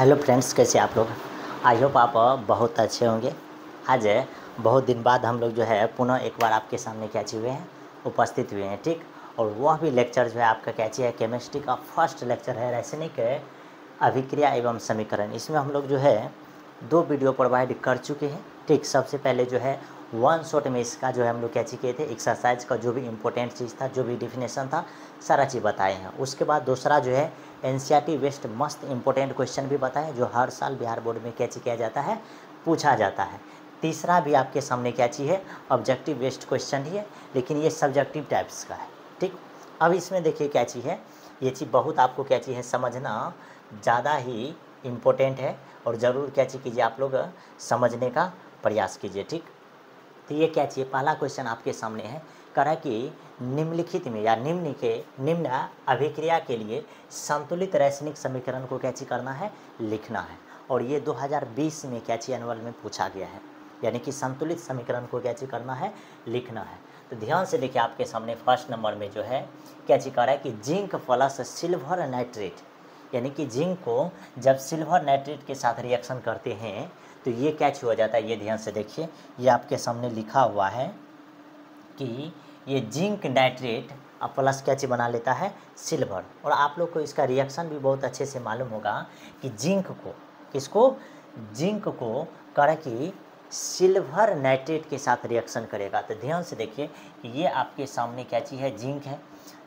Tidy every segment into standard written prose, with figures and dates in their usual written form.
Hello friends, कैसे आप लोग। आई होप आप बहुत अच्छे होंगे। आज बहुत दिन बाद हम लोग जो है पुनः एक बार आपके सामने क्या हुए हैं, उपस्थित हुए हैं। ठीक, और वह भी लेक्चर जो है आपका क्या है, केमिस्ट्री का फर्स्ट लेक्चर है, रासायनिक अभिक्रिया एवं समीकरण। इसमें हम लोग जो है 2 वीडियो प्रोवाइड कर चुके हैं। ठीक, सबसे पहले जो है वन शॉट में इसका जो है हम लोग क्या किए थे, एक्सरसाइज का जो भी इम्पोर्टेंट चीज़ था, जो भी डिफिनेशन था, सारा चीज़ बताए हैं। उसके बाद दूसरा जो है एनसीईआरटी बेस्ड मस्त इंपॉर्टेंट क्वेश्चन भी बताए, जो हर साल बिहार बोर्ड में क्या किया जाता है, पूछा जाता है। तीसरा भी आपके सामने क्या चीज़ है, ऑब्जेक्टिव बेस्ड क्वेश्चन ही है, लेकिन ये सब्जेक्टिव टाइप्स का है। ठीक, अब इसमें देखिए क्या चीज़ है, ये चीज़ बहुत आपको क्या चीज़ है समझना ज़्यादा ही इम्पोर्टेंट है, और ज़रूर क्या चीज़ कीजिए, आप लोग समझने का प्रयास कीजिए। ठीक, तो ये क्या चाहिए, पहला क्वेश्चन आपके सामने है, कह कि निम्नलिखित में या निम्न अभिक्रिया के लिए संतुलित रासायनिक समीकरण को क्या करना है, लिखना है। और ये 2020 में क्या एनुअल में पूछा गया है, यानी कि संतुलित समीकरण को क्या करना है, लिखना है। तो ध्यान से देखिए, आपके सामने फर्स्ट नंबर में जो है क्या कह रहा है कि जिंक प्लस सिल्वर नाइट्रेट, यानी कि जिंक को जब सिल्वर नाइट्रेट के साथ रिएक्शन करते हैं तो ये क्या हो जाता है। ये ध्यान से देखिए, ये आपके सामने लिखा हुआ है कि ये जिंक नाइट्रेट प्लस क्या चीज़ बना लेता है, सिल्वर। और आप लोग को इसका रिएक्शन भी बहुत अच्छे से मालूम होगा कि जिंक को किसको, जिंक को कर कि सिल्वर नाइट्रेट के साथ रिएक्शन करेगा। तो ध्यान से देखिए, ये आपके सामने क्या चीज़ है, जिंक है।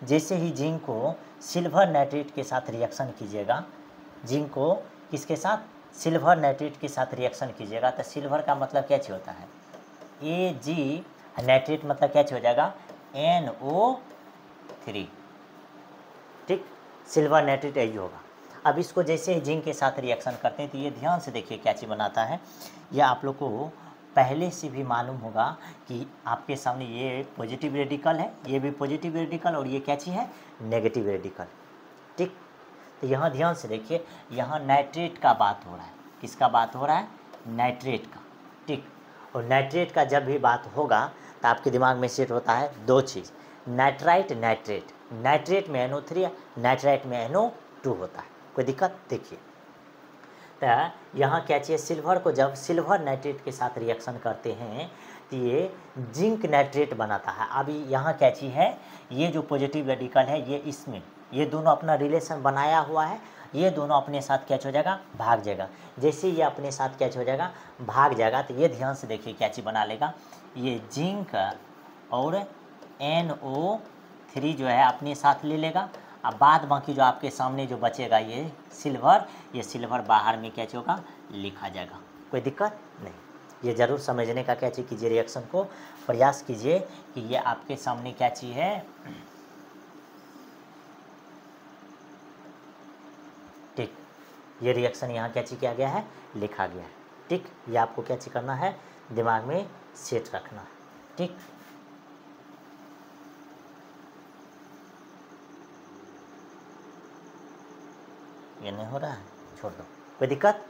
जैसे ही जिंक को सिल्वर नाइट्रेट के साथ रिएक्शन कीजिएगा, जिंक को किसके साथ, सिल्वर नाइट्रेट के साथ रिएक्शन कीजिएगा, तो सिल्वर का मतलब क्या चीज़ होता है, Ag, नाइट्रेट मतलब क्या चीज़ हो जाएगा, NO3। ठीक, सिल्वर नाइट्रेट यही होगा। अब इसको जैसे ही जिंक के साथ रिएक्शन करते हैं तो ये ध्यान से देखिए क्या चीज़ बनाता है। यह आप लोग को पहले से भी मालूम होगा कि आपके सामने ये पॉजिटिव रेडिकल है, ये भी पॉजिटिव रेडिकल, और ये क्या चीज़ है, नेगेटिव रेडिकल। ठीक, तो यहाँ ध्यान से देखिए, यहाँ नाइट्रेट का बात हो रहा है, किसका बात हो रहा है, नाइट्रेट का। ठीक, और नाइट्रेट का जब भी बात होगा तो आपके दिमाग में सेट होता है 2 चीज़, नाइट्राइट नाइट्रेट। नाइट्रेट में NO3, नाइट्राइट में NO2 होता है। कोई दिक्कत, देखिए तो यहाँ क्या चाहिए, सिल्वर को जब सिल्वर नाइट्रेट के साथ रिएक्शन करते हैं तो ये जिंक नाइट्रेट बनाता है। अभी यहाँ क्या चीज़ है, ये जो पॉजिटिव रेडिकल है, ये इसमें ये दोनों अपना रिलेशन बनाया हुआ है, ये दोनों अपने साथ क्या हो जाएगा, भाग जाएगा। जैसे ये अपने साथ क्या हो जाएगा, भाग जाएगा, तो ये ध्यान से देखिए क्या चीज़ बना लेगा, ये जिंक और NO3 जो है अपने साथ ले लेगा। अब बाद बाकी जो आपके सामने जो बचेगा ये सिल्वर बाहर में क्या होगा, लिखा जाएगा। कोई दिक्कत नहीं, ये ज़रूर समझने का क्या चीज़ कीजिए, रिएक्शन को प्रयास कीजिए कि ये आपके सामने क्या चीज़ है। ठीक, ये रिएक्शन यहाँ क्या चीज़ किया गया है, लिखा गया है। ठीक, ये आपको क्या चीज़ करना है, दिमाग में सेट रखना है। ठीक, ये नहीं हो रहा है, छोड़ दो, कोई दिक्कत।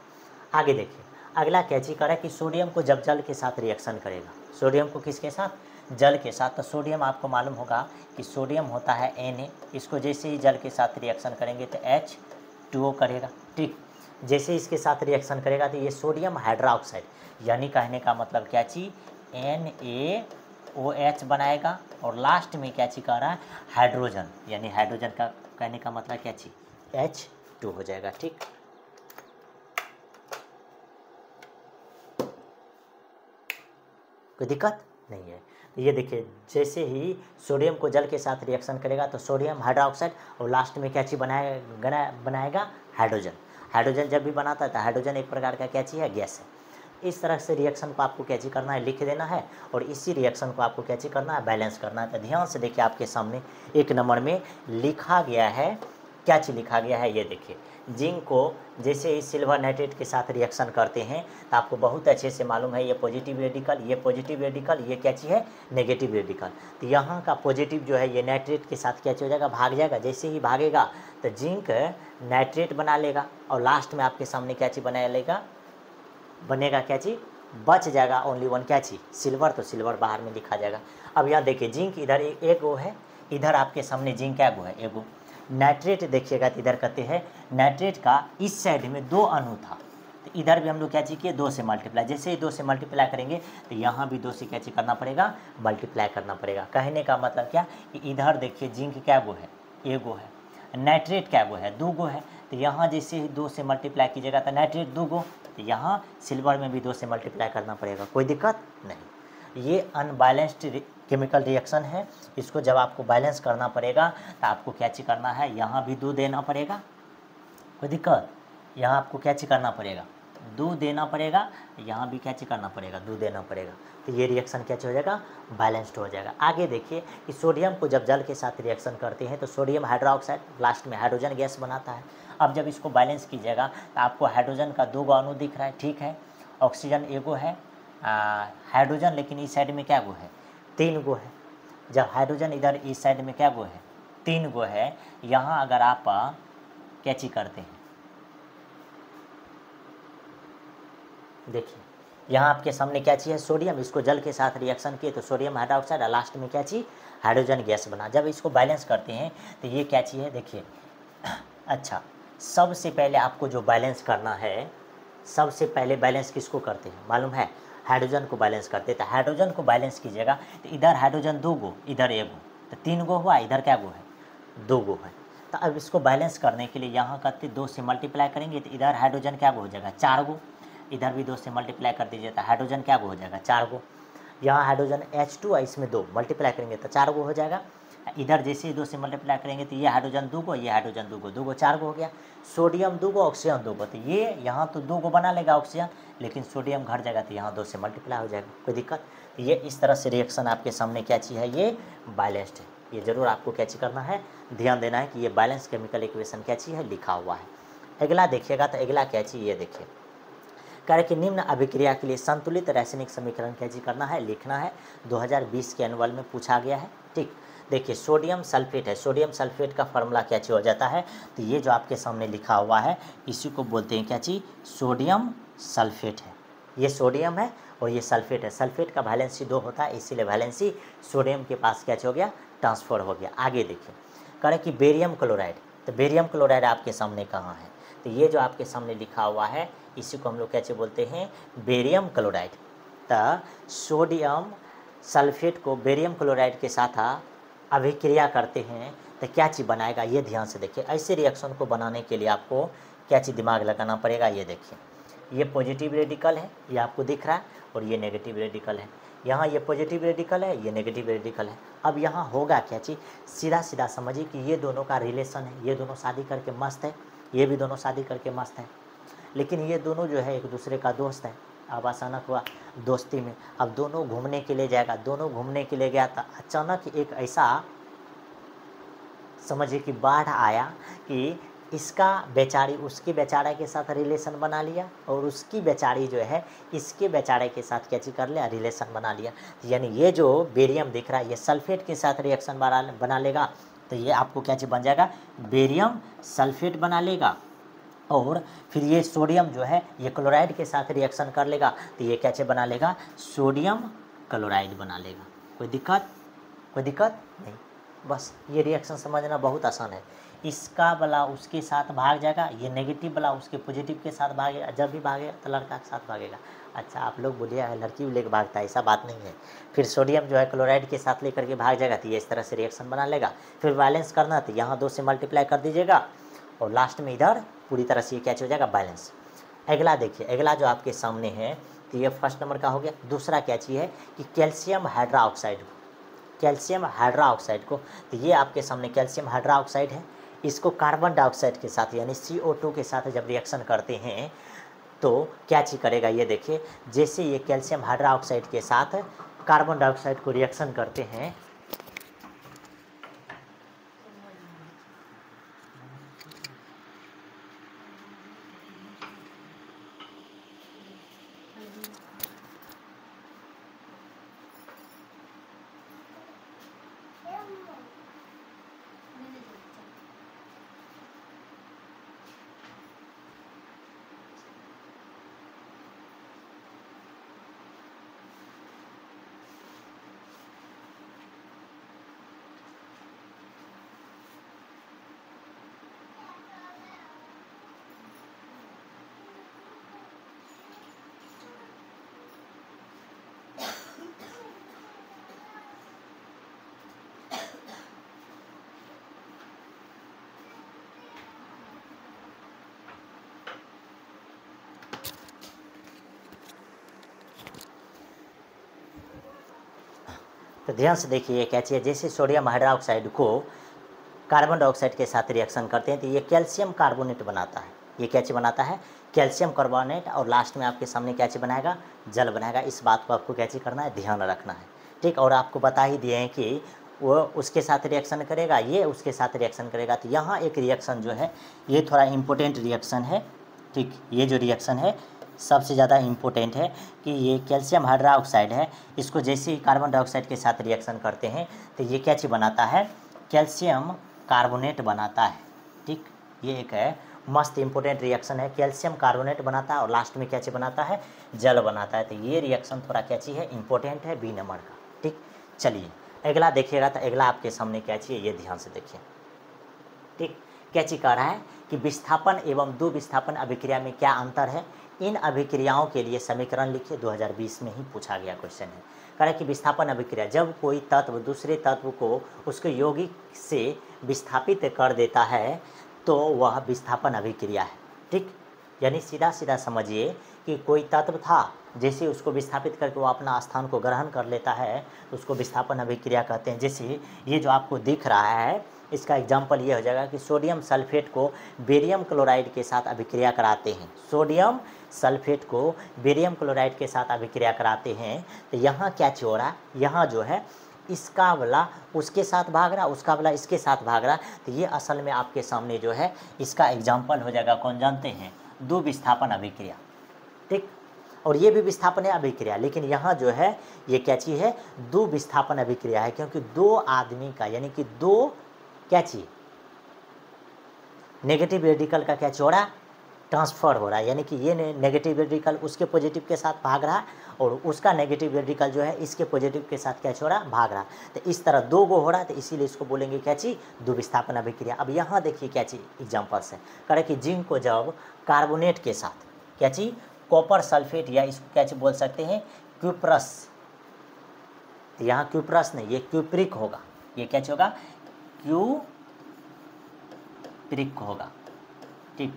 आगे देखिए, अगला क्या चीज़ करा कि सोडियम को जब जल के साथ रिएक्शन करेगा, सोडियम को किसके साथ, जल के साथ। तो सोडियम आपको मालूम होगा कि सोडियम होता है Na, इसको जैसे ही जल के साथ रिएक्शन करेंगे तो H2O करेगा। ठीक, जैसे इसके साथ रिएक्शन करेगा तो ये सोडियम हाइड्रोक्साइड, यानी कहने का मतलब क्या चीज़, NaOH बनाएगा, और लास्ट में क्या चीज़ कह रहा है, हाइड्रोजन, यानी हाइड्रोजन का कहने का मतलब क्या चीज़, H2 हो जाएगा। ठीक, कोई दिक्कत नहीं है। तो ये देखिए, जैसे ही सोडियम को जल के साथ रिएक्शन करेगा तो सोडियम हाइड्रोक्साइड, और लास्ट में क्या चीज़ बनाएगा, हाइड्रोजन। हाइड्रोजन जब भी बनाता है तो हाइड्रोजन एक प्रकार का क्या चीज़ है, गैस है। इस तरह से रिएक्शन को आपको क्या चीज़ करना है, लिख देना है, और इसी रिएक्शन को आपको क्या चीज़ करना है, बैलेंस करना है। तो ध्यान से देखिए, आपके सामने 1 नंबर में लिखा गया है, क्या चीज़ लिखा गया है, ये देखिए, जिंक को जैसे ही सिल्वर नाइट्रेट के साथ रिएक्शन करते हैं तो आपको बहुत अच्छे से मालूम है, ये पॉजिटिव रेडिकल, ये पॉजिटिव रेडिकल, ये क्या चीज़ है, नेगेटिव रेडिकल। तो यहाँ का पॉजिटिव जो है ये नाइट्रेट के साथ क्या हो जाएगा, भाग जाएगा। जैसे ही भागेगा तो जिंक नाइट्रेट बना लेगा, और लास्ट में आपके सामने क्या चीज़ बना लेगा, बनेगा क्या चीज़, बच जाएगा ओनली वन क्या चीज़, सिल्वर। तो सिल्वर बाहर में लिखा जाएगा। अब यहाँ देखिए, जिंक इधर एक गो है, इधर आपके सामने जिंक क्या गो है, एगो। नाइट्रेट देखिएगा तो इधर कहते हैं नाइट्रेट का इस साइड में 2 अणु था, तो इधर भी हम लोग क्या चीज़ किए 2 से मल्टीप्लाई, जैसे ही 2 से मल्टीप्लाई करेंगे तो यहाँ भी 2 से क्या चीज़ करना पड़ेगा, मल्टीप्लाई करना पड़ेगा। कहने का मतलब क्या कि इधर देखिए जिंक क्या गो है, एगो है, नाइट्रेट क्या गो है, 2 गो है, तो यहाँ जैसे ही 2 से मल्टीप्लाई कीजिएगा तो नाइट्रेट 2 गो, तो यहाँ सिल्वर में भी 2 से मल्टीप्लाई करना पड़ेगा, कोई दिक्कत नहीं। ये अनबैलेंस्ड केमिकल रिएक्शन है, इसको जब आपको बैलेंस करना पड़ेगा तो आपको क्या चीज़ करना है, यहाँ भी 2 देना पड़ेगा, कोई दिक्कत, यहाँ आपको क्या चीज़ करना पड़ेगा, 2 देना पड़ेगा, यहाँ भी क्या चीज़ करना पड़ेगा, 2 देना पड़ेगा, तो ये रिएक्शन क्या हो जाएगा, बैलेंस्ड हो जाएगा। आगे देखिए कि सोडियम को जब जल के साथ रिएक्शन करते हैं तो सोडियम हाइड्रोक्साइड लास्ट में हाइड्रोजन गैस बनाता है। अब जब इसको बैलेंस कीजिएगा तो आपको हाइड्रोजन का 2 गो अणु दिख रहा है, ठीक है, ऑक्सीजन एगो है, हाइड्रोजन लेकिन इस साइड में क्या गो है, 3 गो है। जब हाइड्रोजन इधर इस साइड में क्या गो है, 3 गो है, यहाँ अगर आप क्या चीज़ करते हैं, देखिए यहाँ आपके सामने क्या चीज़ है, सोडियम, इसको जल के साथ रिएक्शन किए तो सोडियम हाइड्रोक्साइड और लास्ट में क्या चीज़, हाइड्रोजन गैस बना। जब इसको बैलेंस करते हैं तो ये क्या चीज़ है, देखिए अच्छा, सबसे पहले आपको जो बैलेंस करना है, सबसे पहले बैलेंस किसको करते हैं मालूम है, हाइड्रोजन को बैलेंस करते हैं। तो हाइड्रोजन को बैलेंस कीजिएगा तो इधर हाइड्रोजन 2 गो, इधर 1 गो, तो 3 गो हुआ, इधर क्या गो है, 2 गो है। तो अब इसको बैलेंस करने के लिए यहाँ करते 2 से मल्टीप्लाई करेंगे तो इधर हाइड्रोजन क्या गो हो जाएगा, 4 गो, इधर भी 2 से मल्टीप्लाई कर दीजिए तो हाइड्रोजन क्या गो हो जाएगा, 4 गो। यहाँ हाइड्रोजन H2 है, इसमें 2 मल्टीप्लाई करेंगे तो 4 गो हो जाएगा। इधर जैसे ही 2 से मल्टीप्लाई करेंगे तो ये हाइड्रोजन 2 गो, ये हाइड्रोजन 2 गो, 2 गो 4 गो हो गया। सोडियम 2 गो, ऑक्सीजन 2 गो, तो ये यहाँ तो 2 गो बना लेगा ऑक्सीजन, लेकिन सोडियम घट जाएगा तो यहाँ 2 से मल्टीप्लाई हो जाएगा, कोई दिक्कत। तो ये इस तरह से रिएक्शन आपके सामने क्या चीज़ है, ये बैलेंस्ड है। ये जरूर आपको क्या चीज़ करना है, ध्यान देना है कि ये बैलेंस केमिकल इक्वेशन क्या चीज़ है, लिखा हुआ है। अगला देखिएगा तो अगला क्या चीज़, ये देखिए कार्य की निम्न अभिक्रिया के लिए संतुलित रासायनिक समीकरण कैसे करना है, लिखना है, 2020 के एनुअल में पूछा गया है। ठीक, देखिए सोडियम सल्फेट है, सोडियम सल्फेट का फार्मूला क्या चीज़ हो जाता है, तो ये जो आपके सामने लिखा हुआ है इसी को बोलते हैं क्या चीज़, सोडियम सल्फेट है। ये सोडियम है और ये सल्फेट है, सल्फेट का वैलेंसी 2 होता है, इसीलिए वैलेंसी सोडियम के पास क्या हो गया, ट्रांसफर हो गया। आगे देखिए करें कि बेरियम क्लोराइड, तो बेरियम क्लोराइड आपके सामने कहाँ है, तो ये जो आपके सामने लिखा हुआ है इसी को हम लोग कैसे बोलते हैं, बेरियम क्लोराइड। तो सोडियम सल्फेट को बेरियम क्लोराइड के साथ अभिक्रिया करते हैं तो क्या चीज़ बनाएगा, ये ध्यान से देखिए। ऐसे रिएक्शन को बनाने के लिए आपको क्या चीज़ दिमाग लगाना पड़ेगा, ये देखिए, ये पॉजिटिव रेडिकल है, ये आपको दिख रहा है, और ये नेगेटिव रेडिकल है। यहाँ ये पॉजिटिव रेडिकल है, ये नेगेटिव रेडिकल है। अब यहाँ होगा क्या चीज़, सीधा सीधा समझिए कि ये दोनों का रिलेशन है, ये दोनों शादी करके मस्त है, ये भी दोनों शादी करके मस्त है, लेकिन ये दोनों जो है एक दूसरे का दोस्त है। अब अचानक हुआ दोस्ती में, अब दोनों घूमने के लिए जाएगा, दोनों घूमने के लिए गया तो अचानक एक ऐसा समझिए कि बाढ़ आया कि इसका बेचारी उसके बेचारे के साथ रिलेशन बना लिया, और उसकी बेचारी जो है इसके बेचारे के साथ क्या चीज़ कर लिया, रिलेशन बना लिया। यानी ये जो बेरियम दिख रहा है ये सल्फेट के साथ रिएक्शन बना लेगा, तो ये आपको क्या चीज़ बन जाएगा, बेरियम सल्फेट बना लेगा। और फिर ये सोडियम जो है ये क्लोराइड के साथ रिएक्शन कर लेगा, तो ये क्या चीज़ बना लेगा, सोडियम क्लोराइड बना लेगा। कोई दिक्कत, कोई दिक्कत नहीं, बस ये रिएक्शन समझना बहुत आसान है। इसका वाला उसके साथ भाग जाएगा, ये नेगेटिव वाला उसके पॉजिटिव के साथ भागेगा, जब भी भागेगा तो लड़का के साथ भागेगा। अच्छा आप लोग बोलिए लड़की भी लेकर भागता है, ऐसा बात नहीं है। फिर सोडियम जो है क्लोराइड के साथ लेकर के भाग जाएगा, तो ये इस तरह से रिएक्शन बना लेगा। फिर बैलेंस करना तो यहाँ 2 से मल्टीप्लाई कर दीजिएगा, और लास्ट में इधर पूरी तरह से ये क्या हो जाएगा, बैलेंस। अगला देखिए, अगला जो आपके सामने है तो ये फर्स्ट नंबर का हो गया। दूसरा क्या चीज़ है कि कैल्शियम हाइड्रोक्साइड को, कैल्शियम हाइड्रोक्साइड को, तो ये आपके सामने कैल्शियम हाइड्रोक्साइड है, इसको कार्बन डाइऑक्साइड के साथ यानी CO2 के साथ जब रिएक्शन करते हैं तो क्या चीज़ करेगा, ये देखिए, जैसे ये कैल्शियम हाइड्रोक्साइड के साथ कार्बन डाइऑक्साइड को रिएक्शन करते हैं तो ध्यान से देखिए क्या चाहिए, जैसे सोडियम हाइड्रोक्साइड को कार्बन डाइऑक्साइड के साथ रिएक्शन करते हैं तो ये कैल्शियम कार्बोनेट बनाता है। ये क्या चीज़ बनाता है? कैल्शियम कार्बोनेट, और लास्ट में आपके सामने क्या चीज़ बनाएगा? जल बनाएगा। इस बात को आपको क्या चीज़ करना है? ध्यान रखना है, ठीक। और आपको बता ही दिए हैं कि वो उसके साथ रिएक्शन करेगा, ये उसके साथ रिएक्शन करेगा। तो यहाँ एक रिएक्शन जो है ये थोड़ा इम्पोर्टेंट रिएक्शन है, ठीक। ये जो रिएक्शन है सबसे ज़्यादा इम्पोर्टेंट है कि ये कैल्शियम हाइड्रोक्साइड है, इसको जैसे ही कार्बन डाइऑक्साइड के साथ रिएक्शन करते हैं तो ये क्या चीज़ बनाता है? कैल्शियम कार्बोनेट बनाता है, ठीक। ये एक है मस्त इंपॉर्टेंट रिएक्शन है, कैल्शियम कार्बोनेट बनाता है और लास्ट में क्या चीज़ बनाता है? जल बनाता है। तो ये रिएक्शन थोड़ा क्या चीज़ है? इंपॉर्टेंट है, बी नंबर का, ठीक। चलिए अगला देखिएगा, तो अगला आपके सामने क्या चीज़ है ये ध्यान से देखिए, ठीक। क्या चीज़ कह रहा है कि विस्थापन एवं दो विस्थापन अभिक्रिया में क्या अंतर है? इन अभिक्रियाओं के लिए समीकरण लिखिए। 2020 में ही पूछा गया क्वेश्चन है। कह रहा है कि विस्थापन अभिक्रिया, जब कोई तत्व दूसरे तत्व को उसके यौगिक से विस्थापित कर देता है तो वह विस्थापन अभिक्रिया है, ठीक। यानी सीधा सीधा समझिए कि कोई तत्व था, जैसे उसको विस्थापित करके वो अपना स्थान को ग्रहण कर लेता है तो उसको विस्थापन अभिक्रिया कहते हैं। जैसे ये जो आपको दिख रहा है इसका एग्जाम्पल ये हो जाएगा कि सोडियम सल्फेट को बेरियम क्लोराइड के साथ अभिक्रिया कराते हैं। सोडियम सल्फेट को बेरियम क्लोराइड के साथ अभिक्रिया कराते हैं तो यहाँ क्या हो रहा है? यहाँ जो है इसका वाला उसके साथ भाग रहा, उसका वाला इसके साथ भाग रहा। तो ये असल में आपके सामने जो है इसका एग्जाम्पल हो जाएगा, कौन जानते हैं? दो विस्थापन अभिक्रिया, ठीक। और ये भी विस्थापन है अभिक्रिया, लेकिन यहाँ जो है ये क्या चीज़ है? दो विस्थापन अभिक्रिया है, क्योंकि दो आदमी का यानी कि दो क्या चीज़ नेगेटिव रेडिकल का क्या हो रहा है? ट्रांसफ़र हो रहा है। यानी कि ये नेगेटिव रेडिकल उसके पॉजिटिव के साथ भाग रहा है और उसका नेगेटिव रेडिकल जो है इसके पॉजिटिव के साथ क्या हो रहा है? भाग रहा है। तो इस तरह दो गो हो रहा है, तो इसीलिए इसको बोलेंगे क्या चीज़? दो विस्थापन अभिक्रिया। अब यहाँ देखिए क्या चीज़ एग्जाम्पल्स है। कह कि जिंक को जब कार्बोनेट के साथ क्या चीज़? कॉपर सल्फेट, या इसको क्या चीज़ बोल सकते हैं? क्यूप्रस। तो यहाँ क्यूप्रस नहीं, ये क्यूप्रिक होगा। ये क्या होगा? क्यूप्रिक होगा, ठीक।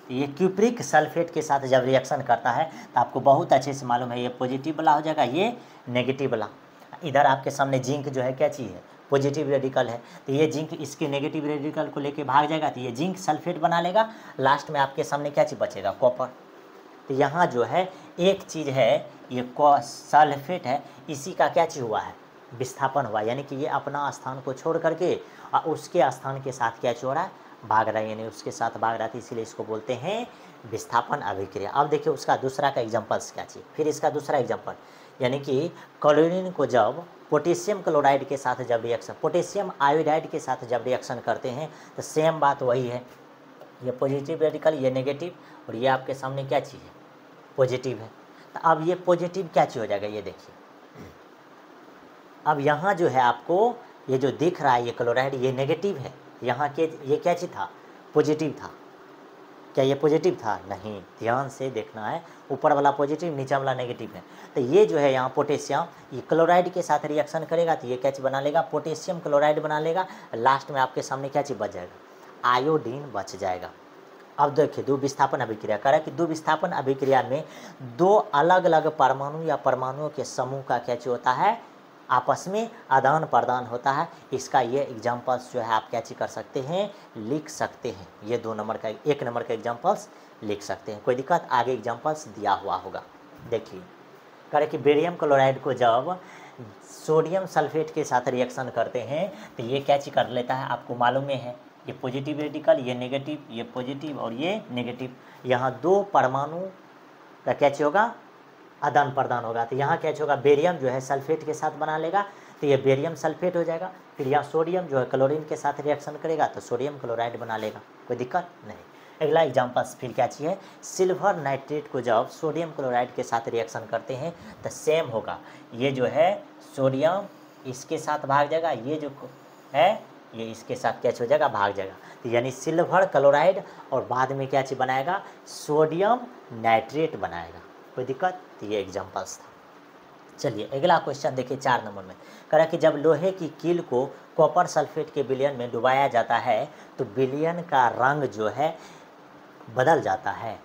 ये क्यूप्रिक सल्फेट के साथ जब रिएक्शन करता है तो आपको बहुत अच्छे से मालूम है ये पॉजिटिव वाला हो जाएगा, ये नेगेटिव वाला। इधर आपके सामने जिंक जो है क्या चीज़ है? पॉजिटिव रेडिकल है। तो ये जिंक इसके नेगेटिव रेडिकल को लेके भाग जाएगा तो ये जिंक सल्फेट बना लेगा। लास्ट में आपके सामने क्या चीज़ बचेगा? कॉपर। तो यहाँ जो है एक चीज़ है ये सल्फेट है, इसी का क्या चीज़ हुआ है? विस्थापन हुआ। यानी कि ये अपना स्थान को छोड़ करके उसके स्थान के साथ क्या हो रहा है? भाग रहा है, यानी उसके साथ भाग रहा था, इसीलिए इसको बोलते हैं विस्थापन अभिक्रिया। अब देखिए उसका दूसरा का एग्जाम्पल्स क्या चाहिए। फिर इसका दूसरा एग्जाम्पल यानी कि क्लोरीन को जब पोटेशियम क्लोराइड के साथ जब रिएक्शन, पोटेशियम आयोडाइड के साथ जब रिएक्शन करते हैं तो सेम बात वही है। ये पॉजिटिव रेडिकल, ये नेगेटिव, और ये आपके सामने क्या चीज़ है? पॉजिटिव है। तो अब ये पॉजिटिव क्या चीज़ हो जाएगा? ये देखिए अब यहाँ जो है आपको ये जो दिख रहा है ये क्लोराइड, ये नेगेटिव है। यहाँ के ये क्या चीज़ था? पॉजिटिव था। क्या ये पॉजिटिव था? नहीं, ध्यान से देखना है, ऊपर वाला पॉजिटिव, नीचे वाला नेगेटिव है। तो ये जो है यहाँ पोटेशियम, ये क्लोराइड के साथ रिएक्शन करेगा तो ये क्या चीज़ बना लेगा? पोटेशियम क्लोराइड बना लेगा। लास्ट में आपके सामने क्या चीज़ बच जाएगा? आयोडीन बच जाएगा। अब देखिए दो विस्थापन अभिक्रिया कह रहा है कि दो विस्थापन अभिक्रिया में दो अलग अलग परमाणु या परमाणुओं के समूह का क्या चीज़ होता है? आपस में आदान प्रदान होता है। इसका ये एग्जाम्पल्स जो है आप क्या चीज़ कर सकते हैं? लिख सकते हैं। ये 2 नंबर का 1 नंबर का एग्जाम्पल्स लिख सकते हैं, कोई दिक्कत? आगे एग्जाम्पल्स दिया हुआ होगा। देखिए कह रहे कि बेरियम क्लोराइड को जब सोडियम सल्फेट के साथ रिएक्शन करते हैं तो ये क्या चीज़ कर लेता है? आपको मालूम है ये पॉजिटिव रेडिकल, ये नेगेटिव, ये पॉजिटिव और ये नेगेटिव। यहाँ दो परमाणु का क्या चीज़ होगा? आदान प्रदान होगा। तो यहाँ क्या होगा? बेरियम जो है सल्फेट के साथ बना लेगा तो ये बेरियम सल्फेट हो जाएगा। फिर यहाँ सोडियम जो है क्लोरीन के साथ रिएक्शन करेगा तो सोडियम क्लोराइड बना लेगा, कोई दिक्कत नहीं। अगला एग्जाम्पल्स फिर क्या चाहिए? सिल्वर नाइट्रेट को जब सोडियम क्लोराइड के साथ रिएक्शन करते हैं तो सेम होगा। ये जो है सोडियम इसके साथ भाग जाएगा, ये जो है ये इसके साथ क्या हो जाएगा? भाग जाएगा। तो यानी सिल्वर क्लोराइड और बाद में क्या चीज़ बनाएगा? सोडियम नाइट्रेट बनाएगा, कोई दिक्कत? तो ये एग्जाम्पल्स था। चलिए अगला क्वेश्चन देखिए 4 नंबर में कह रहा है कि जब लोहे की कील को कॉपर सल्फेट के विलयन में डुबाया जाता है तो विलयन का रंग जो है बदल जाता है।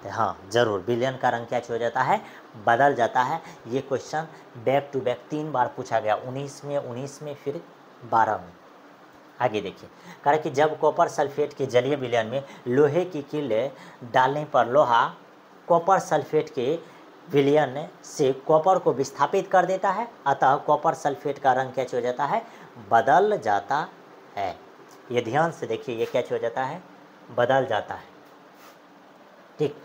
तो हाँ ज़रूर विलयन का रंग क्या हो जाता है, बदल जाता है। ये क्वेश्चन बैक टू बैक 3 बार पूछा गया, 19 में फिर 12 में। आगे देखिए, कारण कि जब कॉपर सल्फेट के जलीय विलयन में लोहे की कील डालने पर लोहा कॉपर सल्फेट के विलयन से कॉपर को विस्थापित कर देता है, अतः कॉपर सल्फेट का रंग क्या हो जाता है, बदल जाता है। ये ध्यान से देखिए, ये क्या हो जाता है, बदल जाता है। ठीक,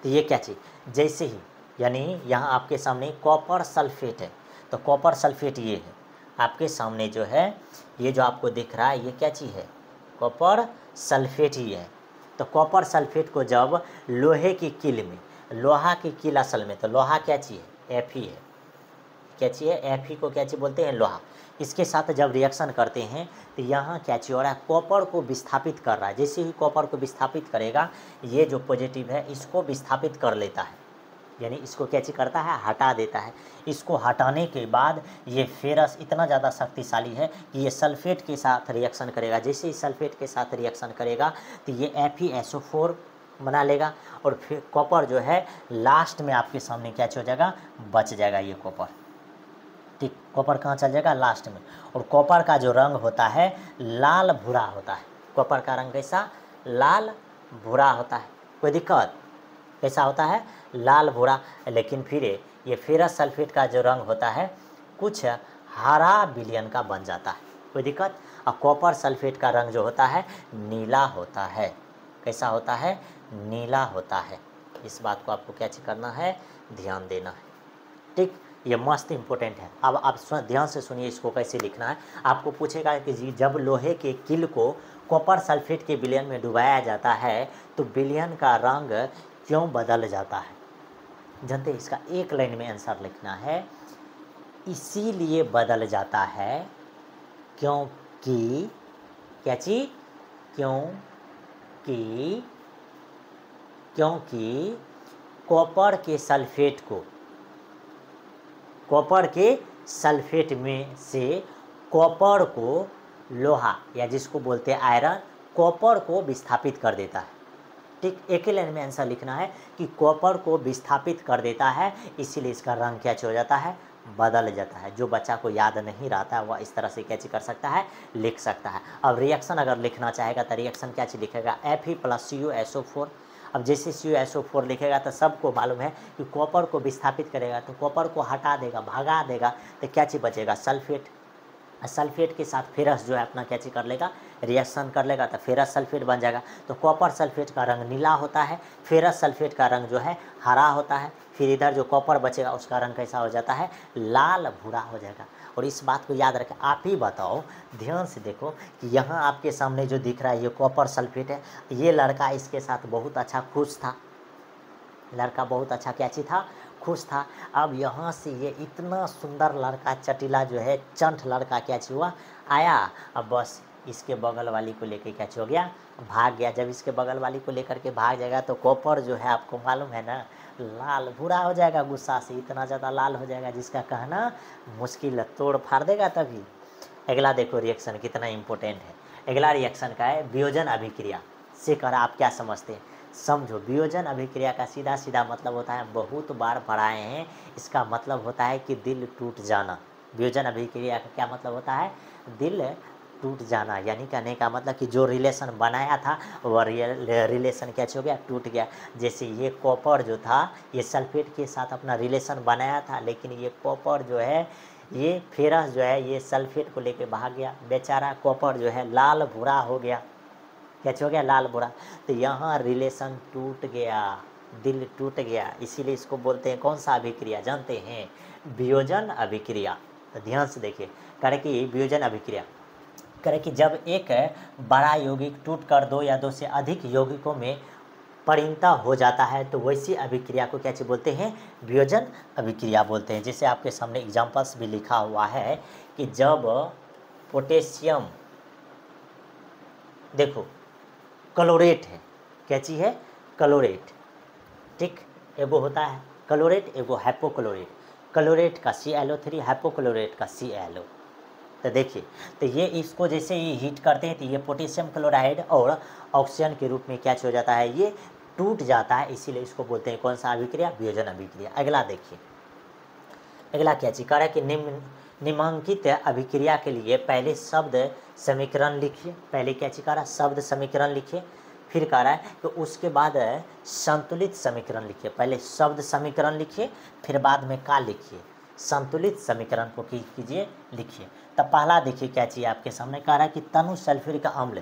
तो ये क्या चीज़, जैसे ही यानी यहाँ आपके सामने कॉपर सल्फेट है, तो कॉपर सल्फेट ये है आपके सामने जो है, ये जो आपको दिख रहा है ये क्या चीज़ है, कॉपर सल्फेट ही है। तो कॉपर सल्फेट को जब लोहे की कील में, लोहा की कील असल में तो लोहा क्या चीज़ है, एफ ही है, क्या चीज़ है, एफ ही को क्या चीज़ बोलते हैं, लोहा। इसके साथ जब रिएक्शन करते हैं तो यहाँ क्या चीज़ हो रहा है, कॉपर को विस्थापित कर रहा है। जैसे ही कॉपर को विस्थापित करेगा, ये जो पॉजिटिव है इसको विस्थापित कर लेता है, यानी इसको क्या चीज़ करता है, हटा देता है। इसको हटाने के बाद ये फेरस इतना ज़्यादा शक्तिशाली है कि ये सल्फेट के साथ रिएक्शन करेगा। जैसे ही सल्फेट के साथ रिएक्शन करेगा तो ये FeSO4 बना लेगा, और फिर कॉपर जो है लास्ट में आपके सामने क्या हो जाएगा, बच जाएगा ये कॉपर। ठीक, कॉपर कहाँ चल जाएगा, लास्ट में। और कॉपर का जो रंग होता है लाल भूरा होता है। कॉपर का रंग कैसा, लाल भूरा होता है। कोई दिक्कत, कैसा होता है, लाल भूरा। लेकिन फिर ये फेरस सल्फेट का जो रंग होता है कुछ हरा विलयन का बन जाता है। कोई दिक्कत। और कॉपर सल्फेट का रंग जो होता है नीला होता है। कैसा होता है, नीला होता है। इस बात को आपको क्या करना है, ध्यान देना है। ठीक, ये मस्त इंपॉर्टेंट है। अब आप ध्यान से सुनिए, इसको कैसे लिखना है। आपको पूछेगा कि जी जब लोहे के कील को कॉपर सल्फेट के विलयन में डुबाया जाता है तो विलयन का रंग क्यों बदल जाता है। जानते हैं, इसका एक लाइन में आंसर लिखना है, इसीलिए बदल जाता है क्योंकि, क्या चीज, क्योंकि कॉपर के सल्फेट में से कॉपर को लोहा, या जिसको बोलते हैं आयरन, कॉपर को विस्थापित कर देता है। ठीक, एक ही लाइन में आंसर लिखना है कि कॉपर को विस्थापित कर देता है, इसीलिए इसका रंग क्या हो जाता है, बदल जाता है। जो बच्चा को याद नहीं रहता है वह इस तरह से क्या कर सकता है, लिख सकता है। अब रिएक्शन अगर लिखना चाहेगा तो रिएक्शन क्या चीज़ लिखेगा, Fe + CuSO4। अब जैसे CuSO4 लिखेगा तो सबको मालूम है कि कॉपर को विस्थापित करेगा, तो कॉपर को हटा देगा, भगा देगा, तो क्या चीज़ बचेगा, सल्फेट। सल्फेट के साथ फेरस जो है अपना क्या चीज़ कर लेगा, रिएक्शन कर लेगा, तो फेरस सल्फेट बन जाएगा। तो कॉपर सल्फेट का रंग नीला होता है, फेरस सल्फेट का रंग जो है हरा होता है। फिर इधर जो कॉपर बचेगा उसका रंग कैसा हो जाता है, लाल भूरा हो जाएगा। और इस बात को याद रखें। आप ही बताओ, ध्यान से देखो कि यहाँ आपके सामने जो दिख रहा है ये कॉपर सल्फेट है। ये लड़का इसके साथ बहुत अच्छा खुश था, लड़का बहुत अच्छा क्या चीज़ था, खुश था। अब यहाँ से ये इतना सुंदर लड़का, चटीला जो है, चंठ लड़का क्या हुआ, आया। अब बस इसके बगल वाली को लेकर क्या हो गया, भाग गया। जब इसके बगल वाली को लेकर के भाग जाएगा तो कॉपर जो है आपको मालूम है ना, लाल भूरा हो जाएगा, गुस्सा से इतना ज़्यादा लाल हो जाएगा जिसका कहना मुश्किल है, तोड़ फाड़ देगा तभी। अगला देखो रिएक्शन कितना इंपॉर्टेंट है। अगला रिएक्शन का है वियोजन अभिक्रिया। से कर आप क्या समझते हैं, समझो। वियोजन अभिक्रिया का सीधा सीधा मतलब होता है, बहुत बार पढ़ाए हैं, इसका मतलब होता है कि दिल टूट जाना। वियोजन अभिक्रिया का क्या मतलब होता है, दिल टूट जाना। यानी कहने का मतलब कि जो रिलेशन बनाया था वह रिलेशन क्या हो गया, टूट गया। जैसे ये कॉपर जो था ये सल्फेट के साथ अपना रिलेशन बनाया था, लेकिन ये कॉपर जो है, ये फेरस जो है, ये सल्फेट को लेके भाग गया। बेचारा कॉपर जो है लाल भूरा हो गया। क्या हो गया, लाल भूरा। तो यहाँ रिलेशन टूट गया, दिल टूट गया। इसीलिए इसको बोलते हैं कौन सा अभिक्रिया, जानते हैं, वियोजन अभिक्रिया। तो ध्यान से देखिए, करें कि वियोजन अभिक्रिया करें कि जब एक बड़ा यौगिक टूटकर दो या दो से अधिक यौगिकों में परिणत हो जाता है तो वैसी अभिक्रिया को क्या चीज़ बोलते हैं, वियोजन अभिक्रिया बोलते हैं। जैसे आपके सामने एग्जांपल्स भी लिखा हुआ है कि जब पोटेशियम, देखो क्लोरेट है, क्या चीज़ है, क्लोरेट। ठीक, एगो होता है क्लोरेट, एगो हाइपोक्लोरेट। क्लोरेट का ClO3, हाइपोक्लोरेट का ClO। तो देखिए, तो ये इसको जैसे ही हीट करते हैं तो ये पोटेशियम क्लोराइड और ऑक्सीजन के रूप में क्या हो जाता है, ये टूट जाता है, इसीलिए इसको बोलते हैं कौन सा अभिक्रिया, वियोजन अभिक्रिया। अगला देखिए, अगला क्या चीज कह रहा है कि निम्नांकित अभिक्रिया के लिए पहले शब्द समीकरण लिखिए। पहले क्या चीज कह रहा है, शब्द समीकरण लिखिए। फिर कह रहा है कि उसके बाद संतुलित समीकरण लिखिए। पहले शब्द समीकरण लिखिए, फिर बाद में का लिखिए, संतुलित समीकरण को कीजिए, लिखिए। तब पहला देखिए क्या चाहिए आपके सामने, कह रहा है कि तनु सल्फ्यूरिक अम्ल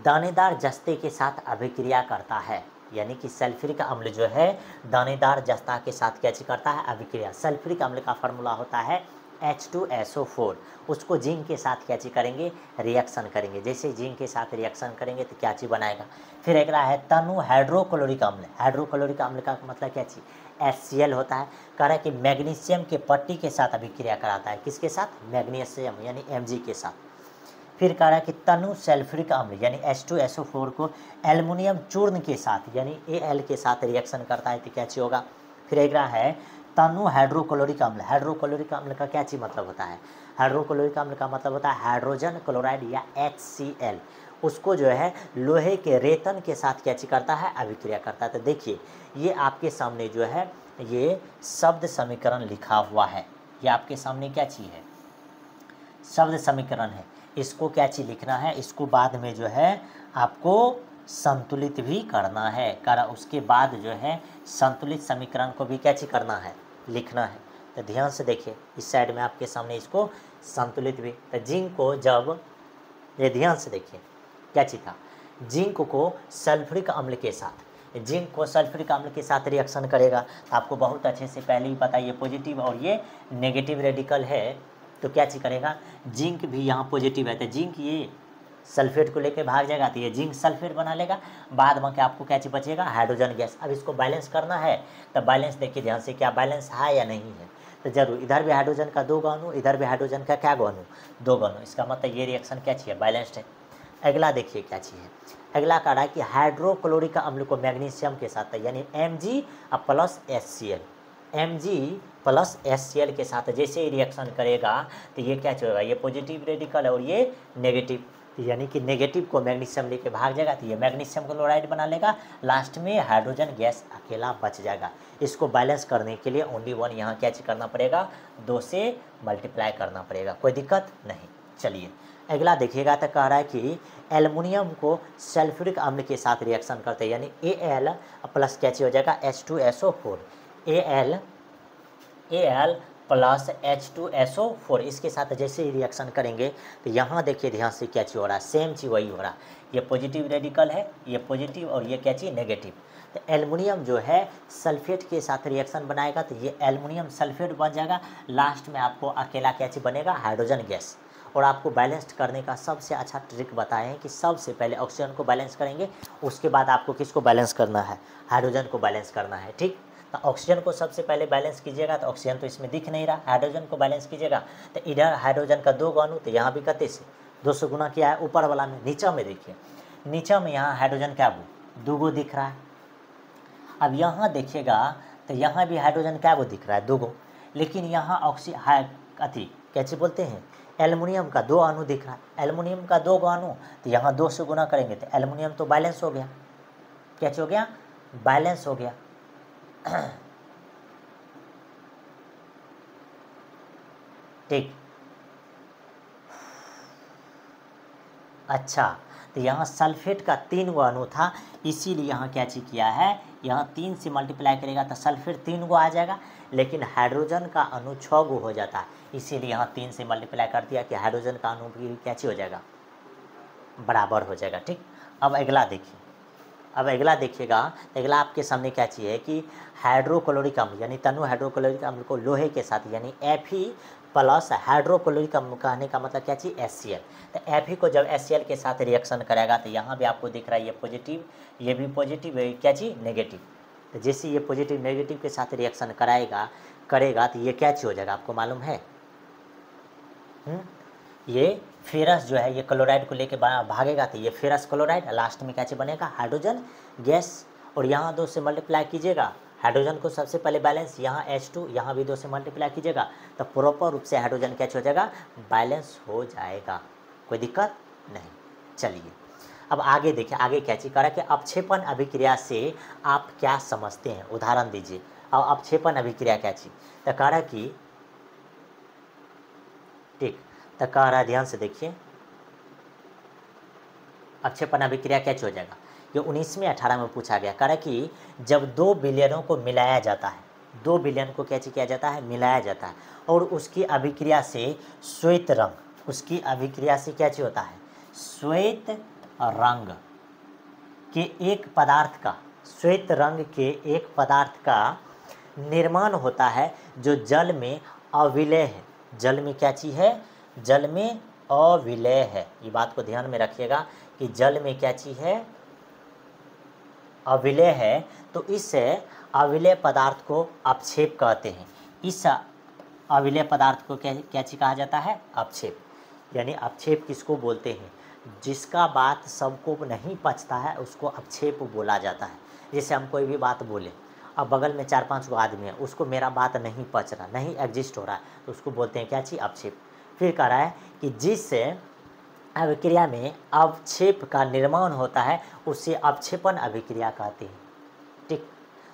दानेदार जस्ते के साथ अभिक्रिया करता है। यानी कि सल्फ्यूरिक अम्ल जो है दानेदार जस्ता के साथ क्या चीज करता है, अभिक्रिया। सल्फ्यूरिक अम्ल का फार्मूला होता है H2SO4। उसको जिंक के साथ क्या चीज करेंगे, रिएक्शन करेंगे। जैसे जिंक के साथ रिएक्शन करेंगे तो क्या चीज बनाएगा। फिर एक रहा है तनु हाइड्रोक्लोरिक अम्ल। हाइड्रोक्लोरिक अम्ल का मतलब क्या चीज, HCl होता है। कह रहा है कि मैग्नीशियम के पट्टी के साथ अभिक्रिया कराता है। किसके साथ, मैग्नीशियम यानी Mg के साथ। फिर कह रहा है कि तनु सल्फ्यूरिक अम्ल यानी H2SO4 को एल्युमिनियम चूर्ण के साथ यानी Al के साथ रिएक्शन करता है तो क्या चीज होगा। फिर एक रहा है तनु हाइड्रोक्लोरिक अम्ल। हाइड्रोक्लोरिक अम्ल का क्या चीज मतलब होता है, हाइड्रोक्लोरिक अम्ल का मतलब होता है हाइड्रोजन क्लोराइड या HCl। उसको जो है लोहे के रेतन के साथ क्या चीज करता है, अभिक्रिया करता है। तो देखिए ये आपके सामने जो है ये शब्द समीकरण लिखा हुआ है। ये आपके सामने क्या चीज है, शब्द समीकरण है। इसको क्या चीज लिखना है, इसको बाद में जो है आपको संतुलित भी करना है। उसके बाद जो है संतुलित समीकरण को भी क्या चीज करना है, लिखना है। तो ध्यान से देखिए इस साइड में आपके सामने इसको संतुलित भी। तो जिंक को जब, ये ध्यान से देखिए क्या चीज था, जिंक को सल्फ्यूरिक अम्ल के साथ, जिंक को सल्फ्यूरिक अम्ल के साथ रिएक्शन करेगा तो आपको बहुत अच्छे से पहले ही पता है ये पॉजिटिव और ये नेगेटिव रेडिकल है। तो क्या चीज करेगा, जिंक भी यहाँ पॉजिटिव है तो जिंक ये सल्फेट को लेके भाग जाएगा तो ये जिंक सल्फेट बना लेगा। बाद में क्या आपको क्या चीज बचेगा, हाइड्रोजन गैस। अब इसको बैलेंस करना है तो बैलेंस देखिए ध्यान से, क्या बैलेंस है या नहीं है। तो जरूर इधर भी हाइड्रोजन का 2 अणु, इधर भी हाइड्रोजन का क्या अणु, 2 अणु। इसका मतलब ये रिएक्शन क्या चाहिए, बैलेंस्ड है। अगला देखिए क्या चाहिए, अगला कह रहा है कि हाइड्रोक्लोरिक अम्ल को मैग्नीशियम के साथ यानी Mg plus HCl, Mg plus HCl के साथ जैसे ही रिएक्शन करेगा तो ये क्या होगा, ये पॉजिटिव रेडिकल है और ये नेगेटिव। यानी कि नेगेटिव को मैग्नीशियम लेके भाग जाएगा तो ये मैग्नीशियम क्लोराइड बना लेगा। लास्ट में हाइड्रोजन गैस अकेला बच जाएगा। इसको बैलेंस करने के लिए ओनली वन यहाँ क्या करना पड़ेगा, 2 से मल्टीप्लाई करना पड़ेगा। कोई दिक्कत नहीं। चलिए अगला देखिएगा तो कह रहा है कि एल्युमिनियम को सल्फ्यूरिक अम्ल के साथ रिएक्शन करते हैं यानी Al प्लस क्या हो जाएगा, H2SO4। Al प्लस H2SO4 इसके साथ जैसे ही रिएक्शन करेंगे तो यहाँ देखिए ध्यान से क्या चीज़ हो रहा है, सेम चीज़ वही हो रहा है। ये पॉजिटिव रेडिकल है, ये पॉजिटिव और ये क्या चीज़ नेगेटिव। तो एल्युमिनियम जो है सल्फेट के साथ रिएक्शन बनाएगा तो ये एल्युमिनियम सल्फेट बन जाएगा। लास्ट में आपको अकेला क्या चीज़ बनेगा, हाइड्रोजन गैस। और आपको बैलेंस करने का सबसे अच्छा ट्रिक बताए हैं कि सबसे पहले ऑक्सीजन को बैलेंस करेंगे, उसके बाद आपको किसको बैलेंस करना है, हाइड्रोजन को बैलेंस करना है। ठीक, तो ऑक्सीजन को सबसे पहले बैलेंस कीजिएगा तो ऑक्सीजन तो इसमें दिख नहीं रहा। हाइड्रोजन को बैलेंस कीजिएगा तो इधर हाइड्रोजन का 2 अणु, तो यहाँ भी कते से 200 गुना किया है ऊपर वाला में। नीचा में देखिए, नीचा में यहाँ हाइड्रोजन क्या 2 दिख रहा है। अब यहाँ देखिएगा तो यहाँ भी हाइड्रोजन क्या दिख रहा है, 2। लेकिन यहाँ अति कैसे बोलते हैं, एल्युमिनियम का 2 अणु दिख रहा है। एल्युमिनियम का 2 अणु तो यहाँ 2 से गुना करेंगे तो एल्युमिनियम तो बैलेंस हो गया। क्या हो गया, बैलेंस हो गया। ठीक, अच्छा तो यहाँ सल्फेट का 3 अणु था, इसीलिए यहाँ क्या चीज किया है, यहाँ 3 से मल्टीप्लाई करेगा तो सल्फेट 3 आ जाएगा। लेकिन हाइड्रोजन का अणु 6 हो जाता है, इसीलिए यहाँ 3 से मल्टीप्लाई कर दिया कि हाइड्रोजन का अणु भी क्या चीज हो जाएगा, बराबर हो जाएगा। ठीक, अब अगला देखिए, अब अगला देखिएगा, अगला आपके सामने क्या चीज़ है कि हाइड्रोक्लोरिक अम्ल यानी तनु हाइड्रोक्लोरिक अम्ल को लोहे के साथ यानी Fe प्लस हाइड्रोक्लोरिक अम्ल कहने का मतलब क्या चीज़, HCl। तो Fe को जब HCl के साथ रिएक्शन करेगा तो यहाँ भी आपको दिख रहा है ये पॉजिटिव, ये भी पॉजिटिव, ये क्या चीज़ नेगेटिव। तो जैसे ये पॉजिटिव नेगेटिव के साथ रिएक्शन करेगा तो ये क्या चीज़ हो जाएगा, आपको मालूम है। ये फेरस जो है ये क्लोराइड को लेके भागेगा तो ये फेरस क्लोराइड, लास्ट में क्या चीज बनेगा, हाइड्रोजन गैस। और यहाँ 2 से मल्टीप्लाई कीजिएगा, हाइड्रोजन को सबसे पहले बैलेंस, यहाँ H2, यहाँ भी 2 से मल्टीप्लाई कीजिएगा तो प्रॉपर रूप से हाइड्रोजन क्या हो जाएगा, बैलेंस हो जाएगा। कोई दिक्कत नहीं। चलिए अब आगे देखिए, आगे क्या चीज करा कि अपक्षेपण अभिक्रिया से आप क्या समझते हैं, उदाहरण दीजिए। अब अपक्षेपण अभिक्रिया क्या चीज, तो कह रहा कि ठीक, तो कह रहा ध्यान से देखिए, अपक्षेपण अभिक्रिया क्या हो जाएगा, ये 19वें 18 में पूछा गया। कह रहा कि जब दो विलयनों को मिलाया जाता है, दो विलयन को क्या किया जाता है, मिलाया जाता है, और उसकी अभिक्रिया से श्वेत रंग, उसकी अभिक्रिया से क्या होता है, श्वेत रंग के एक पदार्थ का, श्वेत रंग के एक पदार्थ का निर्माण होता है जो जल में अविलय है। जल में क्या चीज़ है, जल में अविलय है। ये बात को ध्यान में रखिएगा कि जल में क्या चीज़ है, अविलय है। तो इस अविलय पदार्थ को अपक्षेप कहते हैं। इस अविलय पदार्थ को क्या चीज़ कहा जाता है, अपक्षेप। यानी अपक्षेप किसको बोलते हैं, जिसका बात सबको नहीं पचता है उसको अपक्षेप बोला जाता है। जैसे हम कोई भी बात बोले, अब बगल में 4-5 गो आदमी है, उसको मेरा बात नहीं पच रहा, नहीं एग्जिस्ट हो रहा है, तो उसको बोलते हैं क्या चीज़, अपक्षेप। फिर कह रहा है कि जिस अभिक्रिया में अवक्षेप का निर्माण होता है उसे अपक्षेपण अभिक्रिया कहते हैं। ठीक,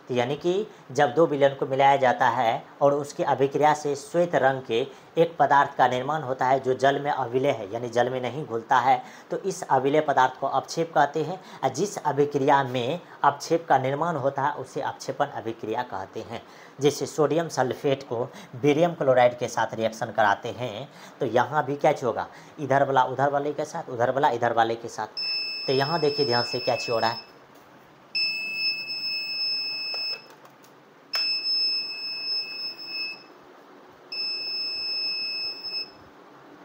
तो यानी कि जब दो विलयन को मिलाया जाता है और उसकी अभिक्रिया से श्वेत रंग के एक पदार्थ का निर्माण होता है जो जल में अविलय है, यानी जल में नहीं घुलता है, तो इस अविलय पदार्थ को अपक्षेप कहते हैं। और जिस अभिक्रिया में अपक्षेप का निर्माण होता है उसे अपक्षेपण अभिक्रिया कहते हैं। जैसे सोडियम सल्फेट को बेरियम क्लोराइड के साथ रिएक्शन कराते हैं, तो यहाँ भी क्या होगा, इधर वाला उधर वाले के साथ, उधर वाला इधर वाले के साथ। तो यहाँ देखिए ध्यान से क्या हो रहा है,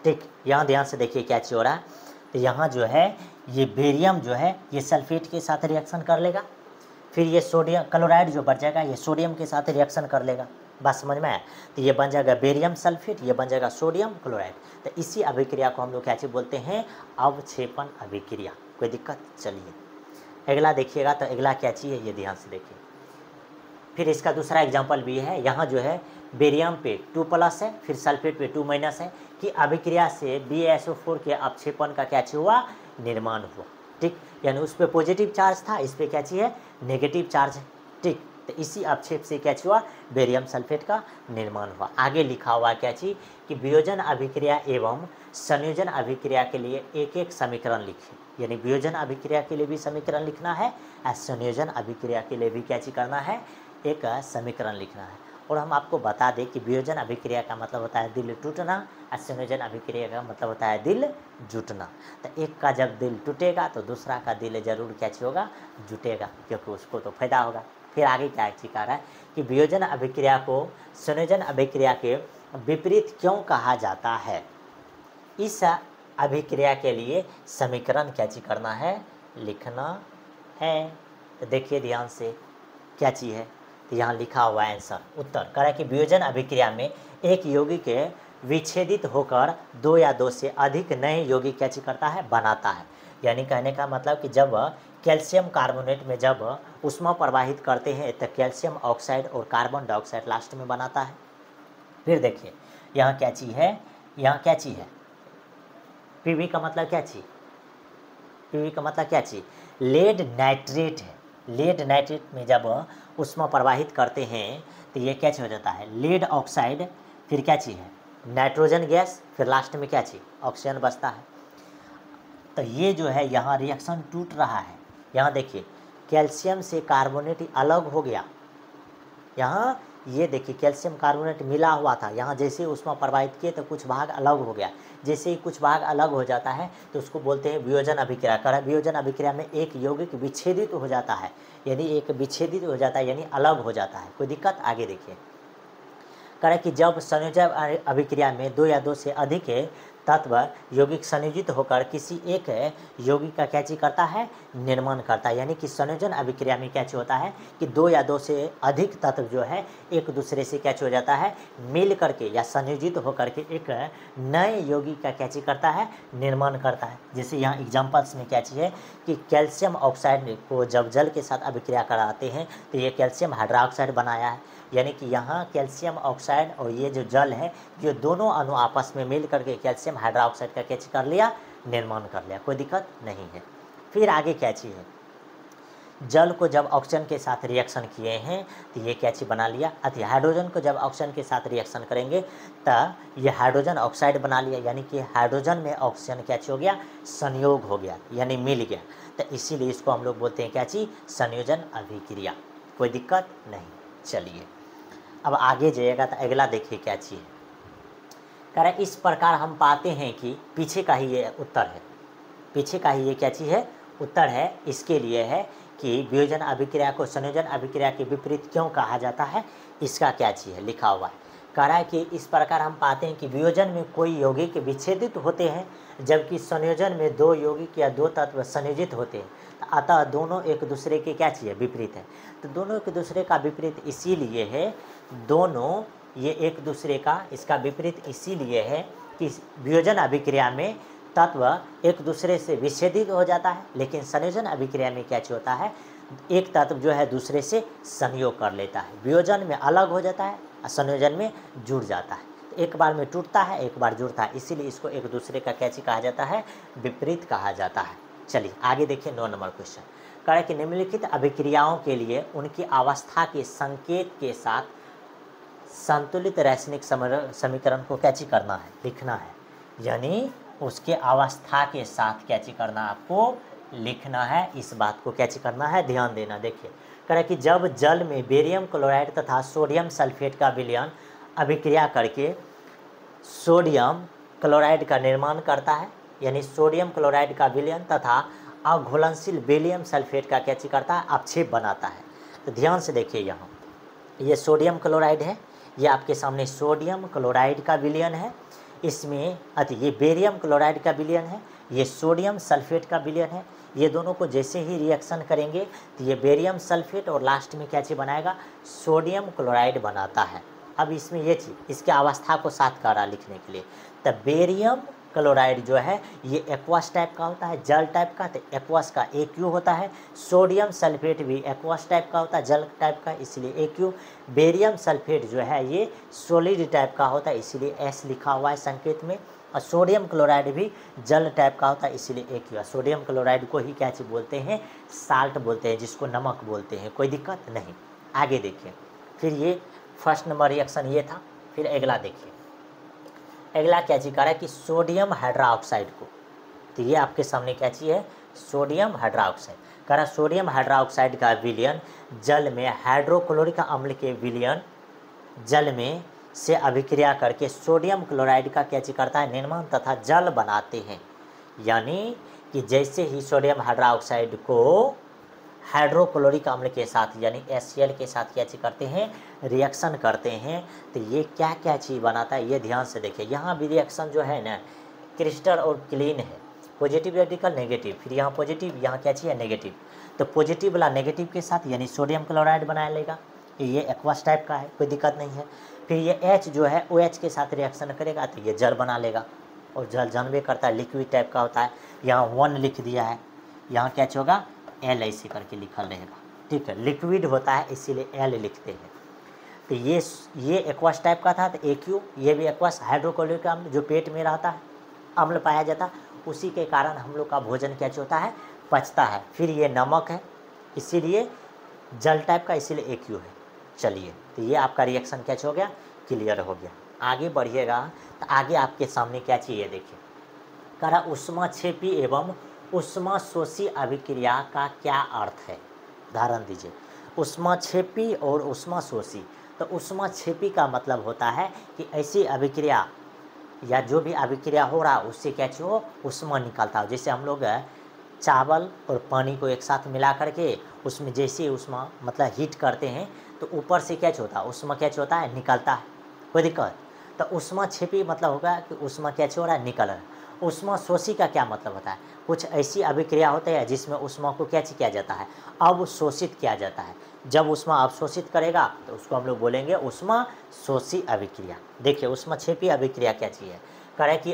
ठीक, यहाँ ध्यान से देखिए क्या हो रहा है। तो यहाँ जो है ये बेरियम जो है ये सल्फेट के साथ रिएक्शन कर लेगा, फिर ये सोडियम क्लोराइड जो बच जाएगा ये सोडियम के साथ रिएक्शन कर लेगा। बात समझ में आया, तो ये बन जाएगा बेरियम सल्फेट, ये बन जाएगा सोडियम क्लोराइड। तो इसी अभिक्रिया को हम लोग क्या चीज़ बोलते हैं, अवक्षेपण अभिक्रिया। कोई दिक्कत, चलिए अगला देखिएगा। तो अगला क्या चीज़ है ये ध्यान से देखिए। फिर इसका दूसरा एग्जाम्पल भी है, यहाँ जो है बेरियम पे 2+ है, फिर सल्फेट पे 2- है, कि अभिक्रिया से BaSO4 के अपक्षेपण का क्या चीज हुआ, निर्माण हुआ। ठीक, यानी उस पर पॉजिटिव चार्ज था, इस पर क्या चीज़ है, नेगेटिव चार्ज है। ठीक, तो इसी अपक्षेप से क्या चीज हुआ, बेरियम सल्फेट का निर्माण हुआ। आगे लिखा हुआ क्या चीज़ कि वियोजन अभिक्रिया एवं संयोजन अभिक्रिया के लिए एक एक समीकरण लिखिए। यानी वियोजन अभिक्रिया के लिए भी समीकरण लिखना है और संयोजन अभिक्रिया के लिए भी क्या चीज़ करना है, एक समीकरण लिखना है। और हम आपको बता दें कि वियोजन अभिक्रिया का मतलब होता है दिल टूटना और संयोजन अभिक्रिया का मतलब होता है दिल जुटना। तो एक का जब दिल टूटेगा तो दूसरा का दिल जरूर क्या होगा, जुटेगा, क्योंकि उसको तो फायदा होगा। फिर आगे क्या कह रहा है कि वियोजन अभिक्रिया को संयोजन अभिक्रिया के विपरीत क्यों कहा जाता है, इस अभिक्रिया के लिए समीकरण क्या चीज करना है, लिखना है। तो देखिए ध्यान से क्या चीज़ है, तो यहाँ लिखा हुआ है आंसर, उत्तर कह रहा है कि वियोजन अभिक्रिया में एक यौगिक के विच्छेदित होकर 2 या 2 से अधिक नए यौगिक क्या चीज करता है, बनाता है। यानी कहने का मतलब कि जब कैल्शियम कार्बोनेट में जब उष्मा प्रवाहित करते हैं तो कैल्शियम ऑक्साइड और कार्बन डाइऑक्साइड लास्ट में बनाता है। फिर देखिए यहाँ क्या चीज़ है, यहाँ क्या चीज़ है, पीवी का मतलब क्या चीज़, पीवी का मतलब क्या चीज़, लेड नाइट्रेट है। लेड नाइट्रेट में जब उष्मा प्रवाहित करते हैं तो ये क्या चीज़ हो जाता है, लेड ऑक्साइड, फिर क्या चीज़ है, नाइट्रोजन गैस, फिर लास्ट में क्या चीज़, ऑक्सीजन बचता है। तो ये जो है यहाँ रिएक्शन टूट रहा है। यहाँ देखिए कैल्शियम से कार्बोनेट अलग हो गया, यहाँ ये देखिए कैल्शियम कार्बोनेट मिला हुआ था, यहाँ जैसे उष्मा प्रवाहित किए तो कुछ भाग अलग हो गया। जैसे ही कुछ भाग अलग हो जाता है तो उसको बोलते हैं वियोजन अभिक्रिया। कर वियोजन अभिक्रिया में एक यौगिक विच्छेदित हो जाता है, यानी एक विच्छेदित हो जाता है यानी अलग हो जाता है। कोई दिक्कत, आगे देखिए करें कि जब संयोजन अभिक्रिया में 2 या 2 से अधिक तत्व यौगिक संयोजित होकर किसी एक यौगिक का क्या चीज करता है, निर्माण करता है। यानी कि संयोजन अभिक्रिया में क्या चीज होता है कि 2 या 2 से अधिक तत्व जो है एक दूसरे से क्या चीज हो जाता है, मिल करके या संयोजित होकर के एक नए यौगिक का क्या चीज करता है, निर्माण करता है। जैसे यहाँ एग्जाम्पल्स में क्या चीज़ है कि कैल्शियम ऑक्साइड को जब जल के साथ अभिक्रिया कराते हैं तो ये कैल्शियम हाइड्रोक्साइड बनाया है। यानी कि यहाँ कैल्शियम ऑक्साइड और ये जो जल है ये दोनों अणु आपस में मिल करके कैल्शियम हाइड्रोक्साइड का क्या कर लिया, निर्माण कर लिया। कोई दिक्कत नहीं है। फिर आगे क्या चीज़ है, जल को जब ऑक्सीजन के साथ रिएक्शन किए हैं तो ये क्या चीज़ बना लिया, अति हाइड्रोजन को जब ऑक्सीजन के साथ रिएक्शन करेंगे तो ये हाइड्रोजन ऑक्साइड बना लिया, यानी कि हाइड्रोजन में ऑक्सीजन क्या चीज़ हो गया, संयोग हो गया, यानी मिल गया। तो इसीलिए इसको हम लोग बोलते हैं क्या चीज़, संयोजन अभिक्रिया। कोई दिक्कत नहीं। चलिए अब आगे जाइएगा तो अगला देखिए क्या चीज़ है, कह रहे इस प्रकार हम पाते हैं कि पीछे का ही ये उत्तर है, पीछे का ही ये क्या चीज़ है, उत्तर है। इसके लिए है कि वियोजन अभिक्रिया को संयोजन अभिक्रिया के विपरीत क्यों कहा जाता है, इसका क्या चीज़ है लिखा हुआ है। कह रहा है कि इस प्रकार हम पाते हैं कि वियोजन में कोई यौगिक विच्छेदित होते हैं, जबकि संयोजन में दो यौगिक या दो तत्व संयोजित होते हैं, अतः दोनों एक दूसरे के क्या चीज़ है, विपरीत है। तो दोनों एक दूसरे का विपरीत इसीलिए है, दोनों ये एक दूसरे का इसका विपरीत इसीलिए है कि वियोजन अभिक्रिया में तत्व एक दूसरे से विच्छेदित हो जाता है, लेकिन संयोजन अभिक्रिया में क्या होता है, एक तत्व जो है दूसरे से संयोग कर लेता है। वियोजन में अलग हो जाता है और संयोजन में जुड़ जाता है। तो एक बार में टूटता है, एक बार जुड़ता है, इसीलिए इसको एक दूसरे का क्या चीज़ कहा जाता है, विपरीत कहा जाता है। चलिए आगे देखिए 9 नंबर क्वेश्चन, कह रहा है कि निम्नलिखित अभिक्रियाओं के लिए उनकी अवस्था के संकेत के साथ संतुलित रासायनिक समीकरण को क्या चीज़ करना है, लिखना है। यानी उसके अवस्था के साथ क्या चीज़ करना है, आपको लिखना है। इस बात को क्या चीज़ करना है, ध्यान देना। देखिए कह रहा है कि जब जल में बेरियम क्लोराइड तथा सोडियम सल्फेट का विलयन अभिक्रिया करके सोडियम क्लोराइड का निर्माण करता है, यानी सोडियम क्लोराइड का विलयन तथा अघुलनशील बेरियम सल्फेट का क्या चीज़ करता है, अपक्षेप बनाता है। तो ध्यान से देखिए, यहाँ ये सोडियम क्लोराइड है, ये आपके सामने सोडियम क्लोराइड का विलयन है, इसमें ये बेरियम क्लोराइड का विलयन है, ये सोडियम सल्फेट का विलयन है। ये दोनों को जैसे ही रिएक्शन करेंगे तो ये बेरियम सल्फेट और लास्ट में क्या चीज़ बनाएगा, सोडियम क्लोराइड बनाता है। अब इसमें ये चीज़ इसके अवस्था को साथ करा लिखने के लिए, तब बेरियम क्लोराइड जो है ये एक्वस टाइप का होता है, जल टाइप का, तो एक्वस का AQ होता है। सोडियम सल्फेट भी एक्वस टाइप का होता है, जल टाइप का, इसलिए AQ। बेरियम सल्फेट जो है ये सॉलिड टाइप का होता है, इसीलिए S लिखा हुआ है संकेत में। और सोडियम क्लोराइड भी जल टाइप का होता है, इसीलिए AQ। सोडियम क्लोराइड को ही क्या चीज़ बोलते हैं, साल्ट बोलते हैं, जिसको नमक बोलते हैं। कोई दिक्कत नहीं। आगे देखिए, फिर ये फर्स्ट नंबर रिएक्शन ये था। फिर अगला देखिए, अगला क्या चीज़ कर रहा है कि सोडियम हाइड्रोक्साइड को, तो ये आपके सामने क्या चीज़ है, सोडियम हाइड्रोक्साइड। कह रहा सोडियम हाइड्रोक्साइड का विलयन जल में हाइड्रोक्लोरिक अम्ल के विलयन जल में से अभिक्रिया करके सोडियम क्लोराइड का क्या चीज़ करता है, निर्माण तथा जल बनाते हैं। यानी कि जैसे ही सोडियम हाइड्रोक्साइड को हाइड्रोक्लोरिक अम्ल के साथ यानी HCl के साथ क्या चीज़ करते हैं, रिएक्शन करते हैं, तो ये क्या क्या चीज़ बनाता है, ये ध्यान से देखिए। यहाँ भी रिएक्शन जो है ना, क्रिस्टल और क्लीन है, पॉजिटिव रेडिकल नेगेटिव, फिर यहाँ पॉजिटिव, यहाँ क्या चीज़ है, नेगेटिव। तो पॉजिटिव वाला नेगेटिव के साथ यानी सोडियम क्लोराइड बना लेगा, ये एक्वस टाइप का है, कोई दिक्कत नहीं है। फिर ये H जो है OH के साथ रिएक्शन करेगा तो ये जल बना लेगा, और जल जानबे करता है लिक्विड टाइप का होता है। यहाँ 1 लिख दिया है, यहाँ क्या होगा, L ऐसे करके लिखल रहेगा, ठीक है। लिक्विड होता है इसीलिए L लिखते हैं। तो ये एक्वस टाइप का था, तो AQ, ये भी एक्वस हाइड्रोक्लोरिक अम्ल जो पेट में रहता है, अम्ल पाया जाता है, उसी के कारण हम लोग का भोजन क्या होता है, पचता है। फिर ये नमक है, इसीलिए जल टाइप का, इसीलिए AQ है। चलिए, तो ये आपका रिएक्शन क्या हो गया, क्लियर हो गया। आगे बढ़िएगा तो आगे आपके सामने क्या चाहिए, देखिए कह रहा ऊष्माक्षेपी एवं ऊष्माशोषी अभिक्रिया का क्या अर्थ है, उदाहरण दीजिए। ऊष्माक्षेपी और ऊष्माशोषी, तो ऊष्माक्षेपी का मतलब होता है कि ऐसी अभिक्रिया या जो भी अभिक्रिया हो रहा है उससे क्या हो, ऊष्मा निकलता हो। जैसे हम लोग चावल और पानी को एक साथ मिला करके उसमें जैसे ऊष्मा मतलब हीट करते हैं तो ऊपर से क्या होता है, ऊष्मा क्या होता है, निकलता है, कोई दिक्कत। तो ऊष्माक्षेपी मतलब होगा कि ऊष्मा क्या हो रहा है, निकल रहा है। ऊष्माशोषी का क्या मतलब होता है, कुछ ऐसी अभिक्रिया होती है जिसमें ऊष्मा को क्या किया जाता है, अवशोषित किया जाता है। जब ऊष्मा अवशोषित करेगा तो उसको हम लोग बोलेंगे ऊष्माशोषी अभिक्रिया। देखिए ऊष्माक्षेपी अभिक्रिया क्या चीज़ है, कह रहा है कि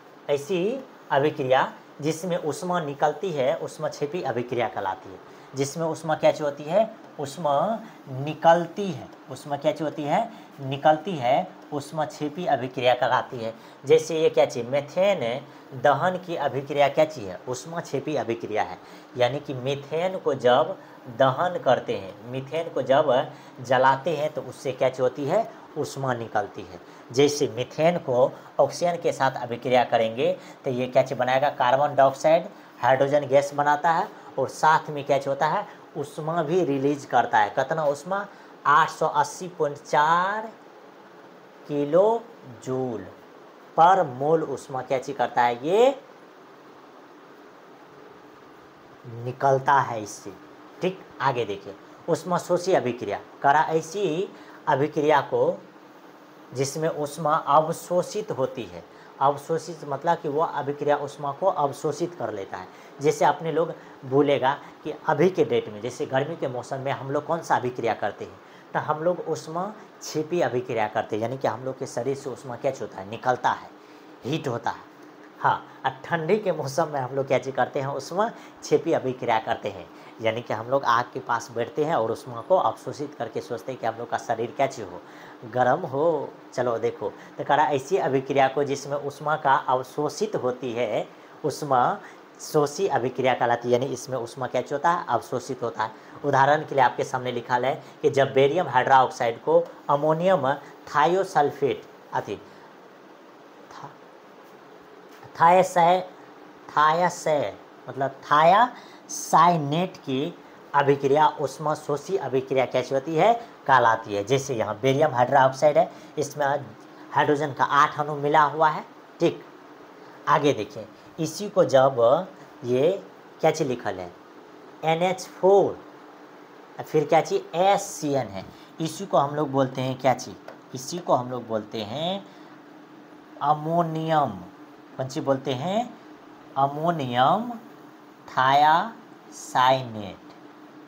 ऐसी अभिक्रिया जिसमें ऊष्मा निकलती है ऊष्माक्षेपी अभिक्रिया कहलाती है। जिसमें ऊष्मा क्या चीज़ होती है, ऊष्मा निकलती है, ऊष्मा क्या चीज़ होती है, निकलती है, ऊष्माक्षेपी अभिक्रिया कहलाती है। जैसे ये क्या चीज़, मीथेन दहन की अभिक्रिया क्या चीज़ है, ऊष्माक्षेपी अभिक्रिया है। यानी कि मीथेन को जब दहन करते हैं, मीथेन को जब जलाते हैं तो उससे क्या चीज़ होती है, ऊष्मा निकलती है। जैसे मीथेन को ऑक्सीजन के साथ अभिक्रिया करेंगे तो ये क्या चीज़ बनाएगा, कार्बन डाइऑक्साइड हाइड्रोजन गैस बनाता है और साथ में क्या चीज़ होता है, ऊष्मा भी रिलीज करता है। कितना ऊष्मा, 880.4 किलो जूल पर मोल ऊष्मा क्या चीज़ करता है, ये निकलता है इससे। ठीक, आगे देखिए, ऊष्माशोषी अभिक्रिया करा ऐसी अभिक्रिया को जिसमें ऊष्मा अवशोषित होती है। अवशोषित मतलब कि वह अभिक्रिया ऊष्मा को अवशोषित कर लेता है। जैसे अपने लोग भूलेगा कि अभी के डेट में जैसे गर्मी के मौसम में हम लोग कौन सा अभिक्रिया करते हैं, तो हम लोग ऊष्मा छिपी अभिक्रिया करते हैं, यानी कि हम लोग के शरीर से ऊष्मा क्या होता है, निकलता है, हीट होता है। हाँ, और ठंडी के मौसम में हम लोग क्या चीज़ करते हैं, ऊष्मा छिपी अभिक्रिया करते हैं, यानी कि हम लोग आग के पास बैठते हैं और ऊष्मा को अवशोषित करके सोचते हैं कि हम लोग का शरीर क्या चीज़ हो, गर्म हो। चलो देखो, तो करा ऐसी अभिक्रिया को जिसमें ऊष्मा का अवशोषित होती है, ऊष्मा शोषी अभिक्रिया कहलाती है, यानी इसमें ऊष्मा क्या चीज़ होता है, अवशोषित होता है। उदाहरण के लिए आपके सामने लिखा है कि जब बेरियम हाइड्रोक्साइड को अमोनियम थायोसल्फेट अति थायासै मतलब थायासाइनेट की अभिक्रिया ऊष्माशोषी अभिक्रिया कैसी होती है, कहलाती है। जैसे यहाँ बेरियम हाइड्रोक्साइड है, इसमें हाइड्रोजन का 8 अणु मिला हुआ है। ठीक, आगे देखिए, इसी को जब ये क्या चीज़ लिखल है, NH4 फिर क्या चीज़ SCN है, इसी को हम लोग बोलते हैं क्या चीज़, इसी को हम लोग बोलते हैं अमोनियम। कौन सी बोलते हैं, अमोनियम थायासाइनेट।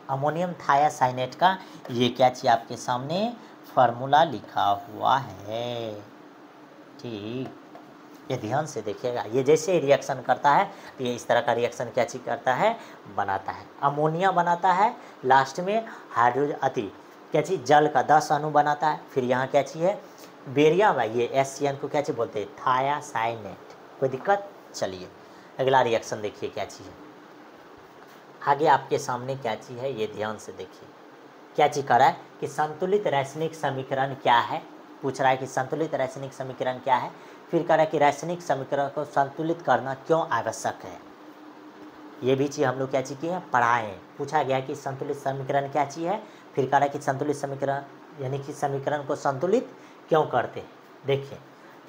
अमोनियम थायासाइनेट का ये क्या चीज़ आपके सामने फार्मूला लिखा हुआ है। ठीक, ये ध्यान से देखिएगा, ये जैसे रिएक्शन करता है तो ये इस तरह का रिएक्शन क्या चीज़ करता है, बनाता है, अमोनिया बनाता है, लास्ट में हाइड्रोजन अति क्या चीज़ जल का 10 अणु बनाता है। फिर यहाँ क्या चीज़ है, बेरियम है, ये SCN को क्या चीज़ बोलते हैं, थायासाइनेट। कोई दिक्कत, चलिए अगला रिएक्शन देखिए क्या चीज़ है। आगे आपके सामने क्या चीज़ है, ये ध्यान से देखिए, क्या चीज़ कर रहा है कि संतुलित रासायनिक समीकरण क्या है, पूछ रहा है कि संतुलित रासायनिक समीकरण क्या है। फिर कह रहा है कि रासायनिक समीकरण को संतुलित करना क्यों आवश्यक है। ये भी चीज़ हम लोग क्या चीज़ की है, पढ़ाएँ। पूछा गया कि संतुलित समीकरण क्या चीज़ है, फिर कह रहा है कि संतुलित समीकरण यानी कि समीकरण को संतुलित क्यों करते हैं। देखिए,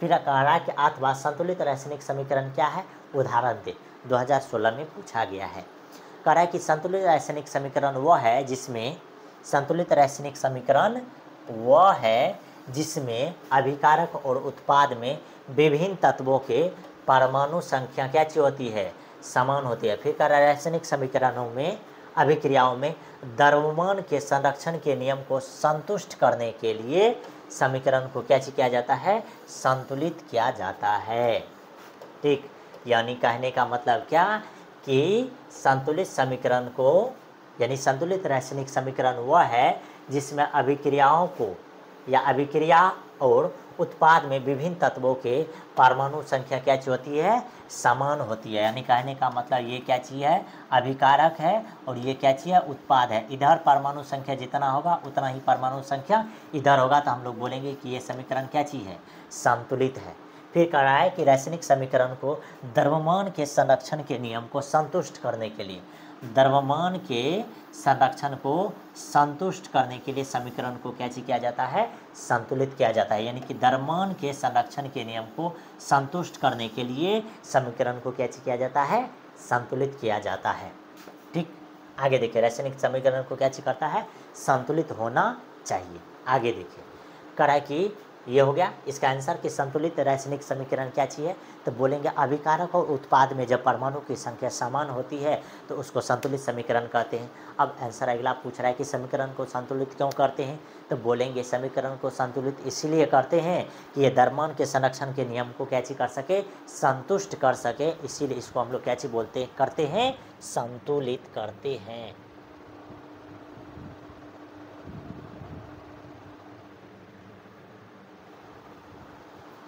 फिर कह रहा है कि अथवा संतुलित रासायनिक समीकरण क्या है, उदाहरण दे। 2016 में पूछा गया है। कह रहा है कि संतुलित रासायनिक समीकरण वह है जिसमें संतुलित रासायनिक समीकरण वह है जिसमें अभिकारक और उत्पाद में विभिन्न तत्वों के परमाणु संख्या क्या चीज़ होती है, समान होती है। फिर कह रहा है रासायनिक समीकरणों में अभिक्रियाओं में द्रव्यमान के संरक्षण के नियम को संतुष्ट करने के लिए समीकरण को क्या किया जाता है, संतुलित किया जाता है। ठीक, यानी कहने का मतलब क्या कि संतुलित समीकरण को यानी संतुलित रासायनिक समीकरण वह है जिसमें अभिक्रियाओं को या अभिक्रिया और उत्पाद में विभिन्न तत्वों के परमाणु संख्या क्या होती है, समान होती है। यानी कहने का मतलब ये क्या चीज़ है, अभिकारक है और ये क्या चीज़ है, उत्पाद है। इधर परमाणु संख्या जितना होगा उतना ही परमाणु संख्या इधर होगा, तो हम लोग बोलेंगे कि ये समीकरण क्या चीज़ है, संतुलित है। फिर कह रहा है कि रासायनिक समीकरण को द्रव्यमान के संरक्षण के नियम को संतुष्ट करने के लिए द्रव्यमान के संरक्षण को संतुष्ट करने के लिए समीकरण को क्या किया जाता है, संतुलित किया जाता है। यानी कि द्रव्यमान के संरक्षण के नियम को संतुष्ट करने के लिए समीकरण को क्या किया जाता है, संतुलित किया जाता है। ठीक, आगे देखिए, रासायनिक समीकरण को क्या करता है, संतुलित होना चाहिए। आगे देखिए, करा कि ये हो गया इसका आंसर कि संतुलित रासायनिक समीकरण क्या चाहिए, तो बोलेंगे अभिकारक और उत्पाद में जब परमाणु की संख्या समान होती है तो उसको संतुलित समीकरण कहते हैं। अब आंसर अगला पूछ रहा है कि समीकरण को संतुलित क्यों करते हैं, तो बोलेंगे समीकरण को संतुलित इसलिए करते हैं कि ये द्रव्यमान के संरक्षण के नियम को क्या कर सके, संतुष्ट कर सके, इसीलिए इसको हम लोग क्या बोलते हैं, करते हैं, संतुलित करते हैं।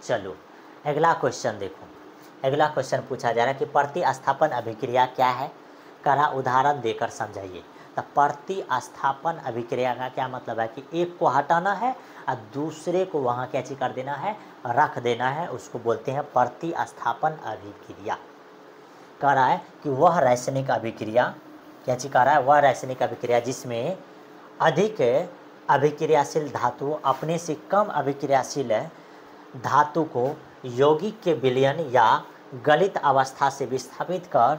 चलो अगला क्वेश्चन देखो। अगला क्वेश्चन पूछा जा रहा है कि प्रतिस्थापन अभिक्रिया क्या है, करा उदाहरण देकर समझाइए। तो प्रतिस्थापन अभिक्रिया का क्या मतलब है कि एक को हटाना है और दूसरे को वहाँ क्या चीज कर देना है, रख देना है, उसको बोलते हैं प्रतिस्थापन अभिक्रिया। कह रहा है कि वह रासायनिक अभिक्रिया, क्या चीज कह रहा है, वह रासायनिक अभिक्रिया जिसमें अधिक अभिक्रियाशील धातु अपने से कम अभिक्रियाशील धातु को यौगिक के विलयन या गलित अवस्था से विस्थापित कर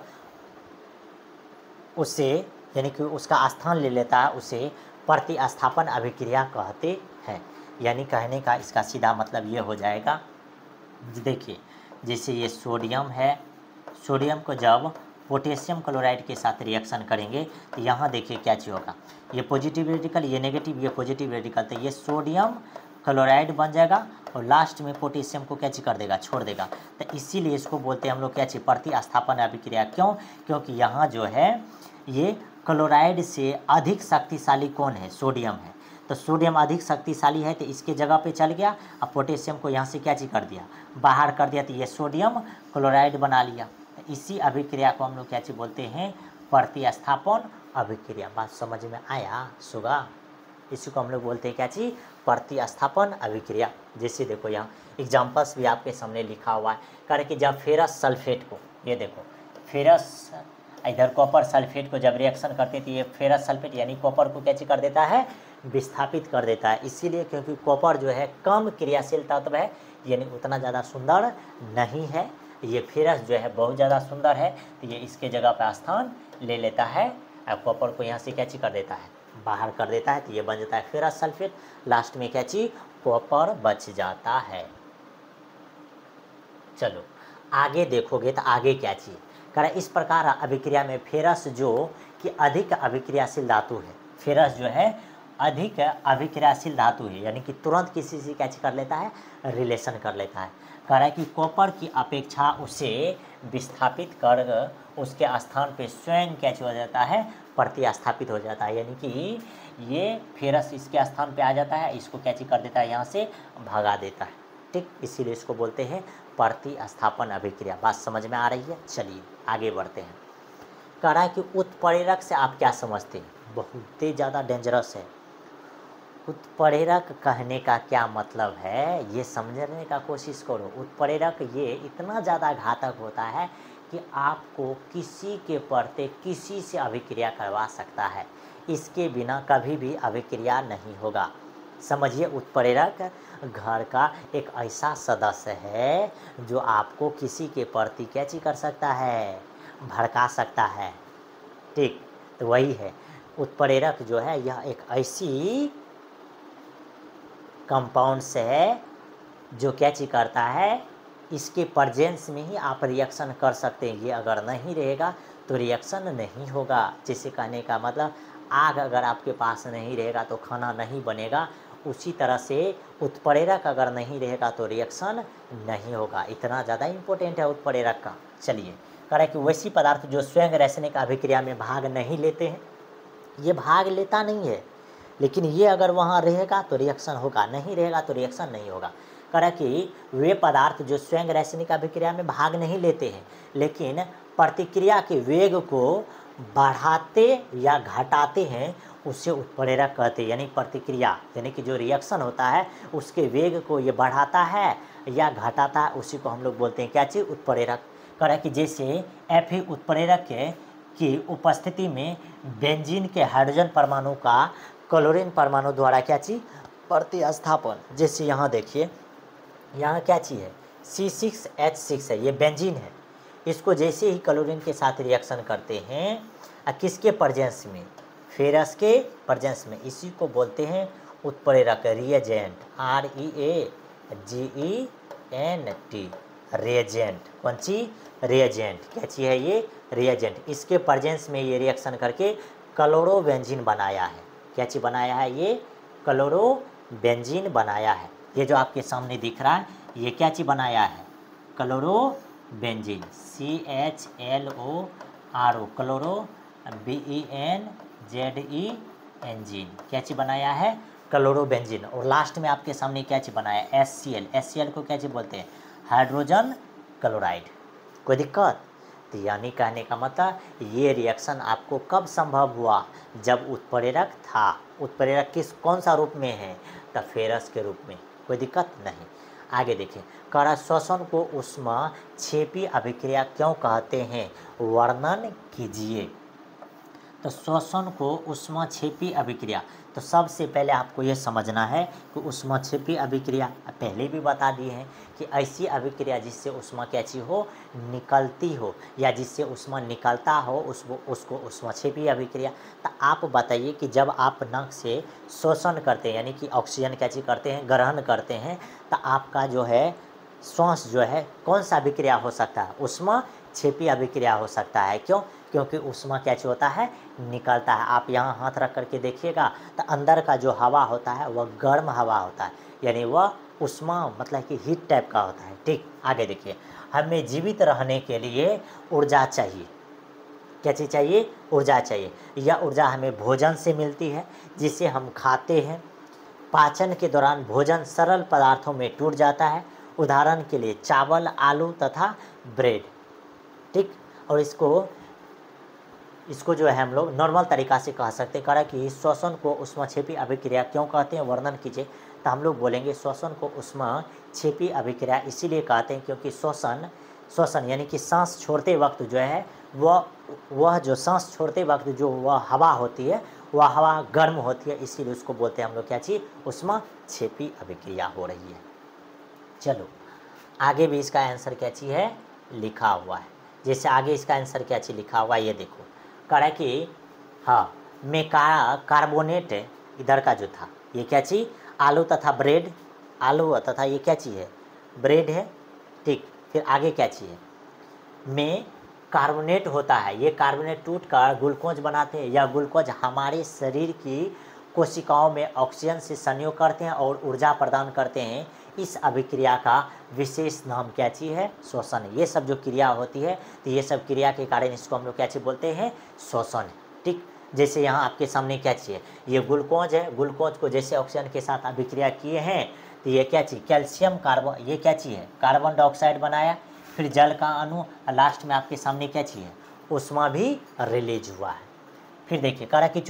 उसे यानी कि उसका स्थान ले लेता है, उसे प्रतिस्थापन अभिक्रिया कहते हैं। यानी कहने का इसका सीधा मतलब ये हो जाएगा, देखिए जैसे ये सोडियम है, सोडियम को जब पोटेशियम क्लोराइड के साथ रिएक्शन करेंगे तो यहाँ देखिए क्या चीज़ होगा, ये पॉजिटिव रेडिकल, ये नेगेटिव, ये पॉजिटिव रेडिकल, तो ये सोडियम क्लोराइड बन जाएगा और लास्ट में पोटेशियम को क्या चीज कर देगा, छोड़ देगा। तो इसीलिए इसको बोलते हैं हम लोग क्या चीज, प्रतिस्थापन अभिक्रिया। क्यों? क्योंकि यहाँ जो है ये क्लोराइड से अधिक शक्तिशाली कौन है, सोडियम है। तो सोडियम अधिक शक्तिशाली है तो इसके जगह पे चल गया, अब पोटेशियम को यहाँ से क्या चीज कर दिया, बाहर कर दिया, तो ये सोडियम क्लोराइड बना लिया। तो इसी अभिक्रिया को हम लोग क्या चीज बोलते हैं, प्रतिस्थापन अभिक्रिया। बात समझ में आया सुगा? इसी को हम लोग बोलते हैं क्या चीज, प्रतिस्थापन अभिक्रिया। जैसे देखो यहाँ एग्जाम्पल्स भी आपके सामने लिखा हुआ है, कह रहे कि जब फेरस सल्फेट को, ये देखो फेरस इधर कॉपर सल्फेट को जब रिएक्शन करते थे, ये फेरस सल्फेट यानी कॉपर को क्या चीज कर देता है, विस्थापित कर देता है। इसीलिए क्योंकि कॉपर जो है कम क्रियाशील तत्व है, यानी उतना ज़्यादा सुंदर नहीं है। ये फेरस जो है बहुत ज़्यादा सुंदर है, तो ये इसके जगह पर स्थान ले लेता है और कॉपर को यहाँ से क्या चीज कर देता है, बाहर कर देता है, तो ये बन जाता है फेरस सल्फेट। लास्ट में क्या चीज, कॉपर बच जाता है। चलो आगे देखोगे तो आगे क्या चीज कह रहा है, इस प्रकार अभिक्रिया में फेरस जो कि अधिक अभिक्रियाशील धातु है, फेरस जो है अधिक अभिक्रियाशील धातु है, यानी कि तुरंत किसी से क्या कर लेता है, रिलेशन कर लेता है। कह रहा है कि कॉपर की अपेक्षा उसे विस्थापित कर उसके स्थान पे स्वयं क्या हो जाता है, प्रतिस्थापित हो जाता है। यानी कि ये फेरस इसके स्थान पे आ जाता है, इसको क्या कर देता है, यहाँ से भगा देता है। ठीक, इसीलिए इसको बोलते हैं प्रतिस्थापन अभिक्रिया। बात समझ में आ रही है? चलिए आगे बढ़ते हैं। कह रहा है कि उत्प्रेरक से आप क्या समझते हैं, बहुत ही ज़्यादा डेंजरस है। उत्प्रेरक कहने का क्या मतलब है, ये समझने का कोशिश करो। उत्प्रेरक ये इतना ज़्यादा घातक होता है कि आपको किसी के प्रति किसी से अभिक्रिया करवा सकता है, इसके बिना कभी भी अभिक्रिया नहीं होगा। समझिए, उत्प्रेरक घर का एक ऐसा सदस्य है जो आपको किसी के प्रति क्या चीज कर सकता है, भड़का सकता है। ठीक, तो वही है उत्प्रेरक जो है, यह एक ऐसी कंपाउंड्स है जो क्या चीज करता है, इसके प्रेजेंस में ही आप रिएक्शन कर सकते हैं। ये अगर नहीं रहेगा तो रिएक्शन नहीं होगा। जैसे कहने का मतलब, आग अगर आपके पास नहीं रहेगा तो खाना नहीं बनेगा, उसी तरह से उत्प्रेरक अगर नहीं रहेगा तो रिएक्शन नहीं होगा। इतना ज़्यादा इम्पोर्टेंट है उत्प्रेरक का। चलिए, कह रहा है कि वैसी पदार्थ जो स्वयं रासायनिक अभिक्रिया में भाग नहीं लेते हैं, ये भाग लेता नहीं है, लेकिन ये अगर वहाँ रहेगा तो रिएक्शन होगा, नहीं रहेगा तो रिएक्शन नहीं होगा। कह रहा है कि वे पदार्थ जो स्वयं रासायनिक अभिक्रिया में भाग नहीं लेते हैं, लेकिन प्रतिक्रिया के वेग को बढ़ाते या घटाते हैं, उसे उत्प्रेरक कहते हैं। यानी प्रतिक्रिया यानी कि जो रिएक्शन होता है उसके वेग को ये बढ़ाता है या घटाता है, उसी को हम लोग बोलते हैं क्या चीज़, उत्प्रेरक। कह रहा है कि जैसे Fe उत्प्रेरक की उपस्थिति में बेंजीन के हाइड्रोजन परमाणु का क्लोरीन परमाणु द्वारा क्या चीज, प्रतिस्थापन। जैसे यहाँ देखिए, यहाँ क्या चीज़ है, C6H6 है, ये बेंजीन है। इसको जैसे ही क्लोरीन के साथ रिएक्शन करते हैं, किसके प्रेजेंस में, फेरस के प्रेजेंस में, इसी को बोलते हैं उत्प्रेरक, रिएजेंट, REAGENT, रिएजेंट। कौन चीज, रिएजेंट। क्या चीज़ है ये, रिएजेंट। इसके प्रेजेंस में ये रिएक्शन करके क्लोरोबेंजीन बनाया है। क्या चीज़ बनाया है, ये क्लोरोबेंजीन बनाया है। ये जो आपके सामने दिख रहा है, ये क्या चीज़ बनाया है, क्लोरोबेंजीन, CHLORO, क्लोरो BENZEN, क्या चीज़ बनाया है, क्लोरोबेंजीन, और लास्ट में आपके सामने क्या चीज़ बनाया, HCl। HCl को क्या चीज़ बोलते हैं, हाइड्रोजन क्लोराइड। कोई दिक्कत? तो यानी कहने का मतलब ये रिएक्शन आपको कब संभव हुआ, जब उत्प्रेरक था। उत्प्रेरक कौन सा रूप में है, तो फेरस के रूप में। कोई दिक्कत नहीं। आगे देखिए, कड़ा श्वसन को ऊष्माक्षेपी अभिक्रिया क्यों कहते हैं, वर्णन कीजिए। तो श्वसन को ऊष्माक्षेपी अभिक्रिया, तो सबसे पहले आपको ये समझना है कि ऊष्माक्षेपी अभिक्रिया पहले भी बता दिए हैं कि ऐसी अभिक्रिया जिससे ऊष्मा क्या चीज़ हो, निकलती हो, या जिससे ऊष्मा निकलता हो उसको ऊष्माक्षेपी अभिक्रिया। तो आप बताइए कि जब आप नक से श्वसन करते हैं, यानी कि ऑक्सीजन क्या चीज़ करते हैं, ग्रहण करते हैं, तो आपका जो है श्वास जो है कौन सा अभिक्रिया हो सकता है, ऊष्माक्षेपी अभिक्रिया हो सकता है। क्यों? क्योंकि ऊष्मा क्या चीज़ होता है, निकलता है। आप यहाँ हाथ रख करके देखिएगा तो अंदर का जो हवा होता है वह गर्म हवा होता है, यानी वह ऊष्मा मतलब कि हीट टाइप का होता है। ठीक, आगे देखिए, हमें जीवित रहने के लिए ऊर्जा चाहिए। क्या चीज़ चाहिए, ऊर्जा चाहिए। यह ऊर्जा हमें भोजन से मिलती है, जिसे हम खाते हैं। पाचन के दौरान भोजन सरल पदार्थों में टूट जाता है, उदाहरण के लिए चावल, आलू तथा ब्रेड। ठीक, और इसको जो है हम लोग नॉर्मल तरीक़ा से कह सकते हैं। कहा कि श्वसन को ऊष्माक्षेपी अभिक्रिया क्यों कहते हैं, वर्णन कीजिए। तो हम लोग बोलेंगे श्वसन को ऊष्माक्षेपी अभिक्रिया इसीलिए कहते हैं क्योंकि श्वसन यानी कि सांस छोड़ते वक्त जो है वह जो सांस छोड़ते वक्त जो वह हवा होती है, वह हवा गर्म होती है, इसीलिए उसको बोलते हैं हम लोग क्या चीज़, ऊष्माक्षेपी अभिक्रिया हो रही है। चलो आगे भी इसका आंसर क्या चीज़ है, लिखा हुआ है। जैसे आगे इसका आंसर क्या चीज़ लिखा हुआ है, ये देखो। कह रहा है कि हाँ, में कार्बोनेट इधर का जो था, ये क्या चीज़, आलू तथा ब्रेड, आलू तथा ये क्या चीज़ है, ब्रेड है। ठीक, फिर आगे क्या चीज़ है, में कार्बोनेट होता है, ये कार्बोनेट टूट कर ग्लूकोज बनाते हैं। यह ग्लूकोज हमारे शरीर की कोशिकाओं में ऑक्सीजन से संयोग करते हैं और ऊर्जा प्रदान करते हैं। इस अभिक्रिया का विशेष नाम क्या चीज़ है, श्वसन। ये सब जो क्रिया होती है, तो ये सब क्रिया के कारण इसको हम लोग क्या चीज़ बोलते हैं, श्वसन। ठीक, जैसे यहाँ आपके सामने क्या चीज़ है, ये ग्लूकोज है। ग्लूकोज को जैसे ऑक्सीजन के साथ अभिक्रिया किए हैं, तो ये क्या चीज़, कैल्शियम कार्बन, ये क्या चीज़ है, कार्बन डाइऑक्साइड बनाया। फिर जल का अणु, लास्ट में आपके सामने क्या चीज़ है, ऊष्मा भी रिलीज हुआ है। फिर देखिए, कह रहा कि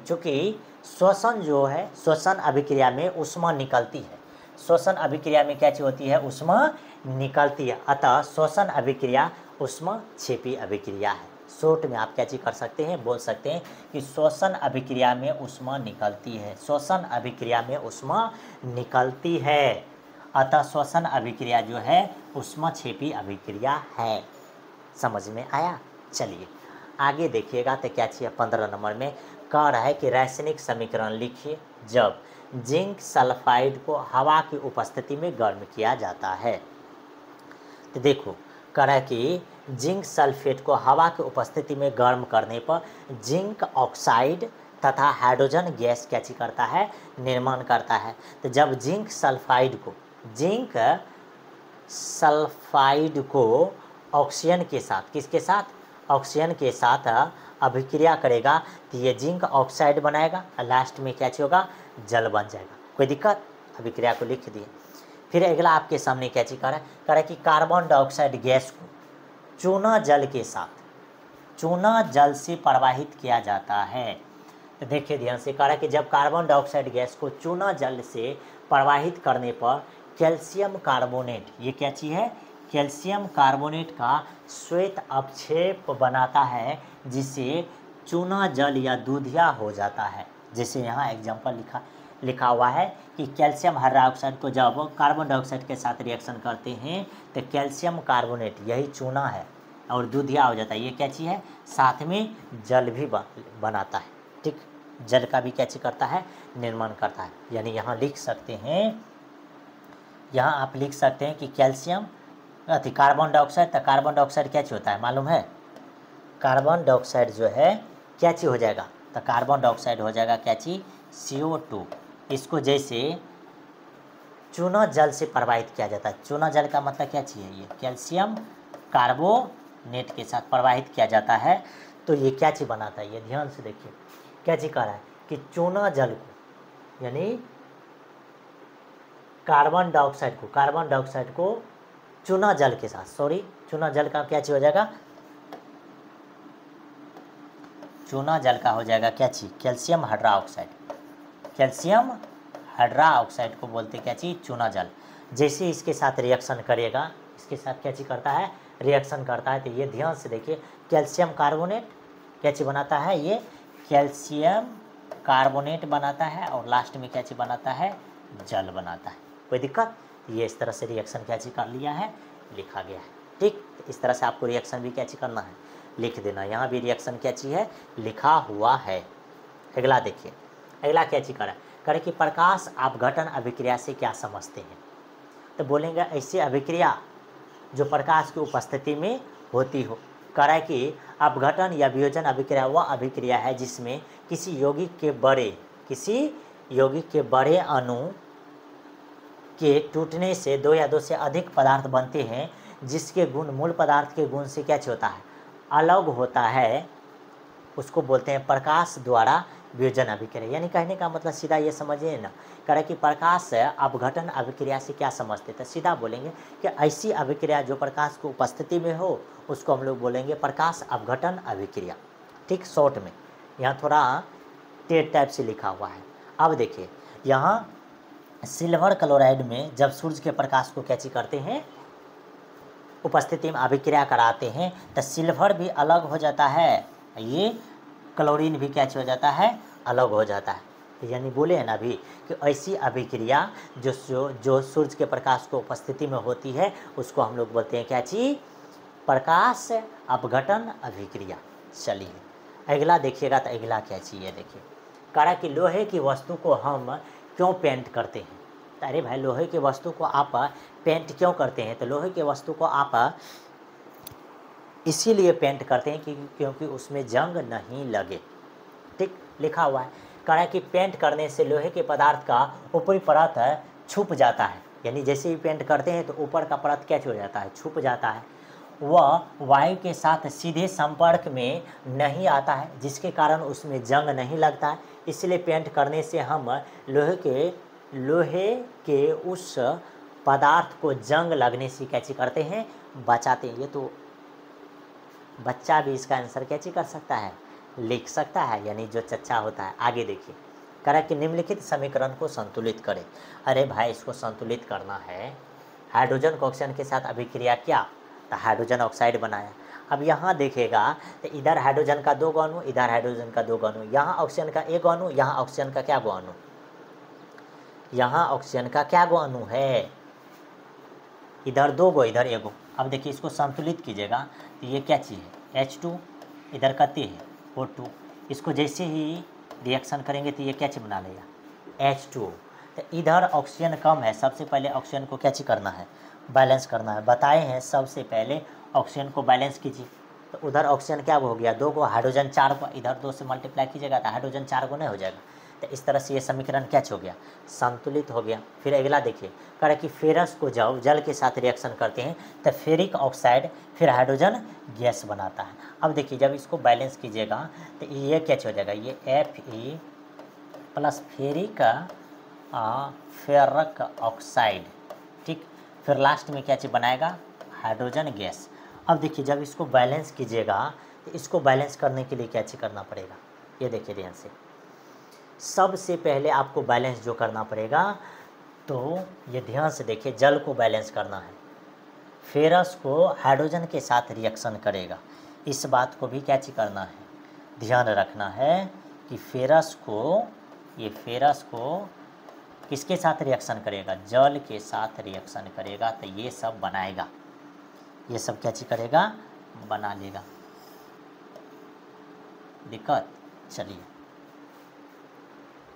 चूँकि श्वसन जो है, श्वसन अभिक्रिया में ऊष्मा निकलती है। श्वसन अभिक्रिया में क्या चीज़ होती है, ऊष्मा निकलती है, अतः श्वसन अभिक्रिया ऊष्माक्षेपी अभिक्रिया है। शॉर्ट में आप क्या चीज़ कर सकते हैं, बोल सकते हैं कि श्वसन अभिक्रिया में ऊष्मा निकलती है, श्वसन अभिक्रिया में ऊष्मा निकलती है, अतः श्वसन अभिक्रिया जो है ऊष्माक्षेपी अभिक्रिया है। समझ में आया? चलिए आगे देखिएगा तो क्या चाहिए, 15 नंबर में कह रहा है कि रासायनिक समीकरण लिखिए जब जिंक सल्फाइड को हवा की उपस्थिति में गर्म किया जाता है। तो देखो, कह रहा है कि जिंक सल्फेट को हवा की उपस्थिति में गर्म करने पर जिंक ऑक्साइड तथा हाइड्रोजन गैस क्या चीज़ करता है, निर्माण करता है। तो जब जिंक सल्फाइड को ऑक्सीजन के साथ, किसके साथ, ऑक्सीजन के साथ अभिक्रिया करेगा, तो ये जिंक ऑक्साइड बनाएगा, लास्ट में क्या होगा, जल बन जाएगा। कोई दिक्कत? अभिक्रिया को लिख दिए। फिर अगला आपके सामने क्या चीज़ कर रहा है कि कार्बन डाइऑक्साइड गैस को चूना जल से प्रवाहित किया जाता है। तो देखिए ध्यान से, कह रहा है कि जब कार्बन डाइऑक्साइड गैस को चूना जल से प्रवाहित करने पर कैल्शियम कार्बोनेट, ये क्या चीज़ है, कैल्शियम कार्बोनेट का श्वेत अपक्षेप बनाता है, जिससे चूना जल या दूधिया हो जाता है। जैसे यहाँ एग्जाम्पल लिखा हुआ है कि कैल्शियम हाइड्रोक्साइड को जब कार्बन डाइऑक्साइड के साथ रिएक्शन करते हैं तो कैल्शियम कार्बोनेट, यही चूना है, और दूधिया हो जाता है। ये क्या चीज़ है, साथ में जल भी बनाता है। ठीक, जल का भी क्या चीज़ करता है, निर्माण करता है। यानी यहाँ लिख सकते हैं, यहाँ आप लिख सकते हैं कि कैल्शियम कार्बन डाइऑक्साइड, तो कार्बन डाइऑक्साइड क्या चीज़ होता है मालूम है, कार्बन डाइऑक्साइड जो है क्या चीज़ हो जाएगा, तो कार्बन डाइऑक्साइड हो जाएगा क्या चीज़, CO2। इसको जैसे चूना जल से प्रवाहित किया जाता है, चूना जल का मतलब क्या चीज़ है, ये कैल्शियम कार्बोनेट के साथ प्रवाहित किया जाता है, तो ये क्या चीज़ बनाता है, ये ध्यान से देखिए क्या चीज़ कह रहा है कि चूना जल को यानी कार्बन डाइऑक्साइड को चूना जल के साथ, चूना जल का क्या चीज़ हो जाएगा, चूना जल का हो जाएगा क्या चीज़, कैल्शियम हाइड्रोक्साइड को बोलते क्या चीज़, चूना जल। जैसे इसके साथ रिएक्शन करेगा, इसके साथ क्या चीज़ करता है, रिएक्शन करता है, तो ये ध्यान से देखिए कैल्शियम कार्बोनेट क्या चीज़ बनाता है, ये कैल्शियम कार्बोनेट बनाता है और लास्ट में क्या चीज़ बनाता है, जल बनाता है। कोई दिक्कत, ये इस तरह से रिएक्शन क्या चीज़ कर लिया है, लिखा गया है। ठीक, इस तरह से आपको रिएक्शन भी क्या चीज़ करना है, लिख देना। यहाँ भी रिएक्शन क्या चीज़ है, लिखा हुआ है। अगला देखिए, अगला क्या चीज़ करे कि प्रकाश अपघटन अभिक्रिया से क्या समझते हैं। तो बोलेंगे ऐसी अभिक्रिया जो प्रकाश की उपस्थिति में होती हो। करे कि अपघटन या वियोजन अभिक्रिया वह अभिक्रिया है जिसमें किसी यौगिक के बड़े अणु के टूटने से दो या दो से अधिक पदार्थ बनते हैं, जिसके गुण मूल पदार्थ के गुण से क्या होता है, अलग होता है, उसको बोलते हैं प्रकाश द्वारा वियोजन अभिक्रिया। यानी कहने का मतलब सीधा ये समझिए ना, करे कि प्रकाश अपघटन अभिक्रिया से क्या समझते, तो सीधा बोलेंगे कि ऐसी अभिक्रिया जो प्रकाश की उपस्थिति में हो उसको हम लोग बोलेंगे प्रकाश अपघटन अभिक्रिया। ठीक, शॉर्ट में यहाँ थोड़ा टेढ़ टाइप से लिखा हुआ है। अब देखिए यहाँ सिल्वर क्लोराइड में जब सूर्य के प्रकाश को कैची करते हैं, उपस्थिति में अभिक्रिया कराते हैं, तो सिल्वर भी अलग हो जाता है, ये क्लोरीन भी क्या हो जाता है, अलग हो जाता है। तो यानी बोले हैं ना अभी कि ऐसी अभिक्रिया जो सूर्य के प्रकाश को उपस्थिति में होती है उसको हम लोग बोलते हैं क्या चीज़, प्रकाश अपघटन अभिक्रिया। चलिए अगला देखिएगा, तो अगला क्या चीज़ है, देखिए कहा कि लोहे की वस्तु को हम क्यों पेंट करते हैं। तो अरे भाई लोहे की वस्तु को आप पेंट क्यों करते हैं, तो लोहे की वस्तु को आप इसीलिए पेंट करते हैं क्योंकि उसमें जंग नहीं लगे। ठीक, लिखा हुआ है, कहा कि पेंट करने से लोहे के पदार्थ का ऊपरी परत छुप जाता है। यानी जैसे ही पेंट करते हैं तो ऊपर का परत क्या हो जाता है, छुप जाता है, वह वायु के साथ सीधे संपर्क में नहीं आता है, जिसके कारण उसमें जंग नहीं लगता है। इसलिए पेंट करने से हम लोहे के उस पदार्थ को जंग लगने से कैसे करते हैं, बचाते हैं। ये तो बच्चा भी इसका आंसर कैसे कर सकता है, लिख सकता है, यानी जो चच्चा होता है। आगे देखिए, करा कि निम्नलिखित समीकरण को संतुलित करें। अरे भाई इसको संतुलित करना है, हाइड्रोजन को ऑक्सीजन के साथ अभिक्रिया किया तो हाइड्रोजन ऑक्साइड बनाया। अब यहाँ देखेगा तो इधर हाइड्रोजन का 2 अणु, इधर हाइड्रोजन का 2 अणु, यहाँ ऑक्सीजन का 1 अणु, यहाँ ऑक्सीजन का क्या अणु, यहाँ ऑक्सीजन का क्या अणु है, इधर 2 इधर 1। अब देखिए इसको संतुलित कीजिएगा तो ये क्या चीज़ है, H2, इधर का है O2। इसको जैसे ही रिएक्शन करेंगे तो ये क्या चीज़ बना लेगा, H2O। तो इधर ऑक्सीजन कम है, सबसे पहले ऑक्सीजन को क्या चीज़ करना है, बैलेंस करना है। बताए हैं सबसे पहले ऑक्सीजन को बैलेंस कीजिए, तो उधर ऑक्सीजन क्या हो गया, 2 हाइड्रोजन 4, इधर 2 से मल्टीप्लाई कीजिएगा तो हाइड्रोजन 4 नहीं हो जाएगा। तो इस तरह से ये समीकरण क्या हो गया, संतुलित हो गया। फिर अगला देखिए, कह रहे कि फेरस को जब जल के साथ रिएक्शन करते हैं तो फेरिक ऑक्साइड फिर हाइड्रोजन गैस बनाता है। अब देखिए जब इसको बैलेंस कीजिएगा तो ये क्या हो जाएगा, ये Fe प्लस फेरक ऑक्साइड। ठीक, फिर लास्ट में क्या चीज़ बनाएगा, हाइड्रोजन गैस। अब देखिए जब इसको बैलेंस कीजिएगा तो इसको बैलेंस करने के लिए क्या चीज़ करना पड़ेगा, ये देखिए ध्यान से, सबसे पहले आपको बैलेंस जो करना पड़ेगा, तो ये ध्यान से देखिए, जल को बैलेंस करना है, फेरस को हाइड्रोजन के साथ रिएक्शन करेगा। इस बात को भी क्या चीज़ करना है, ध्यान रखना है कि फेरस को किसके साथ रिएक्शन करेगा, जल के साथ रिएक्शन करेगा, तो ये सब बनाएगा, ये सब क्या चीज़ करेगा, बना लेगा। दिक्कत, चलिए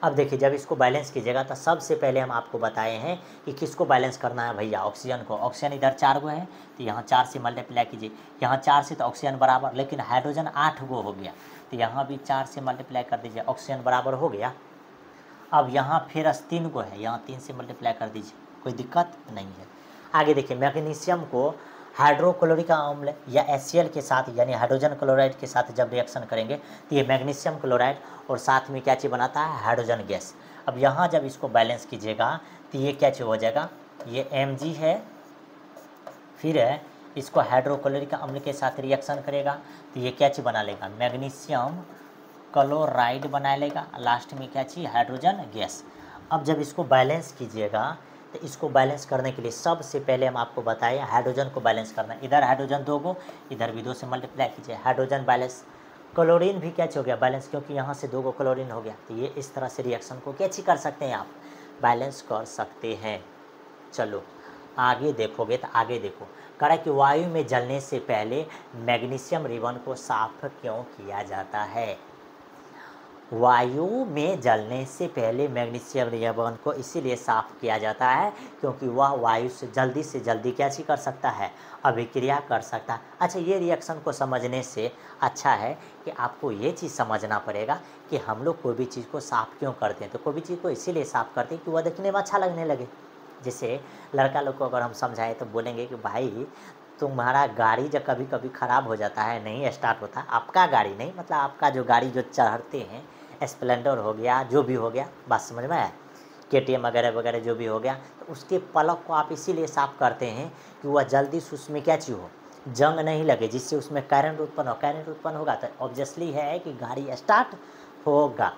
अब देखिए जब इसको बैलेंस कीजिएगा तो सबसे पहले हम आपको बताए हैं कि किसको बैलेंस करना है भैया, ऑक्सीजन को। ऑक्सीजन इधर 4 है तो यहाँ 4 से मल्टीप्लाई कीजिए, यहाँ 4 से तो ऑक्सीजन बराबर, लेकिन हाइड्रोजन 8 हो गया तो यहाँ भी 4 से मल्टीप्लाई कर दीजिए, ऑक्सीजन बराबर हो गया। अब यहाँ फिर 3 है, यहाँ 3 से मल्टीप्लाई कर दीजिए, कोई दिक्कत नहीं है। आगे देखिए मैग्नीशियम को हाइड्रोक्लोरिक अम्ल या HCl के साथ यानी हाइड्रोजन क्लोराइड के साथ जब रिएक्शन करेंगे तो ये मैग्नीशियम क्लोराइड और साथ में क्या चीज़ बनाता है, हाइड्रोजन गैस। अब यहाँ जब इसको बैलेंस कीजिएगा तो ये क्या चीज़ हो जाएगा, ये Mg है, फिर है इसको हाइड्रोक्लोरिक अम्ल के साथ रिएक्शन करेगा तो ये क्या चीज़ बना लेगा, मैग्नीशियम क्लोराइड बना लेगा, लास्ट में क्या चीज़, हाइड्रोजन गैस। अब जब इसको बैलेंस कीजिएगा तो इसको बैलेंस करने के लिए सबसे पहले हम आपको बताएं हाइड्रोजन को बैलेंस करना। इधर हाइड्रोजन 2 गो, इधर भी 2 से मल्टीप्लाई कीजिए, हाइड्रोजन बैलेंस। क्लोरीन भी क्या हो गया बैलेंस, क्योंकि यहाँ से 2 गो क्लोरीन हो गया। तो ये इस तरह से रिएक्शन को क्या कर सकते हैं, आप बैलेंस कर सकते हैं। चलो आगे देखोगे तो आगे देखो, कह रहा है कि वायु में जलने से पहले मैग्नीशियम रिबन को साफ क्यों किया जाता है। वायु में जलने से पहले मैग्नीशियम रिबन को इसीलिए साफ किया जाता है क्योंकि वह वायु से जल्दी क्या चीज़ कर सकता है, अभिक्रिया कर सकता है। अच्छा, ये रिएक्शन को समझने से अच्छा है कि आपको ये चीज़ समझना पड़ेगा कि हम लोग कोई भी चीज़ को साफ़ क्यों करते हैं। तो कोई भी चीज़ को इसीलिए साफ़ करते हैं कि वह देखने में अच्छा लगने लगे। जैसे लड़का लोग को अगर हम समझाएं तो बोलेंगे कि भाई तुम्हारा गाड़ी जब कभी कभी ख़राब हो जाता है, नहीं स्टार्ट होता, आपका गाड़ी नहीं, मतलब आपका जो गाड़ी जो चढ़ते हैं, स्प्लेंडर हो गया, जो भी हो गया, बात समझ में आया, KTM वगैरह वगैरह जो भी हो गया, तो उसके पलक को आप इसीलिए साफ़ करते हैं कि वह जल्दी से उसमें क्या चीज़ हो, जंग नहीं लगे, जिससे उसमें करंट उत्पन्न हो। करंट उत्पन्न होगा तो ऑब्वियसली है कि गाड़ी स्टार्ट होगा।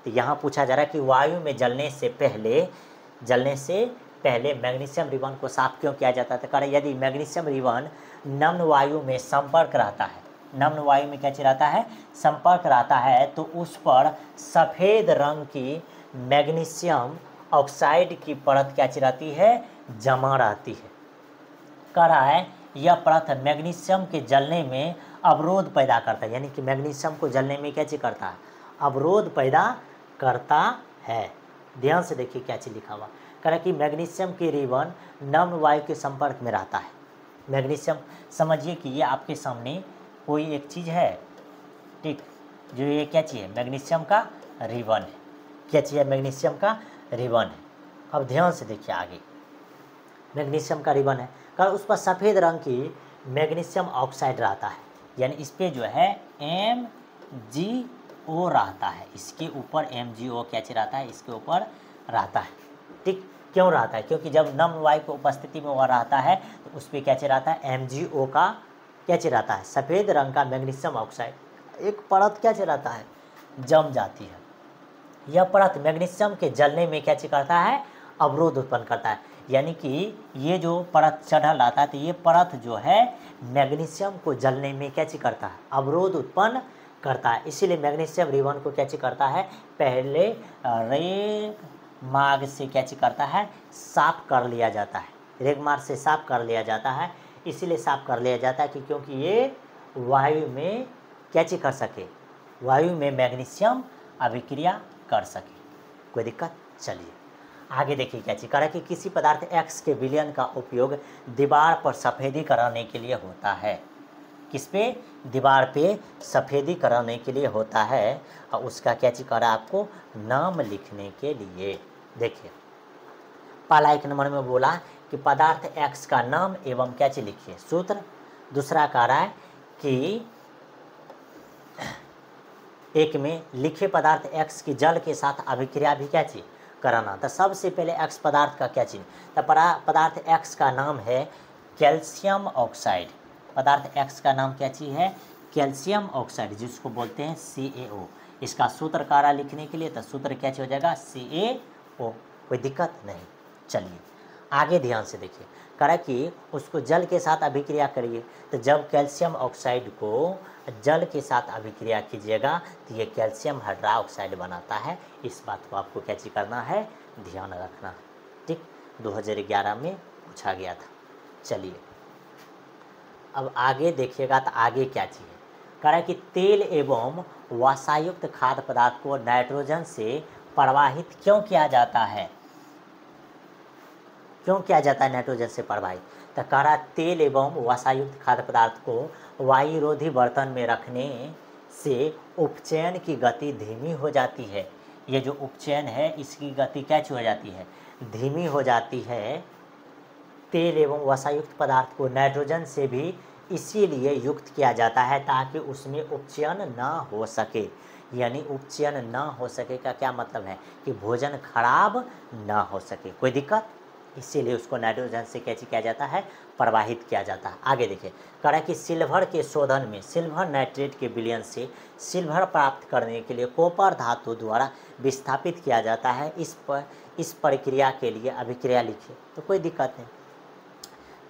तो यहाँ पूछा जा रहा है कि वायु में जलने से पहले मैग्नीशियम रिबन को साफ क्यों किया जाता है। तो कह रहे यदि मैग्नीशियम रिबन नम्न वायु में संपर्क रहता है, नम्न वायु में क्या रहता है, संपर्क रहता है, तो उस पर सफ़ेद रंग की मैग्नीशियम ऑक्साइड की परत क्या रहती है, जमा रहती है। कह रहा है यह परत मैग्नीशियम के जलने में अवरोध पैदा करता है, यानी कि मैग्नीशियम को जलने में क्या करता है, अवरोध पैदा करता है। ध्यान से देखिए क्या चीज़ लिखा हुआ, कह रहा कि मैग्नीशियम के रिबन नम्न वायु के संपर्क में रहता है। मैग्नीशियम समझिए कि ये आपके सामने कोई एक चीज़ है, ठीक, जो ये क्या चीज़ है, मैग्नीशियम का रिबन है। क्या चीज़ है, मैग्नीशियम का रिबन है। अब ध्यान से देखिए आगे, मैग्नीशियम का रिबन है, कल उस पर सफ़ेद रंग की मैग्नीशियम ऑक्साइड रहता है, यानी इस पर जो है MgO रहता है, इसके ऊपर MgO क्या चीज़ रहता है, इसके ऊपर रहता है। ठीक, क्यों रहता है, क्योंकि जब नम्न वायु की उपस्थिति में वह रहता है तो उस पर क्या चीज़ रहता है, MgO का क्या चीज़ रहता है, सफ़ेद रंग का मैग्नीशियम ऑक्साइड एक परत क्या चीज़ रहता है, जम जाती है। यह परत मैग्नीशियम के जलने में क्या चीज़ करता है, अवरोध उत्पन्न करता है। यानी कि ये जो परत चढ़ल आता है तो ये परत जो है मैग्नीशियम को जलने में क्या चीज़ करता है, अवरोध उत्पन्न करता है। इसीलिए मैग्नीशियम रिबन को क्या चीज़ करता है, पहले रेगमार्ग से क्या चीज़ करता है, साफ कर लिया जाता है, रेगमार्ग से साफ कर लिया जाता है। इसीलिए साफ कर लिया जाता है कि क्योंकि ये वायु में क्या चीज़ कर सके, वायु में मैग्नीशियम अभिक्रिया कर सके। कोई दिक्कत, चलिए आगे देखिए क्या चीज़ करा कि किसी पदार्थ X के विलयन का उपयोग दीवार पर सफ़ेदी कराने के लिए होता है। किस पे, दीवार पे सफ़ेदी कराने के लिए होता है, और उसका क्या चीज़ करा, आपको नाम लिखने के लिए। देखिए पहला 1 नंबर में बोला कि पदार्थ X का नाम एवं क्या चीज़ लिखिए, सूत्र। दूसरा कह रहा है कि एक में लिखे पदार्थ X की जल के साथ अभिक्रिया भी क्या चीज़ कराना। तो सबसे पहले X पदार्थ का क्या चीज़, तो पदार्थ X का नाम है कैल्शियम ऑक्साइड। पदार्थ X का नाम क्या चीज़ है, कैल्शियम ऑक्साइड, जिसको बोलते हैं CaO। इसका सूत्र कारा लिखने के लिए तो सूत्र क्या हो जाएगा, CaO। कोई दिक्कत नहीं। चलिए आगे ध्यान से देखिए, करा कि उसको जल के साथ अभिक्रिया करिए। तो जब कैल्शियम ऑक्साइड को जल के साथ अभिक्रिया कीजिएगा तो ये कैल्शियम हाइड्रोक्साइड बनाता है। इस बात को आपको क्या चीज़ करना है, ध्यान रखना। ठीक, 2011 में पूछा गया था। चलिए अब आगे देखिएगा तो आगे क्या चीज़ है, कह रहा है कि तेल एवं वसायुक्त खाद्य पदार्थ को नाइट्रोजन से प्रवाहित क्यों किया जाता है, क्यों किया जाता है नाइट्रोजन से प्रवाहित। तो कह रहा तेल एवं वसायुक्त खाद्य पदार्थ को वायुरोधी बर्तन में रखने से उपचयन की गति धीमी हो जाती है। ये जो उपचयन है इसकी गति क्या हो जाती है, धीमी हो जाती है। तेल एवं वसायुक्त पदार्थ को नाइट्रोजन से भी इसीलिए युक्त किया जाता है ताकि उसमें उपचयन ना हो सके। यानी उपचयन ना हो सके का क्या मतलब है कि भोजन खराब ना हो सके, कोई दिक्कत, इसीलिए उसको नाइट्रोजन से क्या किया जाता है, प्रवाहित किया जाता है। आगे देखिए, कह रहा है कि सिल्वर के शोधन में सिल्वर नाइट्रेट के विलयन से सिल्वर प्राप्त करने के लिए कॉपर धातु द्वारा विस्थापित किया जाता है। इस प्रक्रिया के लिए अभिक्रिया लिखिए, तो कोई दिक्कत नहीं।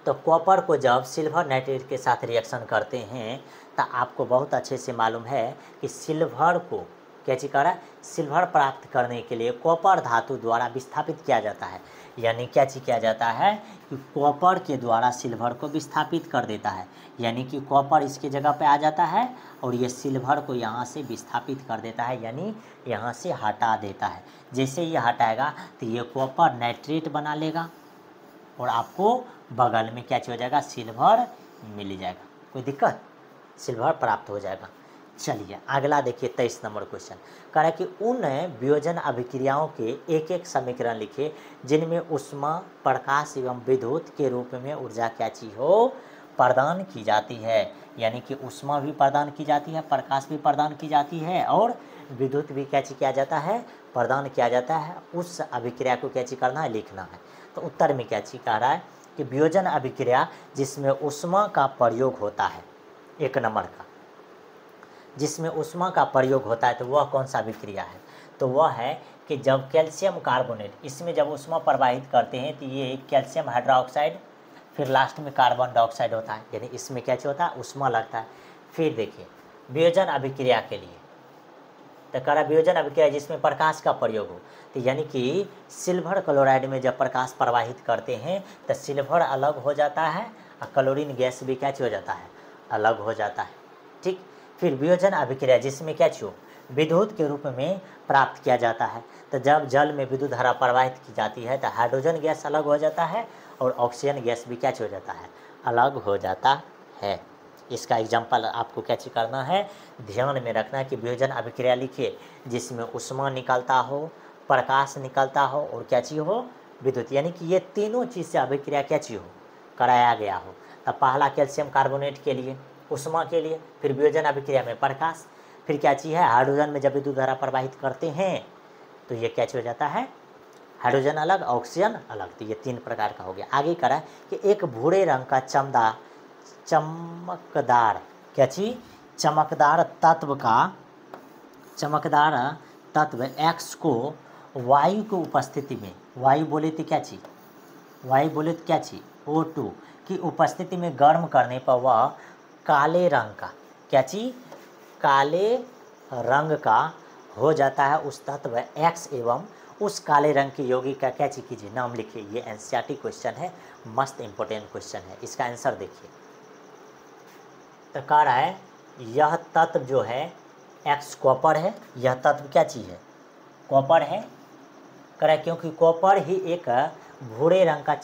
तो कॉपर को जब सिल्वर नाइट्रेट के साथ रिएक्शन करते हैं तो आपको बहुत अच्छे से मालूम है कि सिल्वर को क्या चीज़ कर रहा है, सिल्वर प्राप्त करने के लिए कॉपर धातु द्वारा विस्थापित किया जाता है। यानी क्या चीज़ किया जाता है कि कॉपर के द्वारा सिल्वर को विस्थापित कर देता है, यानी कि कॉपर इसके जगह पे आ जाता है और ये सिल्वर को यहाँ से विस्थापित कर देता है, यानी यहाँ से हटा देता है। जैसे ये हटाएगा तो ये कॉपर नाइट्रेट बना लेगा और आपको बगल में क्या हो जाएगा, सिल्वर मिल जाएगा, कोई दिक्कत, सिल्वर प्राप्त हो जाएगा। चलिए अगला देखिए 23 नंबर क्वेश्चन, कह रहा है कि उन वियोजन अभिक्रियाओं के एक एक समीकरण लिखे जिनमें ऊष्मा, प्रकाश एवं विद्युत के रूप में ऊर्जा क्या चीज हो, प्रदान की जाती है। यानी कि ऊष्मा भी प्रदान की जाती है, प्रकाश भी प्रदान की जाती है और विद्युत भी क्या चीज किया जाता है, प्रदान किया जाता है। उस अभिक्रिया को क्या चीज करना है, लिखना है। तो उत्तर में क्या चीज कह रहा है कि वियोजन अभिक्रिया जिसमें ऊष्मा का प्रयोग होता है, एक नंबर का, जिसमें ऊष्मा का प्रयोग होता है, तो वह कौन सा अभिक्रिया है, तो वह है कि जब कैल्शियम कार्बोनेट, इसमें जब ऊष्मा प्रवाहित करते हैं तो ये कैल्शियम हाइड्रोक्साइड, फिर लास्ट में कार्बन डाइऑक्साइड होता है, यानी इसमें क्या होता है, ऊष्मा लगता है। फिर देखिए वियोजन अभिक्रिया के लिए, तो कह रहा वियोजन अभिक्रिया जिसमें प्रकाश का प्रयोग हो, तो यानी कि सिल्वर क्लोराइड में जब प्रकाश प्रवाहित करते हैं तो सिल्वर अलग हो जाता है और क्लोरीन गैस भी क्या हो जाता है, अलग हो जाता है, ठीक। फिर वियोजन अभिक्रिया जिसमें क्या हो, विद्युत के रूप में प्राप्त किया जाता है, तो जब जल में विद्युत धारा प्रवाहित की जाती है तो हाइड्रोजन गैस अलग हो जाता है और ऑक्सीजन गैस भी क्या हो जाता है, अलग हो जाता है। इसका एग्जाम्पल आपको क्या चीज करना है, ध्यान में रखना है कि वियोजन अभिक्रिया लिखिए जिसमें ऊष्मा निकलता हो, प्रकाश निकलता हो और क्या चीज़ हो, विद्युत, यानी कि ये तीनों चीज़ से अभिक्रिया क्या चीज़ हो, कराया गया हो। तब पहला कैल्शियम कार्बोनेट के लिए ऊष्मा के लिए, फिर वियोजन अभिक्रिया में प्रकाश, फिर क्या चीज़ है, हाइड्रोजन में जब विद्युत धारा प्रवाहित करते हैं तो ये क्या हो जाता है, हाइड्रोजन अलग, ऑक्सीजन अलग, तो ये तीन प्रकार का हो गया। आगे करा कि एक भूरे रंग का चमकदार क्या चीज, चमकदार तत्व एक्स को वायु की उपस्थिति में, वायु बोले तो क्या चीज, वायु बोले तो क्या चीज, O2 की उपस्थिति में गर्म करने पर वह काले रंग का क्या चीज, काले रंग का हो जाता है उस तत्व एक्स एवं उस काले रंग की यौगिक का क्या चीज कीजिए, नाम लिखिए। ये एनसीईआरटी क्वेश्चन है, मस्त इंपॉर्टेंट क्वेश्चन है, इसका आंसर देखिए। तो कह रहा है यह तत्व जो है एक्स कॉपर है, यह तत्व क्या चीज़ है, कॉपर है। कह रहा है क्योंकि कॉपर ही एक भूरे रंग का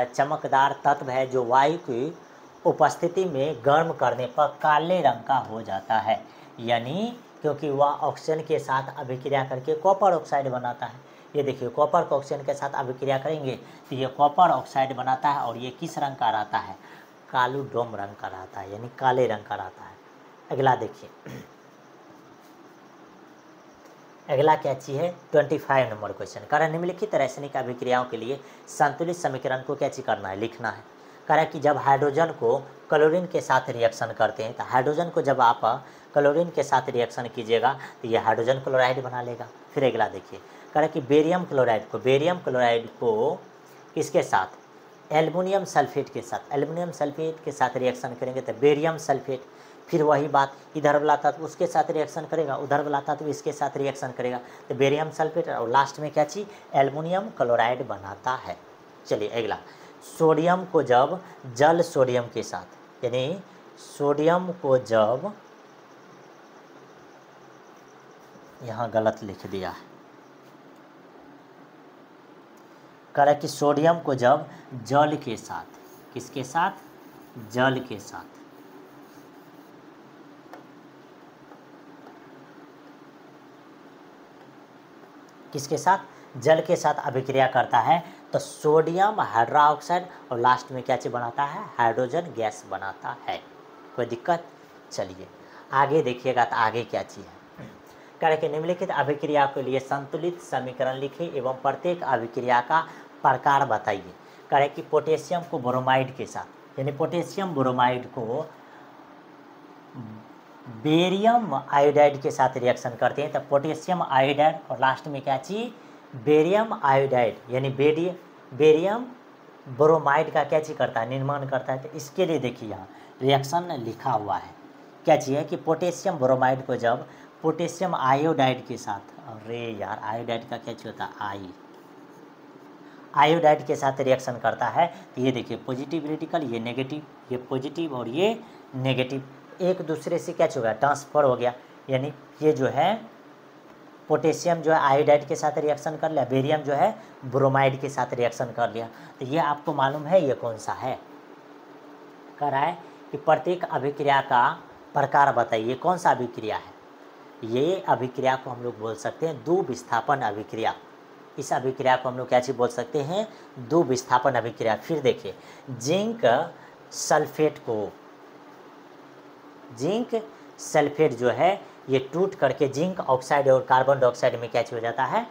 चमकदार तत्व है जो वायु की उपस्थिति में गर्म करने पर काले रंग का हो जाता है। यानी क्योंकि वह ऑक्सीजन के साथ अभिक्रिया करके कॉपर ऑक्साइड बनाता है। ये देखिए कॉपर को ऑक्सीजन के साथ अभिक्रिया करेंगे तो ये कॉपर ऑक्साइड बनाता है और ये किस रंग का रहता है, कालू डोम रंग का रहता है, यानी काले रंग का रहता है। अगला देखिए, अगला क्या चीज़ है 25 नंबर क्वेश्चन, कह रहा निम्नलिखित रासायनिक अभिक्रियाओं के लिए संतुलित समीकरण को क्या चीज करना है, लिखना है। कह रहा है कि जब हाइड्रोजन को क्लोरीन के साथ रिएक्शन करते हैं तो हाइड्रोजन को जब आप क्लोरीन के साथ रिएक्शन कीजिएगा तो ये हाइड्रोजन क्लोराइड बना लेगा। फिर अगला देखिए, कह रहा है कि बेरियम क्लोराइड को किसके साथ, एल्युमिनियम सल्फेट के साथ रिएक्शन करेंगे तो बेरियम सल्फेट, फिर वही बात इधर वाला तत्व उसके साथ रिएक्शन करेगा, उधर वाला तत्व इसके साथ रिएक्शन करेगा तो बेरियम सल्फेट और लास्ट में क्या चीज, एल्युमिनियम क्लोराइड बनाता है। चलिए अगला, सोडियम को जब जल सोडियम के साथ, यानी सोडियम को जब, यहाँ गलत लिख दिया है, कह रहा है कि सोडियम को जब जल के साथ, किसके साथ, जल के साथ, किसके साथ, जल के साथ अभिक्रिया करता है तो सोडियम हाइड्रोक्साइड और लास्ट में क्या चीज़ बनाता है, हाइड्रोजन गैस बनाता है। कोई दिक्कत? चलिए आगे देखिएगा तो आगे क्या चीज़ है। कह रहे कि निम्नलिखित अभिक्रिया के लिए संतुलित समीकरण लिखिए एवं प्रत्येक अभिक्रिया का प्रकार बताइए। कह रहे कि पोटेशियम को ब्रोमाइड के साथ, यानी पोटेशियम ब्रोमाइड को बेरियम आयोडाइड के साथ रिएक्शन करते हैं तो पोटेशियम आयोडाइड और लास्ट में क्या चीज़, बेरियम आयोडाइड, यानी बेरियम ब्रोमाइड का क्या चीज़ करता है, निर्माण करता है। तो इसके लिए देखिए यहाँ रिएक्शन लिखा हुआ है, क्या चीज़ है कि पोटेशियम ब्रोमाइड को जब पोटेशियम आयोडाइड के साथ, अरे यार आयोडाइड का क्या चीज़ होता है, आयोडाइड के साथ रिएक्शन करता है तो ये देखिए पॉजिटिव रेडिकल, ये नेगेटिव, ये पॉजिटिव और ये नेगेटिव एक दूसरे से क्या होगा, ट्रांसफ़र हो गया। यानी ये जो है पोटेशियम जो है आयोडाइड के साथ रिएक्शन कर लिया, बेरियम जो है ब्रोमाइड के साथ रिएक्शन कर लिया। तो ये आपको मालूम है ये कौन सा है, कह रहा है कि प्रत्येक अभिक्रिया का प्रकार बताइए कौन सा अभिक्रिया है। ये अभिक्रिया को हम लोग बोल सकते हैं द्वि विस्थापन अभिक्रिया। इस अभिक्रिया को हम लोग क्या चीज़ बोल सकते हैं, द्वि विस्थापन अभिक्रिया। फिर देखिए जिंक सल्फेट को, जिंक सल्फेट जो है ये टूट करके जिंक ऑक्साइड और कार्बन डाइऑक्साइड में क्या हो जाता है,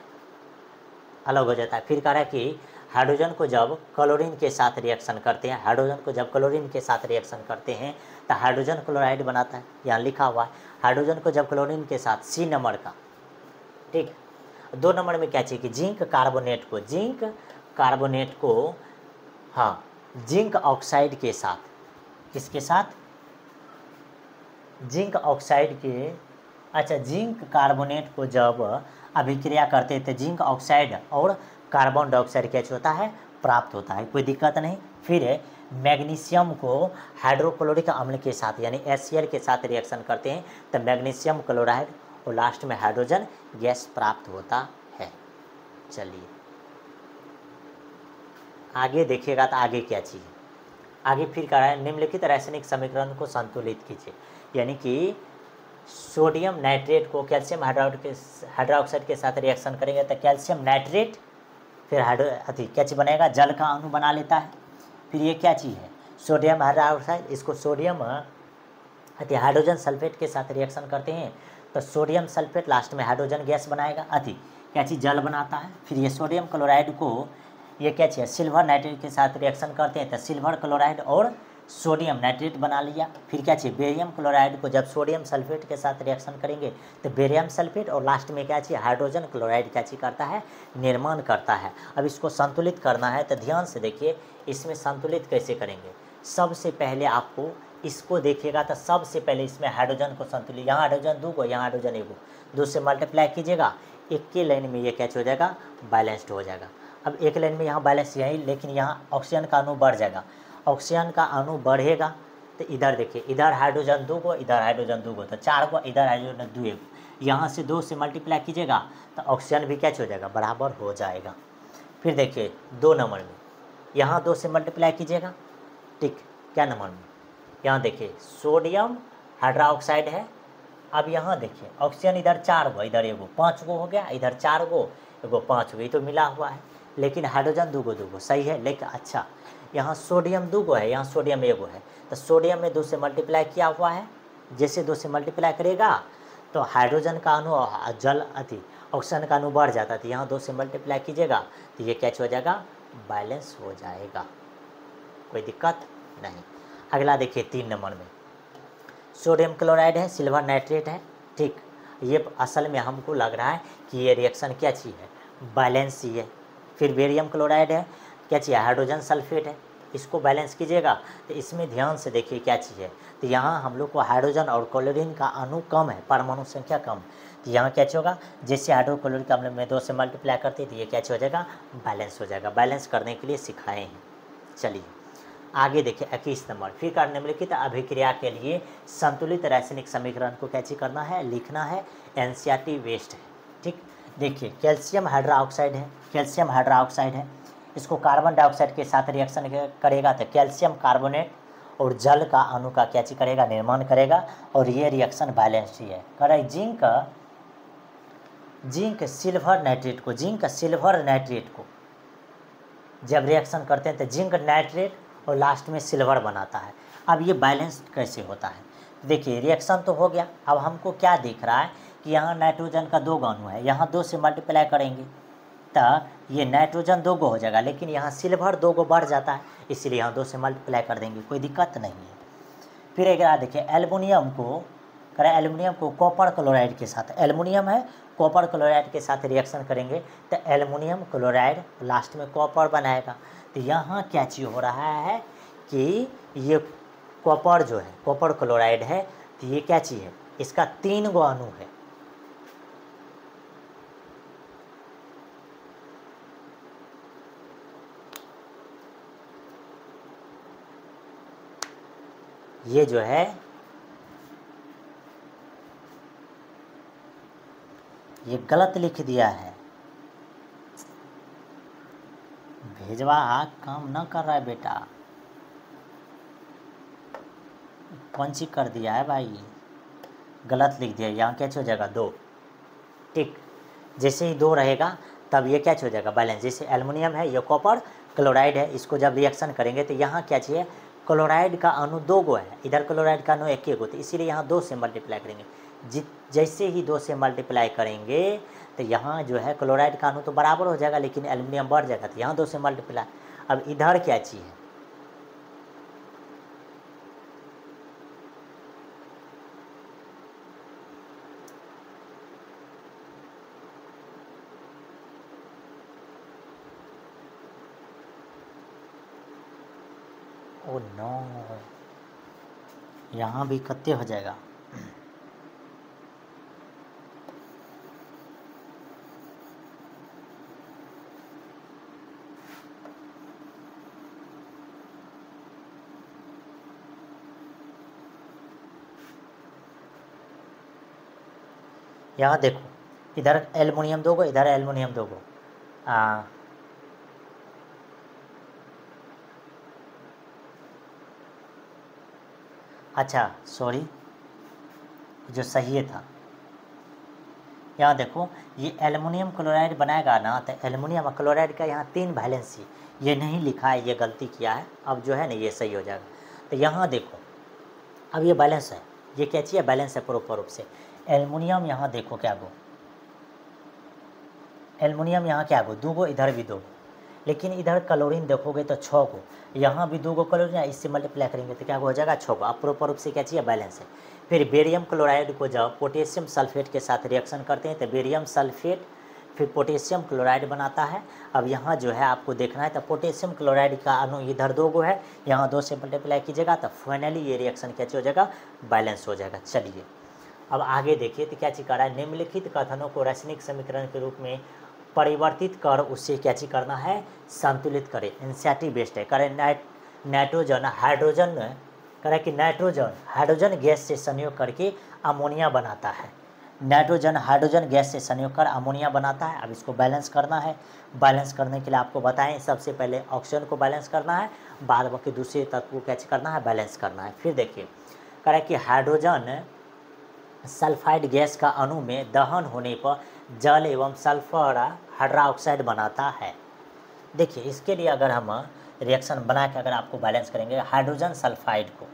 अलग हो जाता है। फिर कह रहा है कि हाइड्रोजन को जब क्लोरीन के साथ रिएक्शन करते हैं, हाइड्रोजन को जब क्लोरीन के साथ रिएक्शन करते हैं तो हाइड्रोजन क्लोराइड बनाता है, यहाँ लिखा हुआ है। हाइड्रोजन को जब क्लोरीन के साथ सी नंबर का, ठीक, 2 नंबर में क्या चाहिए कि जिंक कार्बोनेट को हाँ जिंक ऑक्साइड के साथ, किसके साथ, जिंक ऑक्साइड के, अच्छा जिंक कार्बोनेट को जब अभिक्रिया करते थे जिंक ऑक्साइड और कार्बन डाइऑक्साइड क्या होता है, प्राप्त होता है, कोई दिक्कत नहीं। फिर मैग्नीशियम को हाइड्रोक्लोरिक अम्ल के साथ यानी HCl के साथ रिएक्शन करते हैं तो मैग्नीशियम क्लोराइड और लास्ट में हाइड्रोजन गैस प्राप्त होता है। चलिए आगे देखिएगा तो आगे क्या चीज़ है, आगे फिर कह रहा है निम्नलिखित रासायनिक समीकरण को संतुलित कीजिए। यानी कि सोडियम नाइट्रेट को कैल्शियम हाइड्रोक्साइड के साथ रिएक्शन करेंगे तो कैल्शियम नाइट्रेट, फिर क्या चीज़ बनेगा, जल का अणु बना लेता है। फिर ये क्या चीज़ है, सोडियम हाइड्रोक्साइड, इसको सोडियम हाइड्रोजन सल्फेट के साथ रिएक्शन करते हैं तो सोडियम सल्फेट लास्ट में हाइड्रोजन गैस बनाएगा, क्या चीज़, जल बनाता है। फिर ये सोडियम क्लोराइड को ये क्या चीज़, सिल्वर नाइट्रेट के साथ रिएक्शन करते हैं तो सिल्वर क्लोराइड और सोडियम नाइट्रेट बना लिया। फिर क्या चाहिए, बेरियम क्लोराइड को जब सोडियम सल्फेट के साथ रिएक्शन करेंगे तो बेरियम सल्फेट और लास्ट में क्या चाहिए, हाइड्रोजन क्लोराइड क्या चीज़ करता है, निर्माण करता है। अब इसको संतुलित करना है तो ध्यान से देखिए इसमें संतुलित कैसे करेंगे। सबसे पहले आपको इसको देखिएगा तो सबसे पहले इसमें हाइड्रोजन को संतुलित, यहाँ हाइड्रोजन 2 को, यहाँ हाइड्रोजन 1 को, 2 से मल्टीप्लाई कीजिएगा, एक के लाइन में ये क्या हो जाएगा, बैलेंस्ड हो जाएगा। अब एक लाइन में यहाँ बैलेंस यही, लेकिन यहाँ ऑक्सीजन का अणु बढ़ जाएगा, ऑक्सीजन का अणु बढ़ेगा तो इधर देखिए, इधर हाइड्रोजन 2 को, इधर हाइड्रोजन 2 को, तो 4 को, इधर हाइड्रोजन 2 को, यहाँ से 2 से मल्टीप्लाई कीजिएगा तो ऑक्सीजन भी क्या हो जाएगा, बराबर हो जाएगा। फिर देखिए 2 नंबर में यहाँ 2 से मल्टीप्लाई कीजिएगा, ठीक, क्या नंबर में, यहाँ देखिए सोडियम हाइड्रोक्साइड है। अब यहाँ देखिए ऑक्सीजन इधर 4 गो, इधर 1 गो, 5 गो हो गया, इधर 4 गो, 1 गो 5 गो, ये तो मिला हुआ है। लेकिन हाइड्रोजन 2 गो सही है, लेकिन अच्छा यहाँ सोडियम 2 गो है, यहाँ सोडियम 1 गो है, तो सोडियम में 2 से मल्टीप्लाई किया हुआ है। जैसे 2 से मल्टीप्लाई करेगा तो हाइड्रोजन का अणु जल ऑक्सीजन का अणु बढ़ जाता है, तो यहाँ 2 से मल्टीप्लाई कीजिएगा तो ये क्या हो जाएगा, बैलेंस हो जाएगा, कोई दिक्कत नहीं। अगला देखिए 3 नंबर में सोडियम क्लोराइड है, सिल्वर नाइट्रेट है, ठीक, ये असल में हमको लग रहा है कि ये रिएक्शन क्या चीज़ है, बैलेंस ही है। फिर बेरियम क्लोराइड है, क्या चीज़ है, हाइड्रोजन सल्फेट है, इसको बैलेंस कीजिएगा तो इसमें ध्यान से देखिए क्या चीज़ है, तो यहाँ हम लोग को हाइड्रोजन और क्लोरीन का अणु कम है, परमाणु संख्या कम, तो यहाँ क्या होगा, जैसे हाइड्रोक्लोरिक अम्ल में 2 से मल्टीप्लाई करते हैं तो ये क्या हो जाएगा, बैलेंस हो जाएगा। बैलेंस करने के लिए सिखाए हैं। चलिए आगे देखिए 21 नंबर, फिर का निम्नलिखित अभिक्रिया के लिए संतुलित रासायनिक समीकरण को क्या चीज़ करना है, लिखना है, NCERT वेस्ट है, ठीक। देखिए कैल्शियम हाइड्रोक्साइड है, कैल्शियम हाइड्रोक्साइड है, इसको कार्बन डाइऑक्साइड के साथ रिएक्शन करेगा तो कैल्शियम कार्बोनेट और जल का अणु का क्या चीज़ करेगा, निर्माण करेगा, और ये रिएक्शन बैलेंस्ड ही है। करे जिंक सिल्वर नाइट्रेट को, जिंक सिल्वर नाइट्रेट को जब रिएक्शन करते हैं तो जिंक नाइट्रेट और लास्ट में सिल्वर बनाता है। अब ये बैलेंस कैसे होता है? देखिए रिएक्शन तो हो गया, अब हमको क्या दिख रहा है कि यहाँ नाइट्रोजन का 2 अणु है, यहाँ 2 से मल्टीप्लाई करेंगे तो ये नाइट्रोजन 2 हो जाएगा, लेकिन यहाँ सिल्वर 2 बढ़ जाता है, इसीलिए यहाँ 2 से मल्टीप्लाई कर देंगे, कोई दिक्कत नहीं है। फिर एक बार देखिए एल्युमिनियम को करें, एल्युमिनियम को कॉपर क्लोराइड के साथ, एल्युमिनियम है कॉपर क्लोराइड के साथ रिएक्शन करेंगे तो एल्युमिनियम क्लोराइड लास्ट में कॉपर बनाएगा। तो यहाँ क्या चीज़ हो रहा है कि ये कॉपर जो है कॉपर क्लोराइड है, तो ये क्या चीज़ है, इसका 3 अणु है। ये जो है ये गलत लिख दिया है, भेजवा काम न कर रहा है बेटा, कौन सी कर दिया है भाई, गलत लिख दिया। यहाँ क्या हो जाएगा 2, ठीक। जैसे ही 2 रहेगा तब ये क्या हो जाएगा बैलेंस। जैसे एल्युमिनियम है, ये कॉपर क्लोराइड है, इसको जब रिएक्शन करेंगे तो यहाँ क्या चाहिए, क्लोराइड का अणु 2 है, इधर क्लोराइड का अणु 1 तो इसीलिए यहाँ 2 से मल्टीप्लाई करेंगे। जैसे ही 2 से मल्टीप्लाई करेंगे तो यहाँ जो है क्लोराइड का अणु तो बराबर हो जाएगा, लेकिन एल्युमिनियम बढ़ जाएगा, तो यहाँ 2 से मल्टीप्लाई। अब इधर क्या चीज़ है, ओ नो, यहाँ भी कत्ते हो जाएगा। यहाँ देखो, इधर एल्युमिनियम 2 इधर एल्युमिनियम 2 अच्छा सॉरी, जो सही था, यहाँ देखो ये एल्युमिनियम क्लोराइड बनाएगा ना, तो एल्युमिनियम क्लोराइड का यहाँ 3 वैलेंसी, ये नहीं लिखा है, ये गलती किया है। अब जो है ना ये सही हो जाएगा। तो यहाँ देखो अब ये बैलेंस है, ये क्या चाहिए, बैलेंस है प्रॉपर रूप से। एल्युमिनियम यहाँ देखो क्या गो, एल्युमिनियम यहाँ क्या गो 2 इधर भी 2, लेकिन इधर क्लोरीन देखोगे तो 6 यहाँ भी 2 क्लोरीन, इससे मल्टीप्लाई करेंगे तो क्या हो जाएगा 6 अब प्रॉपर रूप से क्या चाहिए, बैलेंस है। फिर बेरियम क्लोराइड को जब पोटेशियम सल्फेट के साथ रिएक्शन करते हैं तो बेरियम सल्फेट फिर पोटेशियम क्लोराइड बनाता है। अब यहाँ जो है आपको देखना है, तो पोटेशियम क्लोराइड का अणु इधर 2 है, यहाँ 2 से मल्टीप्लाई कीजिएगा तो फाइनली ये रिएक्शन क्या हो जाएगा, बैलेंस हो जाएगा। चलिए अब आगे देखिए तो क्या चीज़ कर रहा है, निम्नलिखित कथनों को रासायनिक समीकरण के रूप में परिवर्तित कर उससे क्या चीज़ करना है, संतुलित करें। एनसीईआरटी बेस्ड है, करें नाइट्रोजन हाइड्रोजन, करें कि नाइट्रोजन हाइड्रोजन गैस से संयोग करके अमोनिया बनाता है, नाइट्रोजन हाइड्रोजन गैस से संयोग कर अमोनिया बनाता है। अब इसको बैलेंस करना है, बैलेंस करने के लिए आपको बताएं सबसे पहले ऑक्सीजन को बैलेंस करना है, बाद बाकी दूसरे तत्व को क्या करना है, बैलेंस करना है। फिर देखिए करें कि हाइड्रोजन सल्फाइड गैस का अणु में दहन होने पर जल एवं सल्फर हाइड्रोक्साइड बनाता है। देखिए इसके लिए अगर हम रिएक्शन बना के अगर आपको बैलेंस करेंगे हाइड्रोजन सल्फाइड को,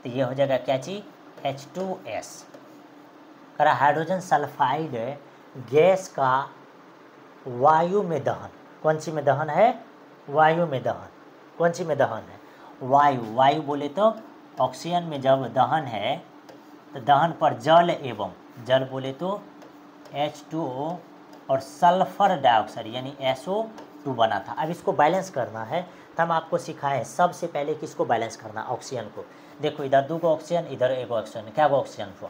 तो ये हो जाएगा क्या चीज़, H2S। करा हाइड्रोजन सल्फाइड गैस का वायु में दहन, कौन सी में दहन है, वायु में दहन, कौन सी में दहन है, वायु, वायु बोले तो ऑक्सीजन में जब दहन है तो दहन पर जल एवं जल बोले तो H2O और सल्फर डाइऑक्साइड यानी SO2 बना था। अब इसको बैलेंस करना है, तो हम आपको सिखाएं सबसे पहले किसको बैलेंस करना, ऑक्सीजन को। देखो इधर 2 ऑक्सीजन, इधर 1 ऑक्सीजन, क्या ऑक्सीजन हुआ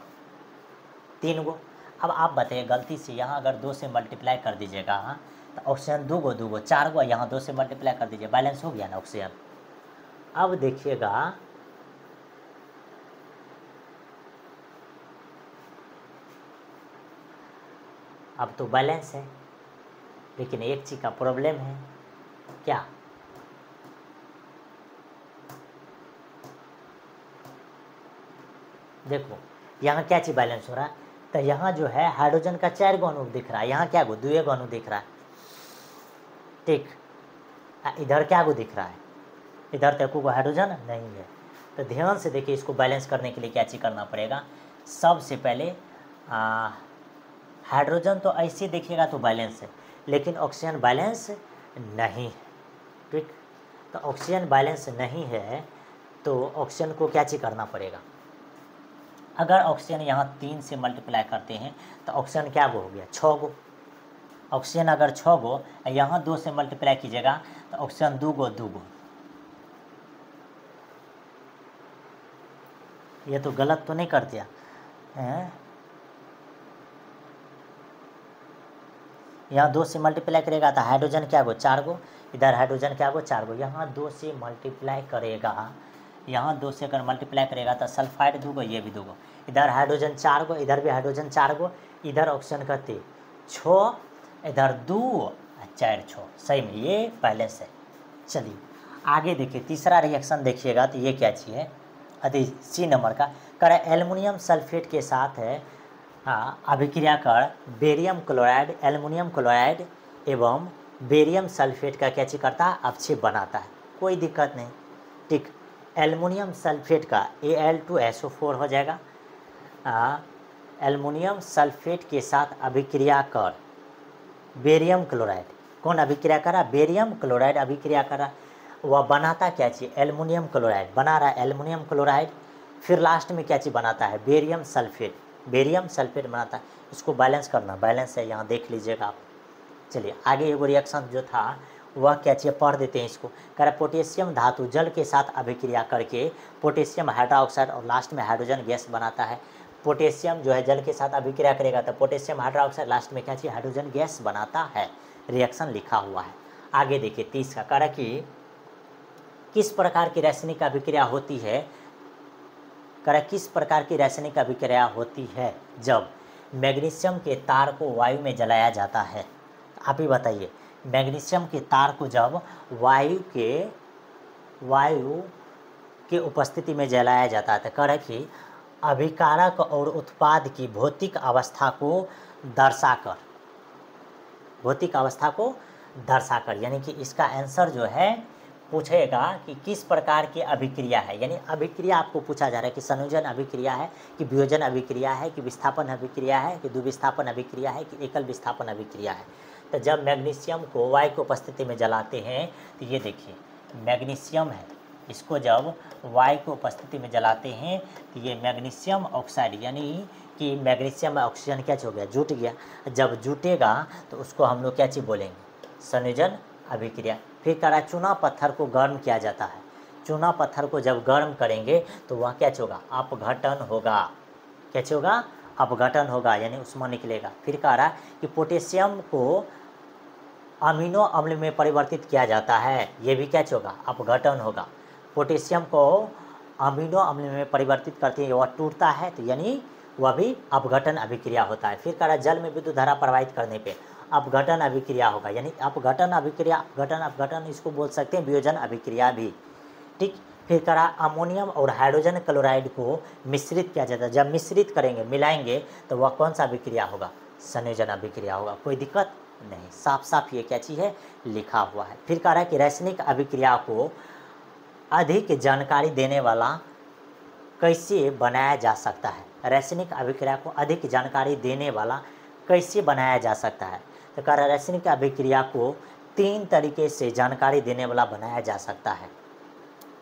3। अब आप बताइए गलती से यहाँ अगर 2 से मल्टीप्लाई कर दीजिएगा तो ऑक्सीजन 2 4, यहाँ 2 से मल्टीप्लाई कर दीजिए, बैलेंस हो गया ना ऑक्सीजन। अब देखिएगा अब तो बैलेंस है, लेकिन एक चीज़ का प्रॉब्लम है, क्या, देखो यहाँ क्या चीज़ बैलेंस हो रहा है, तो यहाँ जो है हाइड्रोजन का 4 अणु दिख रहा है, यहाँ क्या 2 अणु दिख रहा है, ठीक। इधर क्या को दिख रहा है, इधर तक को हाइड्रोजन नहीं है। तो ध्यान से देखिए, इसको बैलेंस करने के लिए क्या चीज़ करना पड़ेगा। सबसे पहले हाइड्रोजन तो ऐसे देखिएगा तो बैलेंस है, लेकिन ऑक्सीजन बैलेंस नहीं है, ठीक। तो ऑक्सीजन बैलेंस नहीं है तो ऑक्सीजन को क्या चीज़ करना पड़ेगा। अगर ऑक्सीजन यहाँ 3 से मल्टीप्लाई करते हैं तो ऑक्सीजन क्या गो हो गया, 6 गो। ऑक्सीजन अगर 6 गो, यहाँ 2 से मल्टीप्लाई कीजिएगा तो ऑक्सीजन 2 गो 2 गो। ये तो गलत तो नहीं कर दिया हैं? यहाँ 2 से मल्टीप्लाई करेगा तो हाइड्रोजन क्या गो, 4 गो। इधर हाइड्रोजन क्या गो, 4 गो। यहाँ 2 से मल्टीप्लाई करेगा, यहाँ 2 से अगर मल्टीप्लाई करेगा तो सल्फाइड 2 गो, ये भी 2 गो। इधर हाइड्रोजन 4 गो, इधर भी हाइड्रोजन 4 गो। इधर ऑक्सीजन कहते 6, इधर 2 4 6, सही में ये बैलेंस है। चलिए आगे देखिए, तीसरा रिएक्शन देखिएगा तो ये क्या चीज़ है, अति सी नंबर का कर एल्युमिनियम सल्फेट के साथ है अभिक्रिया कर बेरियम क्लोराइड, एल्युमिनियम क्लोराइड एवं बेरियम सल्फेट का क्या चीज़ करता है, अवक्षेप बनाता है। कोई दिक्कत नहीं, ठीक। एल्युमिनियम सल्फेट का Al2SO4 हो जाएगा। एल्युमिनियम सल्फेट के साथ अभिक्रिया कर बेरियम क्लोराइड, कौन अभिक्रिया कर रहा, बेरियम क्लोराइड अभिक्रिया कर रहा। वह बनाता क्या चीज़, एल्युमिनियम क्लोराइड बना रहा है, एल्युमिनियम क्लोराइड। फिर लास्ट में क्या चीज़ बनाता है, बेरियम सल्फेट, बेरियम सल्फेट बनाता है। इसको बैलेंस करना, बैलेंस है यहाँ देख लीजिएगा आप। चलिए आगे एगो रिएक्शन जो था वह क्या चीज़ पढ़ देते हैं इसको। कह रहा पोटेशियम धातु जल के साथ अभिक्रिया करके पोटेशियम हाइड्रोक्साइड और लास्ट में हाइड्रोजन गैस बनाता है। पोटेशियम जो है जल के साथ अभिक्रिया करेगा तो पोटेशियम हाइड्रोक्साइड, लास्ट में क्या चीज़, हाइड्रोजन गैस बनाता है। रिएक्शन लिखा हुआ है। आगे देखिए 30 का, कह रहा कि किस प्रकार की रासायनिक अभिक्रिया होती है, कह रहा किस प्रकार की रासायनिक अभिक्रिया होती है जब मैग्नीशियम के तार को वायु में जलाया जाता है। आप ही बताइए, मैग्नीशियम के तार को जब वायु के उपस्थिति में जलाया जाता है तो कह रहा कि अभिकारक और उत्पाद की भौतिक अवस्था को दर्शाकर, भौतिक अवस्था को दर्शाकर, यानी कि इसका आंसर जो है पूछेगा कि किस प्रकार की अभिक्रिया है। यानी अभिक्रिया आपको पूछा जा रहा है कि संयोजन अभिक्रिया है कि वियोजन अभिक्रिया है कि विस्थापन अभिक्रिया है कि द्विविस्थापन अभिक्रिया है कि एकल विस्थापन अभिक्रिया है। तो जब मैग्नीशियम को वायु की उपस्थिति में जलाते हैं तो ये देखिए मैग्नीशियम है, इसको जब वायु की उपस्थिति में जलाते हैं तो ये मैग्नीशियम ऑक्साइड, यानी कि मैग्नीशियम में ऑक्सीजन क्या हो गया, जुट गया। जब जुटेगा तो उसको हम लोग क्या चीज़ बोलेंगे, संयोजन अभिक्रिया। फिर कह रहा चूना पत्थर को गर्म किया जाता है। चूना पत्थर को जब गर्म करेंगे तो वह क्या होगा, अपघटन होगा। क्या होगा, अपघटन होगा, यानी उष्मा निकलेगा। फिर कह रहा कि पोटेशियम को अमीनो अम्ल में परिवर्तित किया जाता है, ये भी क्या होगा, अपघटन होगा। पोटेशियम को अमीनो अम्ल में परिवर्तित करते हैं, वह टूटता है, तो यानी वह भी अपघटन अभिक्रिया होता है। फिर कह रहा जल में विद्युत धारा प्रवाहित करने पे अपघटन अभिक्रिया होगा, यानी अपघटन अभिक्रिया, अपघटन इसको बोल सकते हैं वियोजन अभिक्रिया भी, ठीक। फिर कह रहा अमोनियम और हाइड्रोजन क्लोराइड को मिश्रित किया जाता है। जब मिश्रित करेंगे, मिलाएंगे तो वह कौन सा अभिक्रिया होगा, संयोजन अभिक्रिया होगा। कोई दिक्कत नहीं, साफ साफ ये क्या चीज़ है, लिखा हुआ है। फिर कह रहा है कि रासायनिक अभिक्रिया को अधिक जानकारी देने वाला कैसे बनाया जा सकता है। रासायनिक अभिक्रिया को अधिक जानकारी देने वाला कैसे बनाया जा सकता है। तो कह रहा रासायनिक अभिक्रिया को 3 तरीके से जानकारी देने वाला बनाया जा सकता है।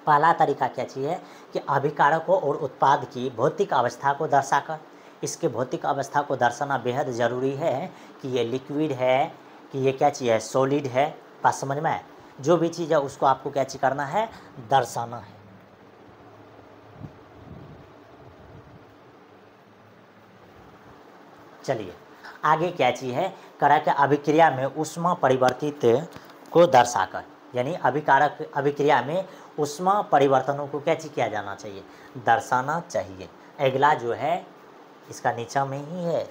पहला तरीका क्या चीज़ है कि अभिकारकों और उत्पाद की भौतिक अवस्था को दर्शाकर, इसके भौतिक अवस्था को दर्शाना बेहद ज़रूरी है कि ये लिक्विड है कि ये क्या चीज़ है, सॉलिड है। बात समझ में आए, जो भी चीज़ है उसको आपको क्या चीज़ करना है, दर्शाना है। चलिए आगे क्या चीज़ है, करा के अभिक्रिया में ऊष्मा परिवर्तित को दर्शाकर, यानी अभिकारक अभिक्रिया में ऊष्मा परिवर्तनों को क्या चीज़ किया जाना चाहिए, दर्शाना चाहिए। अगला जो है इसका नीचा में ही है,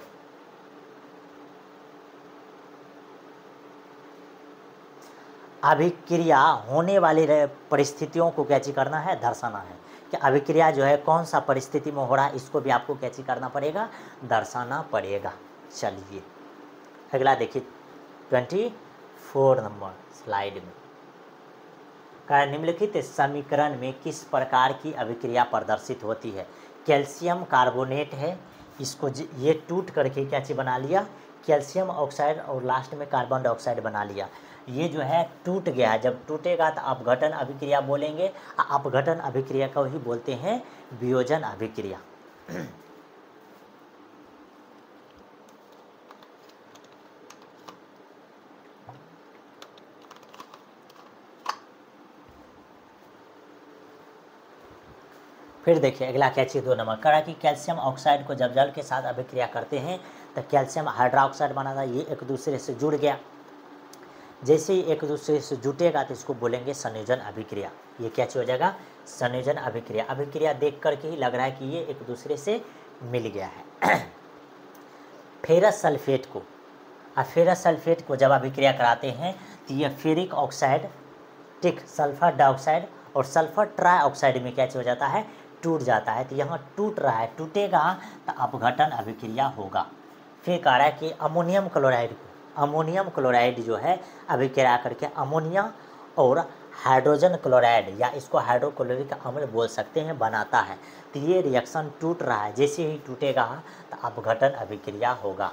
अभिक्रिया होने वाली परिस्थितियों को क्या चीज़ करना है, दर्शाना है। कि अभिक्रिया जो है कौन सा परिस्थिति में हो रहा है, इसको भी आपको क्या चीज़ करना पड़ेगा, दर्शाना पड़ेगा। चलिए अगला देखिए 24 नंबर स्लाइड में, का निम्नलिखित समीकरण में किस प्रकार की अभिक्रिया प्रदर्शित होती है। कैल्शियम कार्बोनेट है, इसको ये टूट करके क्या चीज़ बना लिया, कैल्शियम ऑक्साइड, और लास्ट में कार्बन डाइऑक्साइड बना लिया। ये जो है टूट गया है, जब टूटेगा तो अपघटन अभिक्रिया बोलेंगे। अपघटन अभिक्रिया को ही बोलते हैं वियोजन अभिक्रिया। फिर देखिए अगला क्या चीज़ 2 नंबर करा कि कैल्शियम ऑक्साइड को जब जल के साथ अभिक्रिया करते हैं तो कैल्शियम हाइड्रोक्साइड बनाता है, ये एक दूसरे से जुड़ गया। जैसे ही एक दूसरे से जुटेगा तो इसको बोलेंगे संयोजन अभिक्रिया। ये क्या चीज़ हो जाएगा, संयोजन अभिक्रिया। अभिक्रिया देख करके ही लग रहा है कि ये एक दूसरे से मिल गया है। फेरस सल्फेट को, फेरस सल्फेट को जब अभिक्रिया कराते हैं तो ये फेरिक ऑक्साइड, ठीक, सल्फर डाइऑक्साइड और सल्फर ट्राइऑक्साइड में क्या चीज़ हो जाता है, टूट जाता है। तो यहाँ टूट रहा है, टूटेगा तो अपघटन अभिक्रिया होगा। फिर कह रहा है कि अमोनियम क्लोराइड को, अमोनियम क्लोराइड जो है अभिक्रिया करके अमोनिया और हाइड्रोजन क्लोराइड, या इसको हाइड्रोक्लोरिक अम्ल बोल सकते हैं, बनाता है। तो ये रिएक्शन टूट रहा है, जैसे ही टूटेगा तो अपघटन अभिक्रिया होगा।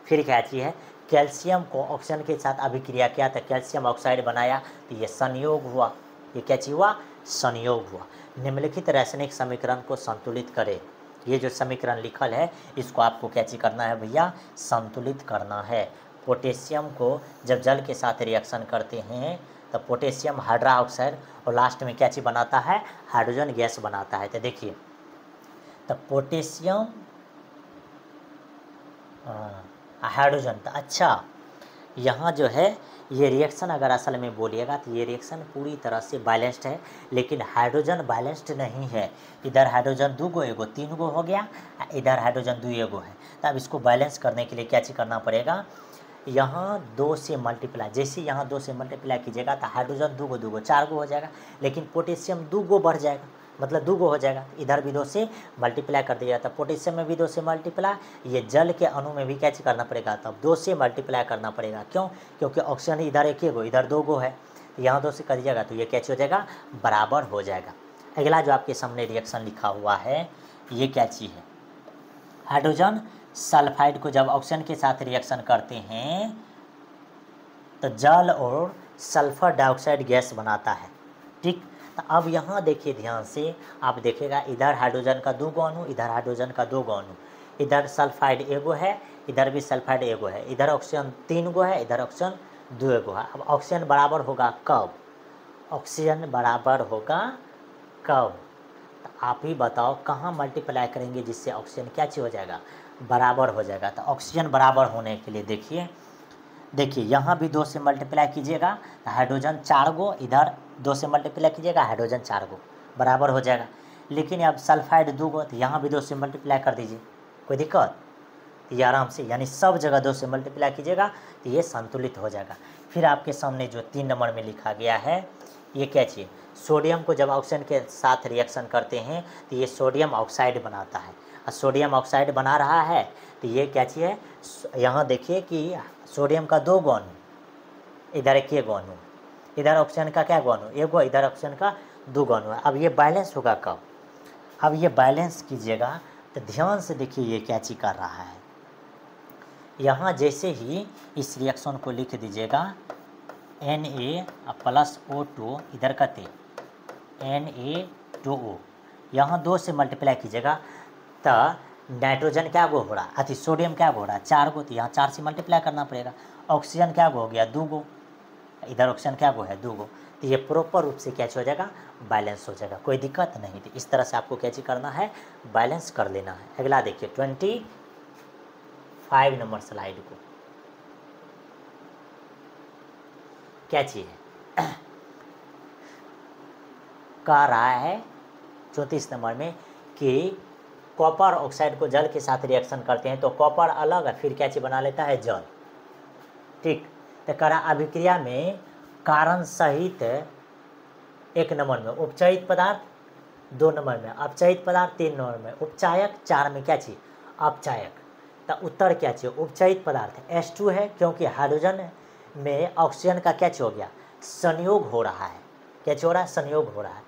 फिर क्या चीज़ है, कैल्शियम को ऑक्सीजन के साथ अभिक्रिया किया तो कैल्शियम ऑक्साइड बनाया, तो ये संयोग हुआ। ये क्या चीज़ हुआ, संयोग हुआ। निम्नलिखित रासायनिक समीकरण को संतुलित करें। ये जो समीकरण लिखल है इसको आपको क्या चीज़ करना है भैया, संतुलित करना है। पोटेशियम को जब जल के साथ रिएक्शन करते हैं तो पोटेशियम हाइड्रोक्साइड और लास्ट में क्या चीज़ बनाता है, हाइड्रोजन गैस बनाता है। तो देखिए, तो पोटेशियम हाइड्रोजन, तो अच्छा यहाँ जो है ये रिएक्शन अगर असल में बोलिएगा तो ये रिएक्शन पूरी तरह से बैलेंस्ड है, लेकिन हाइड्रोजन बैलेंस्ड नहीं है। इधर हाइड्रोजन 2 गो, एगो 3 गो हो गया, इधर हाइड्रोजन 2 एगो है। तो अब इसको बैलेंस करने के लिए क्या चीज़ करना पड़ेगा, यहाँ 2 से मल्टीप्लाई, जैसे यहाँ 2 से मल्टीप्लाई कीजिएगा तो हाइड्रोजन 2 गो 4 गो हो जाएगा, लेकिन पोटेशियम 2 गो बढ़ जाएगा, मतलब 2 गो हो जाएगा। इधर भी 2 से मल्टीप्लाई कर दिया जाता है, पोटेशियम में भी 2 से मल्टीप्लाई, ये जल के अणु में भी क्या चीज़ करना पड़ेगा, तब 2 से मल्टीप्लाई करना पड़ेगा। क्यों, क्योंकि ऑक्सीजन इधर 1 गो, इधर 2 गो है, तो यहाँ 2 से कर दीजिएगा तो ये क्या चीज़ हो जाएगा, बराबर हो जाएगा। अगला जो आपके सामने रिएक्शन लिखा हुआ है ये क्या चीज़ है, हाइड्रोजन सल्फाइड को जब ऑक्सीजन के साथ रिएक्शन करते हैं तो जल और सल्फर डाइऑक्साइड गैस बनाता है, ठीक। तो अब यहाँ देखिए ध्यान से, आप देखिएगा इधर हाइड्रोजन का 2 गो अणु, इधर हाइड्रोजन का 2 गो अणु, इधर सल्फाइड एगो है, इधर भी सल्फाइड एगो है, इधर ऑक्सीजन 3 गो है, इधर ऑक्सीजन 2 गो है। अब ऑक्सीजन बराबर होगा कब, ऑक्सीजन बराबर होगा कब, तो आप ही बताओ कहाँ मल्टीप्लाई करेंगे जिससे ऑक्सीजन क्या चीज़ हो जाएगा, बराबर हो जाएगा। तो ऑक्सीजन बराबर होने के लिए देखिए यहाँ भी 2 से मल्टीप्लाई कीजिएगा तो हाइड्रोजन 4 गो, इधर 2 से मल्टीप्लाई कीजिएगा हाइड्रोजन 4 गो, बराबर हो जाएगा। लेकिन अब सल्फाइड 2 गो, तो यहाँ भी 2 से मल्टीप्लाई कर दीजिए, कोई दिक्कत, ये आराम से, यानी सब जगह 2 से मल्टीप्लाई कीजिएगा तो ये संतुलित हो जाएगा। फिर आपके सामने जो 3 नंबर में लिखा गया है ये क्या चीज़, सोडियम को जब ऑक्सीजन के साथ रिएक्शन करते हैं तो ये सोडियम ऑक्साइड बनाता है, और सोडियम ऑक्साइड बना रहा है तो ये क्या चीज़ है, यहाँ देखिए कि सोडियम का 2 गो अणु, इधर 1 गो अणु, इधर ऑक्सीजन का क्या गो अणु, 1 गो, इधर ऑक्सीजन का 2 गो अणु है। अब ये बैलेंस होगा कब, अब ये बैलेंस कीजिएगा तो ध्यान से देखिए ये क्या चीज़ कर रहा है। यहाँ जैसे ही इस रिएक्शन को लिख दीजिएगा Na+O2, इधर करते Na2O, यहाँ 2 से मल्टीप्लाई कीजिएगा तो नाइट्रोजन क्या गो हो रहा, सोडियम क्या गो हो रहा, 4 गो, तो यहाँ 4 से मल्टीप्लाई करना पड़ेगा। ऑक्सीजन क्या गो हो गया, 2 गो, इधर ऑक्सीजन क्या गो है, 2 गो, तो ये प्रॉपर रूप से क्या हो जाएगा, बैलेंस हो जाएगा, कोई दिक्कत नहीं। तो इस तरह से आपको क्या चीज़ करना है, बैलेंस कर लेना है। अगला देखिए 25 नंबर स्लाइड को, क्या चीज़ है, कह रहा है 34 नंबर में कि कॉपर ऑक्साइड को जल के साथ रिएक्शन करते हैं तो कॉपर अलग है, फिर क्या चीज़ बना लेता है, जल, ठीक। तो कह रहा अभिक्रिया में कारण सहित 1 नंबर में उपचयित पदार्थ, 2 नंबर में अपचयित पदार्थ, 3 नंबर में उपचायक, 4 में क्या चीज़, अपचायक। तो उत्तर क्या चीज़, उपचयित पदार्थ H2 है, क्योंकि हाइड्रोजन में ऑक्सीजन का क्या चीज़ हो गया, संयोग हो रहा है, क्या चीज हो रहा है, संयोग हो रहा है।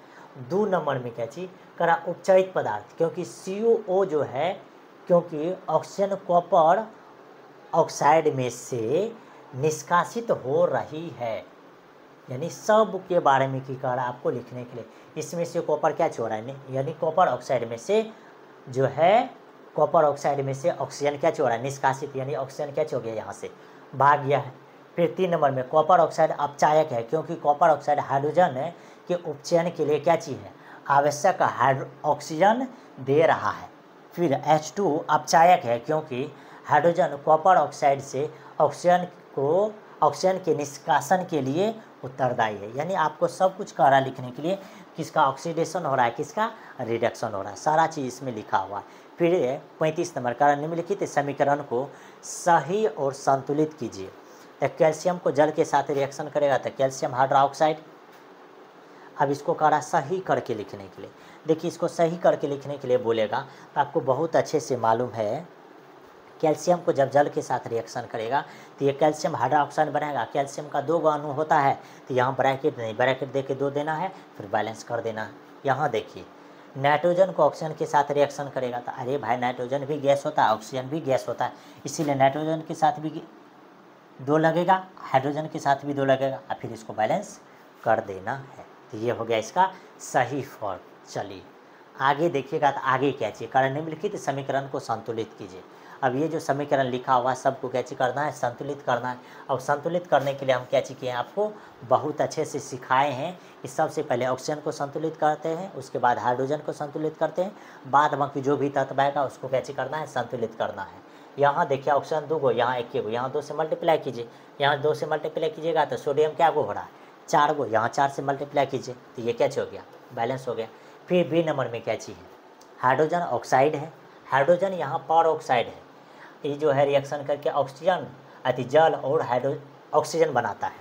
2 नंबर में क्या चीज करा, उपचयित पदार्थ, क्योंकि CO जो है, क्योंकि ऑक्सीजन कॉपर ऑक्साइड में से निष्कासित हो रही है, यानी सब के बारे में की कह रहा है आपको लिखने के लिए। इसमें से कॉपर क्या छोड़ रहा है, यानी कॉपर ऑक्साइड में से जो है, कॉपर ऑक्साइड में से ऑक्सीजन क्या छोड़ रहा है, निष्कासित, यानी ऑक्सीजन क्या हो गया, यहाँ से भाग गया है। फिर 3 नंबर में कॉपर ऑक्साइड अपचायक है, क्योंकि कॉपर ऑक्साइड हाइड्रोजन के उपचयन के लिए क्या चीज़ है, आवश्यक ऑक्सीजन दे रहा है। फिर H2 अपचायक है, क्योंकि हाइड्रोजन कॉपर ऑक्साइड से ऑक्सीजन के निष्कासन के लिए उत्तरदायी है। यानी आपको सब कुछ कह रहा है लिखने के लिए, किसका ऑक्सीडेशन हो रहा है, किसका रिडक्शन हो रहा है, सारा चीज़ इसमें लिखा हुआ है। फिर 35 नंबर का निम्नलिखित समीकरण को सही और संतुलित कीजिए। तो कैल्शियम को जल के साथ रिएक्शन करेगा तो कैल्शियम हाइड्रोक्साइड। अब इसको कह रहा सही करके लिखने के लिए। देखिए, इसको सही करके लिखने के लिए बोलेगा तो आपको बहुत अच्छे से मालूम है, कैल्शियम को जब जल के साथ रिएक्शन करेगा तो ये कैल्शियम हाइड्रोक्साइड बनाएगा। कैल्शियम का 2 अणु होता है, तो यहाँ ब्रैकेट नहीं, ब्रैकेट दे के 2 देना है, फिर बैलेंस कर देना है। यहाँ देखिए, नाइट्रोजन को ऑक्सीजन के साथ रिएक्शन करेगा तो अरे भाई, नाइट्रोजन भी गैस होता है, ऑक्सीजन भी गैस होता है, इसीलिए नाइट्रोजन के साथ भी 2 लगेगा, हाइड्रोजन के साथ भी 2 लगेगा, और फिर इसको बैलेंस कर देना है। तो ये हो गया इसका सही फॉर्म। चलिए आगे देखिएगा, तो आगे क्या चाहिए, कारण निम्नलिखित समीकरण को संतुलित कीजिए। अब ये जो समीकरण लिखा हुआ सबको क्या चीज करना है, संतुलित करना है। और संतुलित करने के लिए हम क्या चीज किए हैं, आपको बहुत अच्छे से सिखाए हैं कि सबसे पहले ऑक्सीजन को संतुलित करते हैं, उसके बाद हाइड्रोजन को संतुलित करते हैं, बाद बाकी जो भी तत्व आएगा उसको क्या चीज करना है, संतुलित करना है। यहाँ देखिए, ऑक्सीजन 2 गो, यहाँ 1 गो, यहाँ 2 से मल्टीप्लाई कीजिए, यहाँ 2 से मल्टीप्लाई कीजिएगा तो सोडियम क्या गो हो रहा है, 4 गो, यहाँ 4 से मल्टीप्लाई कीजिए तो ये क्या हो गया, बैलेंस हो गया। फिर बी नंबर में क्या चीज़ है, हाइड्रोजन ऑक्साइड है। हाइड्रोजन यहाँ पर ऑक्साइड है, ये जो है रिएक्शन करके ऑक्सीजन अति जल और ऑक्सीजन बनाता है।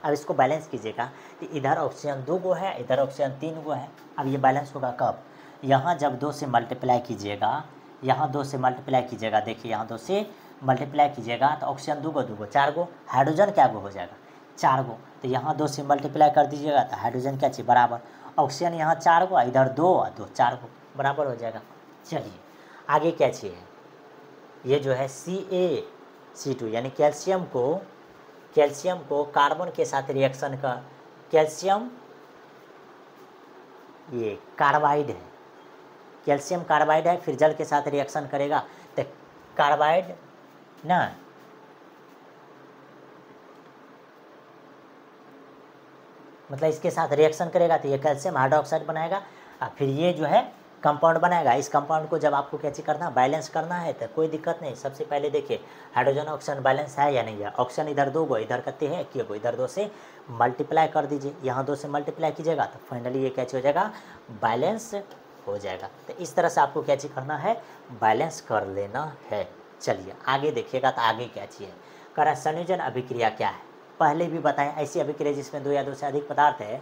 अब इसको बैलेंस कीजिएगा तो इधर ऑक्सीजन 2 गो है, इधर ऑक्सीजन 3 गो है। अब ये बैलेंस होगा कब, यहाँ जब 2 से मल्टीप्लाई कीजिएगा, यहाँ 2 से मल्टीप्लाई कीजिएगा, देखिए यहाँ 2 से मल्टीप्लाई कीजिएगा तो ऑक्सीजन 2 गो 4 गो, हाइड्रोजन क्या गो हो जाएगा, 4 गो। तो यहाँ 2 से मल्टीप्लाई कर दीजिएगा तो हाइड्रोजन क्या चाहिए, बराबर, ऑक्सीजन यहाँ 4 गो, इधर 2 और 2 4 गो, बराबर हो जाएगा। चलिए आगे क्या चाहिए, ये जो है CaC2 यानी कैल्शियम को कार्बन के साथ रिएक्शन का, कैल्शियम ये कार्बाइड है, कैल्शियम कार्बाइड है, फिर जल के साथ रिएक्शन करेगा तो कार्बाइड ना, मतलब इसके साथ रिएक्शन करेगा तो ये कैल्शियम हाइड्रोक्साइड बनाएगा, और फिर ये जो है कंपाउंड बनाएगा। इस कंपाउंड को जब आपको क्या चीज करना, बैलेंस करना है तो कोई दिक्कत नहीं। सबसे पहले देखिए हाइड्रोजन ऑक्सीजन बैलेंस है या नहीं है, ऑक्सीजन इधर 2 गो, इधर कितने है 1 गो, इधर 2 से मल्टीप्लाई कर दीजिए, यहाँ 2 से मल्टीप्लाई कीजिएगा तो फाइनली ये क्या हो जाएगा, बैलेंस हो जाएगा। तो इस तरह से आपको क्या चीज करना है, बैलेंस कर लेना है। चलिए आगे देखिएगा तो आगे क्या चाहिए, करा संयोजन अभिक्रिया क्या है, पहले भी बताएं, ऐसी अभिक्रिया जिसमें 2 या 2 से अधिक पदार्थ है,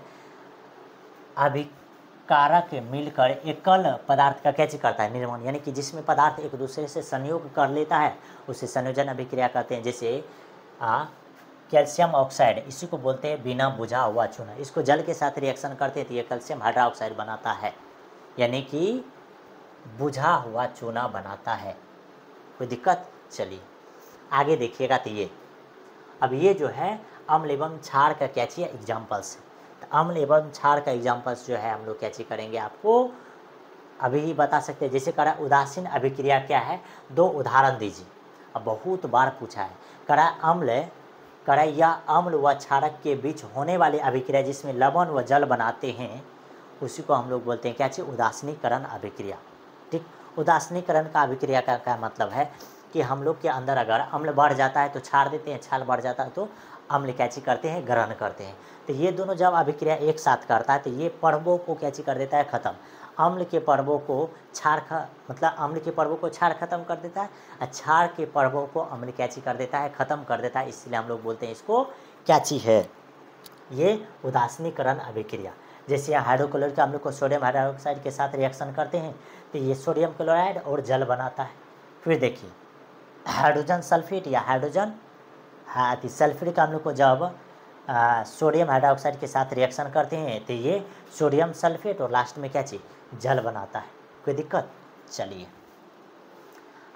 अभिकारक मिलकर एकल पदार्थ का क्या करता है, निर्माण, यानी कि जिसमें पदार्थ एक दूसरे से संयोग कर लेता है उसे संयोजन अभिक्रिया कहते हैं। जैसे कैल्शियम ऑक्साइड, इसी को बोलते हैं बिना बुझा हुआ चूना, इसको जल के साथ रिएक्शन करते हैं तो ये कैल्शियम हाइड्रोक्साइड बनाता है, यानी कि बुझा हुआ चूना बनाता है। कोई दिक्कत, चलिए आगे देखिएगा तो ये, अब ये जो है अम्ल एवं क्षार का क्या चाहिए एग्जाम्पल्स, तो अम्ल एवं क्षार का एग्जाम्पल्स जो है हम लोग क्या चीज करेंगे, आपको अभी ही बता सकते हैं। जैसे करा उदासीन अभिक्रिया क्या है, 2 उदाहरण दीजिए। अब बहुत बार पूछा है, करा या अम्ल व क्षारक के बीच होने वाली अभिक्रिया जिसमें लवण व जल बनाते हैं उसी को हम लोग बोलते हैं क्या चाहिए, उदासीनीकरण अभिक्रिया। ठीक, उदासीनीकरण का अभिक्रिया का क्या मतलब है कि हम लोग के अंदर अगर अम्ल बढ़ जाता है तो क्षार देते हैं, क्षार बढ़ जाता है तो अम्ल क्या चीज करते हैं, ग्रहण करते हैं। तो ये दोनों जब अभिक्रिया एक साथ करता है तो ये पर्वों को क्या चीज कर देता है, खत्म। अम्ल के पर्वों को मतलब अम्ल के पर्वों को क्षार खत्म कर देता है, और क्षार के पर्वों को अम्ल क्या चीज कर देता है, खत्म कर देता है। इसलिए हम लोग बोलते हैं इसको क्या चीज है, ये उदासीनीकरण अभिक्रिया। जैसे यहाँ हाइड्रोक्लोरिक के अम्ल को सोडियम हाइड्रोक्साइड के साथ रिएक्शन करते हैं तो ये सोडियम क्लोराइड और जल बनाता है। फिर देखिए हाइड्रोजन सल्फेट या हाइड्रोजन सल्फ्यूरिक अम्ल को जब सोडियम हाइड्रोक्साइड के साथ रिएक्शन करते हैं तो ये सोडियम सल्फेट और लास्ट में क्या चीज़ जल बनाता है। कोई दिक्कत? चलिए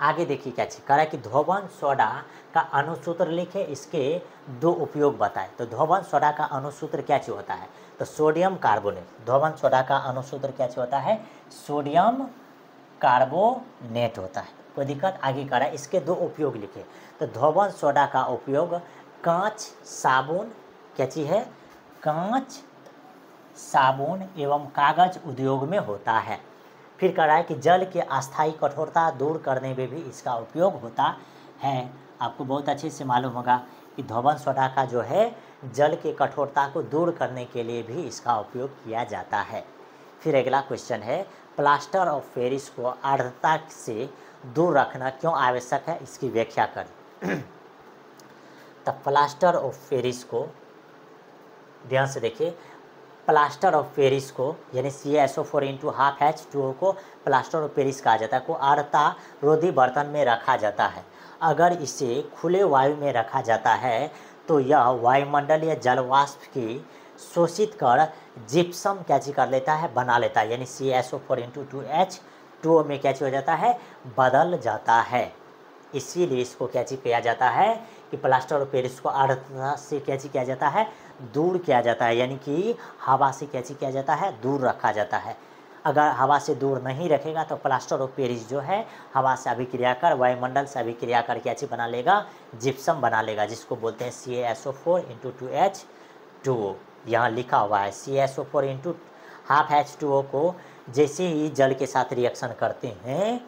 आगे देखिए क्या चीज़ कह रहा है कि धोवन सोडा का अणुसूत्र लिखे, इसके 2 उपयोग बताए। तो धोवन सोडा का अणुसूत्र क्या चीज़ होता है? तो सोडियम कार्बोनेट। धोवन सोडा का अणुसूत्र क्या चीज़ होता है? सोडियम कार्बोनेट होता है। कोई दिक्कत? आगे कह रहा है इसके 2 उपयोग लिखे। तो धोवन सोडा का उपयोग कांच, साबुन, क्या चीज़ है? कांच, साबुन एवं कागज उद्योग में होता है। फिर कह रहा है कि जल के अस्थायी कठोरता दूर करने में भी इसका उपयोग होता है। आपको बहुत अच्छे से मालूम होगा कि धोवन सोडा का जो है जल के कठोरता को दूर करने के लिए भी इसका उपयोग किया जाता है। फिर अगला क्वेश्चन है, प्लास्टर ऑफ पेरिस को आर्द्रता से दूर रखना क्यों आवश्यक है, इसकी व्याख्या करें। तब प्लास्टर ऑफ पेरिस को ध्यान से देखिए, प्लास्टर ऑफ पेरिस को यानी CaSO4 × ½ को प्लास्टर ऑफ पेरिस कहा जाता है, को आर्द्रता रोधी बर्तन में रखा जाता है। अगर इसे खुले वायु में रखा जाता है तो यह वायुमंडल या जलवाष्प की शोषित कर जिप्सम क्या चीज कर लेता है? बना लेता है। यानी CaSO4 × 2H2O में क्या चीज हो जाता है? बदल जाता है। इसीलिए इसको क्या चीज किया जाता है कि प्लास्टर ऑफ पेरिस को आर्द्रता से क्या चीज किया जाता है? दूर किया जाता है, यानी कि हवा से क्या चीज किया जाता है? दूर रखा जाता है। अगर हवा से दूर नहीं रखेगा तो प्लास्टर ऑफ पेरिस जो है हवा से अभिक्रिया कर, वायुमंडल से अभिक्रिया कर क्या चीज बना लेगा? जिप्सम बना लेगा, जिसको बोलते हैं CaSO4 × 2H2O। यहाँ लिखा हुआ है CaSO4 × ½ को जैसे ही जल के साथ रिएक्शन करते हैं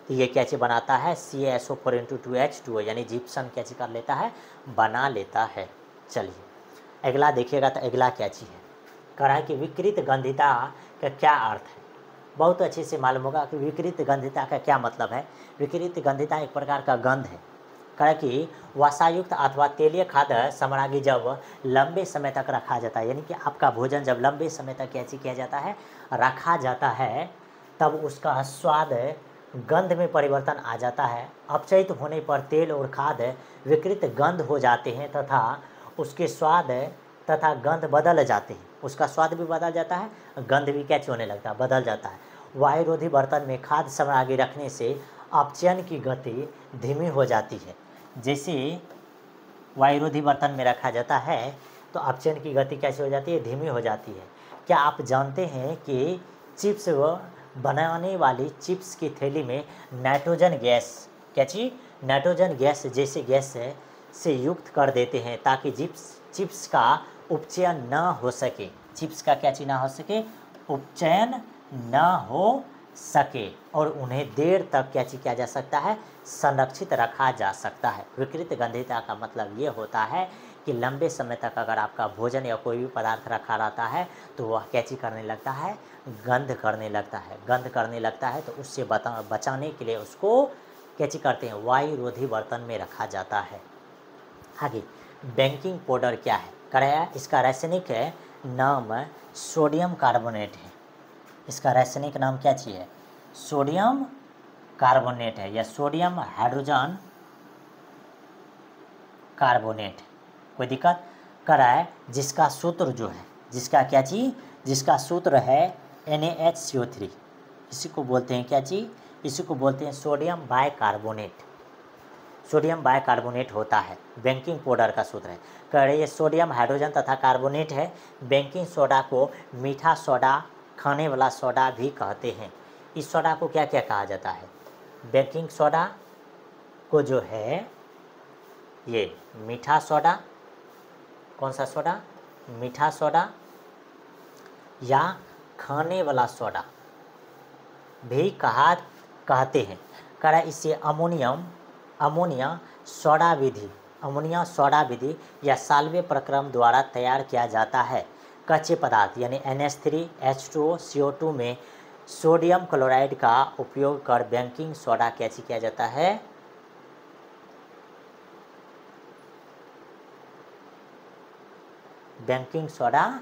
तो ये क्या चीज बनाता है? CaSO4 × 2H2O, यानी जिप्सम क्या चीज कर लेता है? बना लेता है। चलिए अगला देखिएगा तो अगला क्या चीज़ है? कह रहा है कि विकृत गंधिता का क्या अर्थ है? बहुत अच्छे से मालूम होगा कि विकृत गंधिता का क्या मतलब है। विकृत गंधिता एक प्रकार का गंध है। कह रहा है कि वसायुक्त अथवा तेलीय खाद्य सामग्री जब लंबे समय तक रखा जाता है, यानी कि आपका भोजन जब लंबे समय तक कैसे किया जाता है? रखा जाता है, तब उसका स्वाद गंध में परिवर्तन आ जाता है। अपचयित होने पर तेल और खाद्य विकृत गंध हो जाते हैं तथा उसके स्वाद तथा गंध बदल जाते हैं। उसका स्वाद भी बदल जाता है, गंध भी क्या होने लगता है? बदल जाता है। वायुरोधी बर्तन में खाद्य सामग्री रखने से अपचयन की गति धीमी हो जाती है। जैसे वायुरोधी बर्तन में रखा जाता है तो अपचयन की गति कैसे हो जाती है? धीमी हो जाती है। क्या आप जानते हैं कि चिप्स बनाने वाली चिप्स की थैली में नाइट्रोजन गैस, क्या चीज़? नाइट्रोजन गैस जैसे गैस से युक्त कर देते हैं ताकि चिप्स का उपचयन न हो सके। चिप्स का क्या चीज ना हो सके? उपचयन न हो सके और उन्हें देर तक क्या चीज किया जा सकता है? संरक्षित रखा जा सकता है। विकृत गंधिता का मतलब ये होता है कि लंबे समय तक अगर आपका भोजन या कोई भी पदार्थ रखा रहता है तो वह क्या चीज करने लगता है? गंध करने लगता है। गंध करने लगता है तो उससे बचाने के लिए उसको क्या चीज करते हैं? वायुरोधी बर्तन में रखा जाता है। आगे बेकिंग पाउडर क्या है? कराया इसका रासायनिक नाम सोडियम कार्बोनेट है। इसका रासायनिक नाम क्या चीज़ है? सोडियम कार्बोनेट है या सोडियम हाइड्रोजन कार्बोनेट। कोई दिक्कत? कराए जिसका सूत्र जो है, जिसका क्या चीज़? जिसका सूत्र है NaHCO3। इसी को बोलते हैं क्या चीज़? इसी को बोलते हैं सोडियम बाइकार्बोनेट। सोडियम बाइकार्बोनेट होता है, बेकिंग पाउडर का सूत्र है। कह रहे ये सोडियम हाइड्रोजन तथा कार्बोनेट है। बेकिंग सोडा को मीठा सोडा, खाने वाला सोडा भी कहते हैं। इस सोडा को क्या क्या कहा जाता है? बेकिंग सोडा को जो है ये मीठा सोडा, कौन सा सोडा? मीठा सोडा या खाने वाला सोडा भी कहते हैं। कह रहा इसे अमोनिया सोडा विधि या साल्वे प्रक्रम द्वारा तैयार किया जाता है। कच्चे पदार्थ यानी NH3H2O CO2 में सोडियम क्लोराइड का उपयोग कर बेकिंग सोडा कैसे किया जाता है? बेकिंग सोडा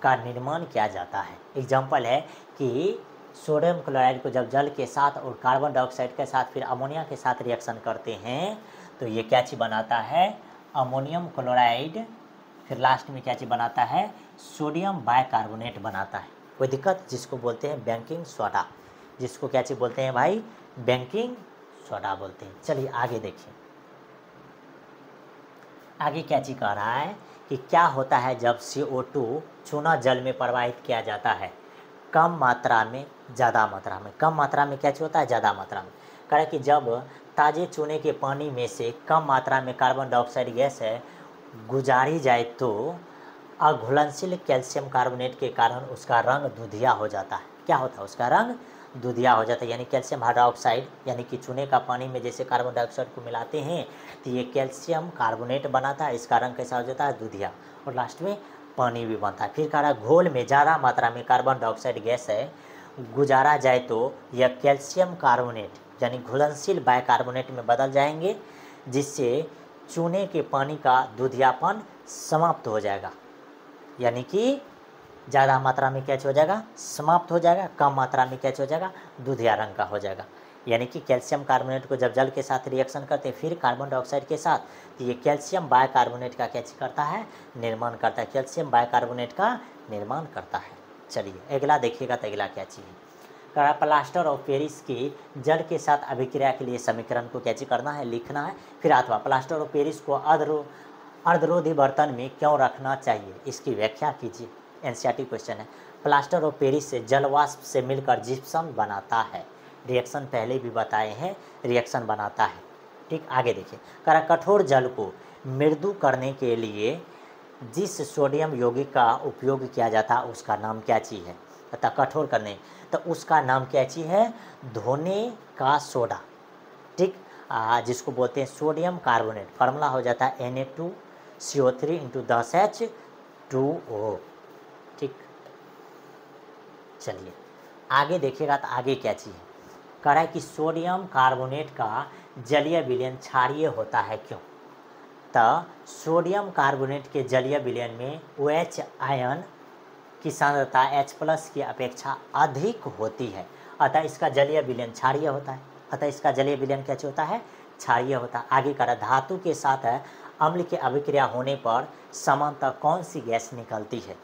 का निर्माण किया जाता है। एग्जाम्पल है कि सोडियम क्लोराइड को जब जल के साथ और कार्बन डाइऑक्साइड के साथ फिर अमोनिया के साथ रिएक्शन करते हैं तो ये क्या चीज़ बनाता है? अमोनियम क्लोराइड फिर लास्ट में क्या चीज़ बनाता है, सोडियम बाइकार्बोनेट बनाता है। कोई दिक्कत, जिसको बोलते हैं बेकिंग सोडा, जिसको क्या चीज़ बोलते हैं भाई, बेकिंग सोडा बोलते हैं। चलिए आगे देखिए, आगे क्या चीज़ कह रहा है कि क्या होता है जब CO2 चूना जल में प्रवाहित किया जाता है, कम मात्रा में ज़्यादा मात्रा में। कम मात्रा में क्या चीज़ होता है, ज़्यादा मात्रा में। कह रहा है कि जब ताज़े चूने के पानी में से कम मात्रा में कार्बन डाइऑक्साइड गैस है गुजारी जाए तो अघुलनशील कैल्शियम कार्बोनेट के कारण उसका रंग दूधिया हो जाता है। क्या होता है, उसका रंग दूधिया हो जाता है, यानी कैल्शियम हाइड्रोक्साइड, यानी कि चूने का पानी में जैसे कार्बन डाइऑक्साइड को मिलाते हैं तो ये कैल्शियम कार्बोनेट बनाता है, इसका रंग कैसा हो जाता है, दूधिया, और लास्ट में पानी भी बनता है। फिर कह रहा है घोल में ज़्यादा मात्रा में कार्बन डाइऑक्साइड गैस है गुजारा जाए तो यह कैल्शियम कार्बोनेट यानी घुलनशील बाइकार्बोनेट में बदल जाएंगे, जिससे चूने के पानी का दूधियापन समाप्त हो जाएगा। यानी कि ज़्यादा मात्रा में क्या हो जाएगा, समाप्त हो जाएगा, कम मात्रा में क्या हो जाएगा, दूधिया रंग का हो जाएगा। यानी कि कैल्शियम कार्बोनेट को जब जल के साथ रिएक्शन करते हैं फिर कार्बन डाइऑक्साइड के साथ, तो ये कैल्शियम बाइकार्बोनेट का क्या करता है, निर्माण करता है, कैल्शियम बाइकार्बोनेट का निर्माण करता है। चलिए अगला देखिएगा, तो अगला क्या चीज़ है, कहा प्लास्टर ऑफ पेरिस की जल के साथ अभिक्रिया के लिए समीकरण को क्या करना है, लिखना है। फिर अथवा प्लास्टर ऑफ पेरिस को अर्धरोधी बर्तन में क्यों रखना चाहिए, इसकी व्याख्या कीजिए। एनसीईआरटी क्वेश्चन है। प्लास्टर ऑफ पेरिस से जलवाष्प से मिलकर जिप्सम बनाता है, रिएक्शन पहले भी बताए हैं, रिएक्शन बनाता है। ठीक, आगे देखिए, करा कठोर जल को मृदु करने के लिए जिस सोडियम यौगिक का उपयोग किया जाता है उसका नाम क्या चीज़ है, अतः कठोर करने, तो उसका नाम क्या चीज़ है, धोने का सोडा। ठीक, जिसको बोलते हैं सोडियम कार्बोनेट, फार्मूला हो जाता है Na2CO3 × 10H2O। ठीक, चलिए आगे देखिएगा, तो आगे क्या चीज़ है, कह रहा है कि सोडियम कार्बोनेट का जलीय विलयन क्षारीय होता है, क्यों, तो सोडियम कार्बोनेट के जलीय विलयन में OH आयन की सांद्रता H+ की अपेक्षा अधिक होती है, अतः इसका जलीय विलयन क्षारीय होता है। अतः इसका जलीय विलयन क्या होता है, क्षारीय होता है। आगे कह रहा धातु के साथ अम्ल की अभिक्रिया होने पर समानतः कौन सी गैस निकलती है,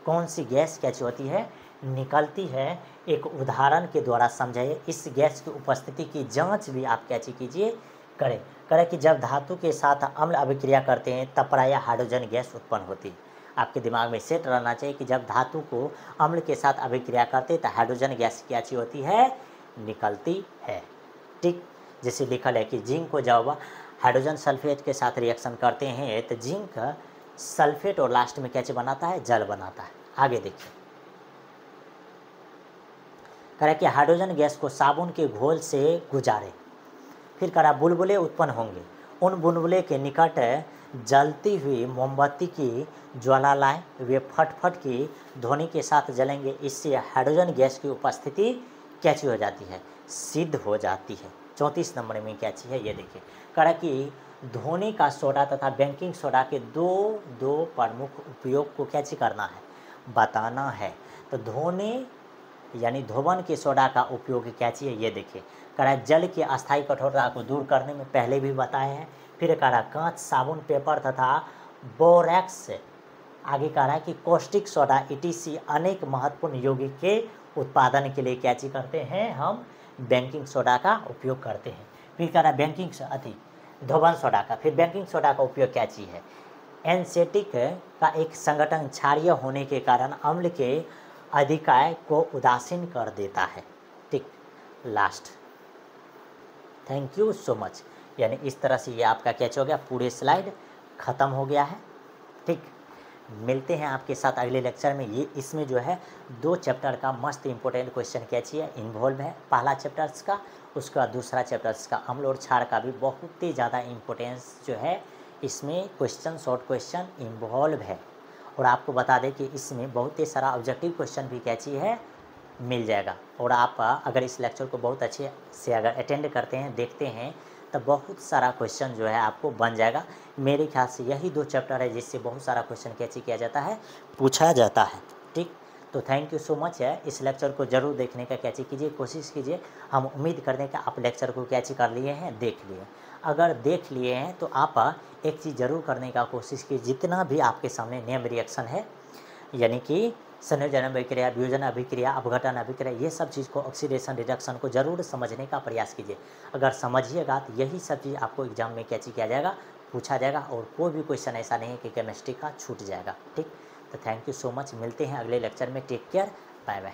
कौन सी गैस क्या होती है, निकलती है। एक उदाहरण के द्वारा समझाइए। इस गैस की उपस्थिति की जांच भी आप क्या कीजिए, करें। करें कि जब धातु के साथ अम्ल अभिक्रिया करते हैं तब प्रायः हाइड्रोजन गैस उत्पन्न होती है। आपके दिमाग में सेट रहना चाहिए कि जब धातु को अम्ल के साथ अभिक्रिया करते तो हाइड्रोजन गैस क्या चीज़ होती है, निकलती है। ठीक, जैसे लिखल है कि जिंक को जब हाइड्रोजन सल्फेट के साथ रिएक्शन करते हैं तो जिंक सल्फेट और लास्ट में क्या चीज़ बनाता है, जल बनाता है। आगे देखिए, कह रहा कि हाइड्रोजन गैस को साबुन के घोल से गुजारे, फिर कह रहा बुलबुले उत्पन्न होंगे, उन बुलबुले के निकट जलती हुई मोमबत्ती की ज्वाला लाएं, वे फटफट की ध्वनि के साथ जलेंगे, इससे हाइड्रोजन गैस की उपस्थिति क्या चीज़ हो जाती है, सिद्ध हो जाती है। 34 नंबर में क्या चीज़ है, ये देखिए, कह रहा कि धोने का सोडा तथा बेकिंग सोडा के दो प्रमुख उपयोग को क्या चीज़ करना है, बताना है। तो धोने यानी धोवन के सोडा का उपयोग क्या चाहिए, ये देखिए, कह रहा जल की अस्थायी कठोरता को दूर करने में पहले भी बताए हैं। फिर कह रहा कांच, साबुन, पेपर तथा बोरैक्स, आगे कह रहा है कि कॉस्टिक सोडा ETC अनेक महत्वपूर्ण यौगिक के उत्पादन के लिए क्या चीज़ करते हैं, हम बेकिंग सोडा का उपयोग करते हैं। फिर कह रहा बेकिंग धोवन सोडा का, फिर बेकिंग सोडा का उपयोग क्या चीज़ है, एनसेटिक का एक संगठन क्षारीय होने के कारण अम्ल के अधिकाय को उदासीन कर देता है। ठीक, last, thank you so much. यानी इस तरह से ये आपका कैच हो गया, पूरे स्लाइड ख़त्म हो गया है। ठीक, मिलते हैं आपके साथ अगले लेक्चर में। ये इसमें जो है 2 चैप्टर का मस्त इंपॉर्टेंट क्वेश्चन क्या चाहिए इन्वॉल्व है, पहला चैप्टर्स का, उसका दूसरा चैप्टर्स का अम्ल और क्षार का भी बहुत ही ज़्यादा इम्पोर्टेंस जो है इसमें क्वेश्चन, शॉर्ट क्वेश्चन इन्वॉल्व है। और आपको बता दें कि इसमें बहुत ही सारा ऑब्जेक्टिव क्वेश्चन भी क्या चीज़ है, मिल जाएगा। और आप अगर इस लेक्चर को बहुत अच्छे से अगर अटेंड करते हैं, देखते हैं, तो बहुत सारा क्वेश्चन जो है आपको बन जाएगा। मेरे ख्याल से यही 2 चैप्टर है जिससे बहुत सारा क्वेश्चन कैसे किया जाता है, पूछा जाता है। ठीक, तो थैंक यू सो मच है, इस लेक्चर को ज़रूर देखने का कैची कीजिए, कोशिश कीजिए। हम उम्मीद करते हैं कि आप लेक्चर को कैची कर लिए हैं, देख लिए। अगर देख लिए हैं तो आप एक चीज़ ज़रूर करने का कोशिश कीजिए, जितना भी आपके सामने नेम रिएक्शन है, यानी कि संयोजन अभिक्रिया, वियोजन अभिक्रिया, अपघटन अभिक्रिया, ये सब चीज़ को, ऑक्सीडेशन रिडक्शन को ज़रूर समझने का प्रयास कीजिए। अगर समझिएगा तो यही सब चीज़ आपको एग्जाम में कैची किया जाएगा, पूछा जाएगा, और कोई भी क्वेश्चन ऐसा नहीं है कि केमिस्ट्री का छूट जाएगा। ठीक, तो थैंक यू सो मच, मिलते हैं अगले लेक्चर में। Take care, bye bye.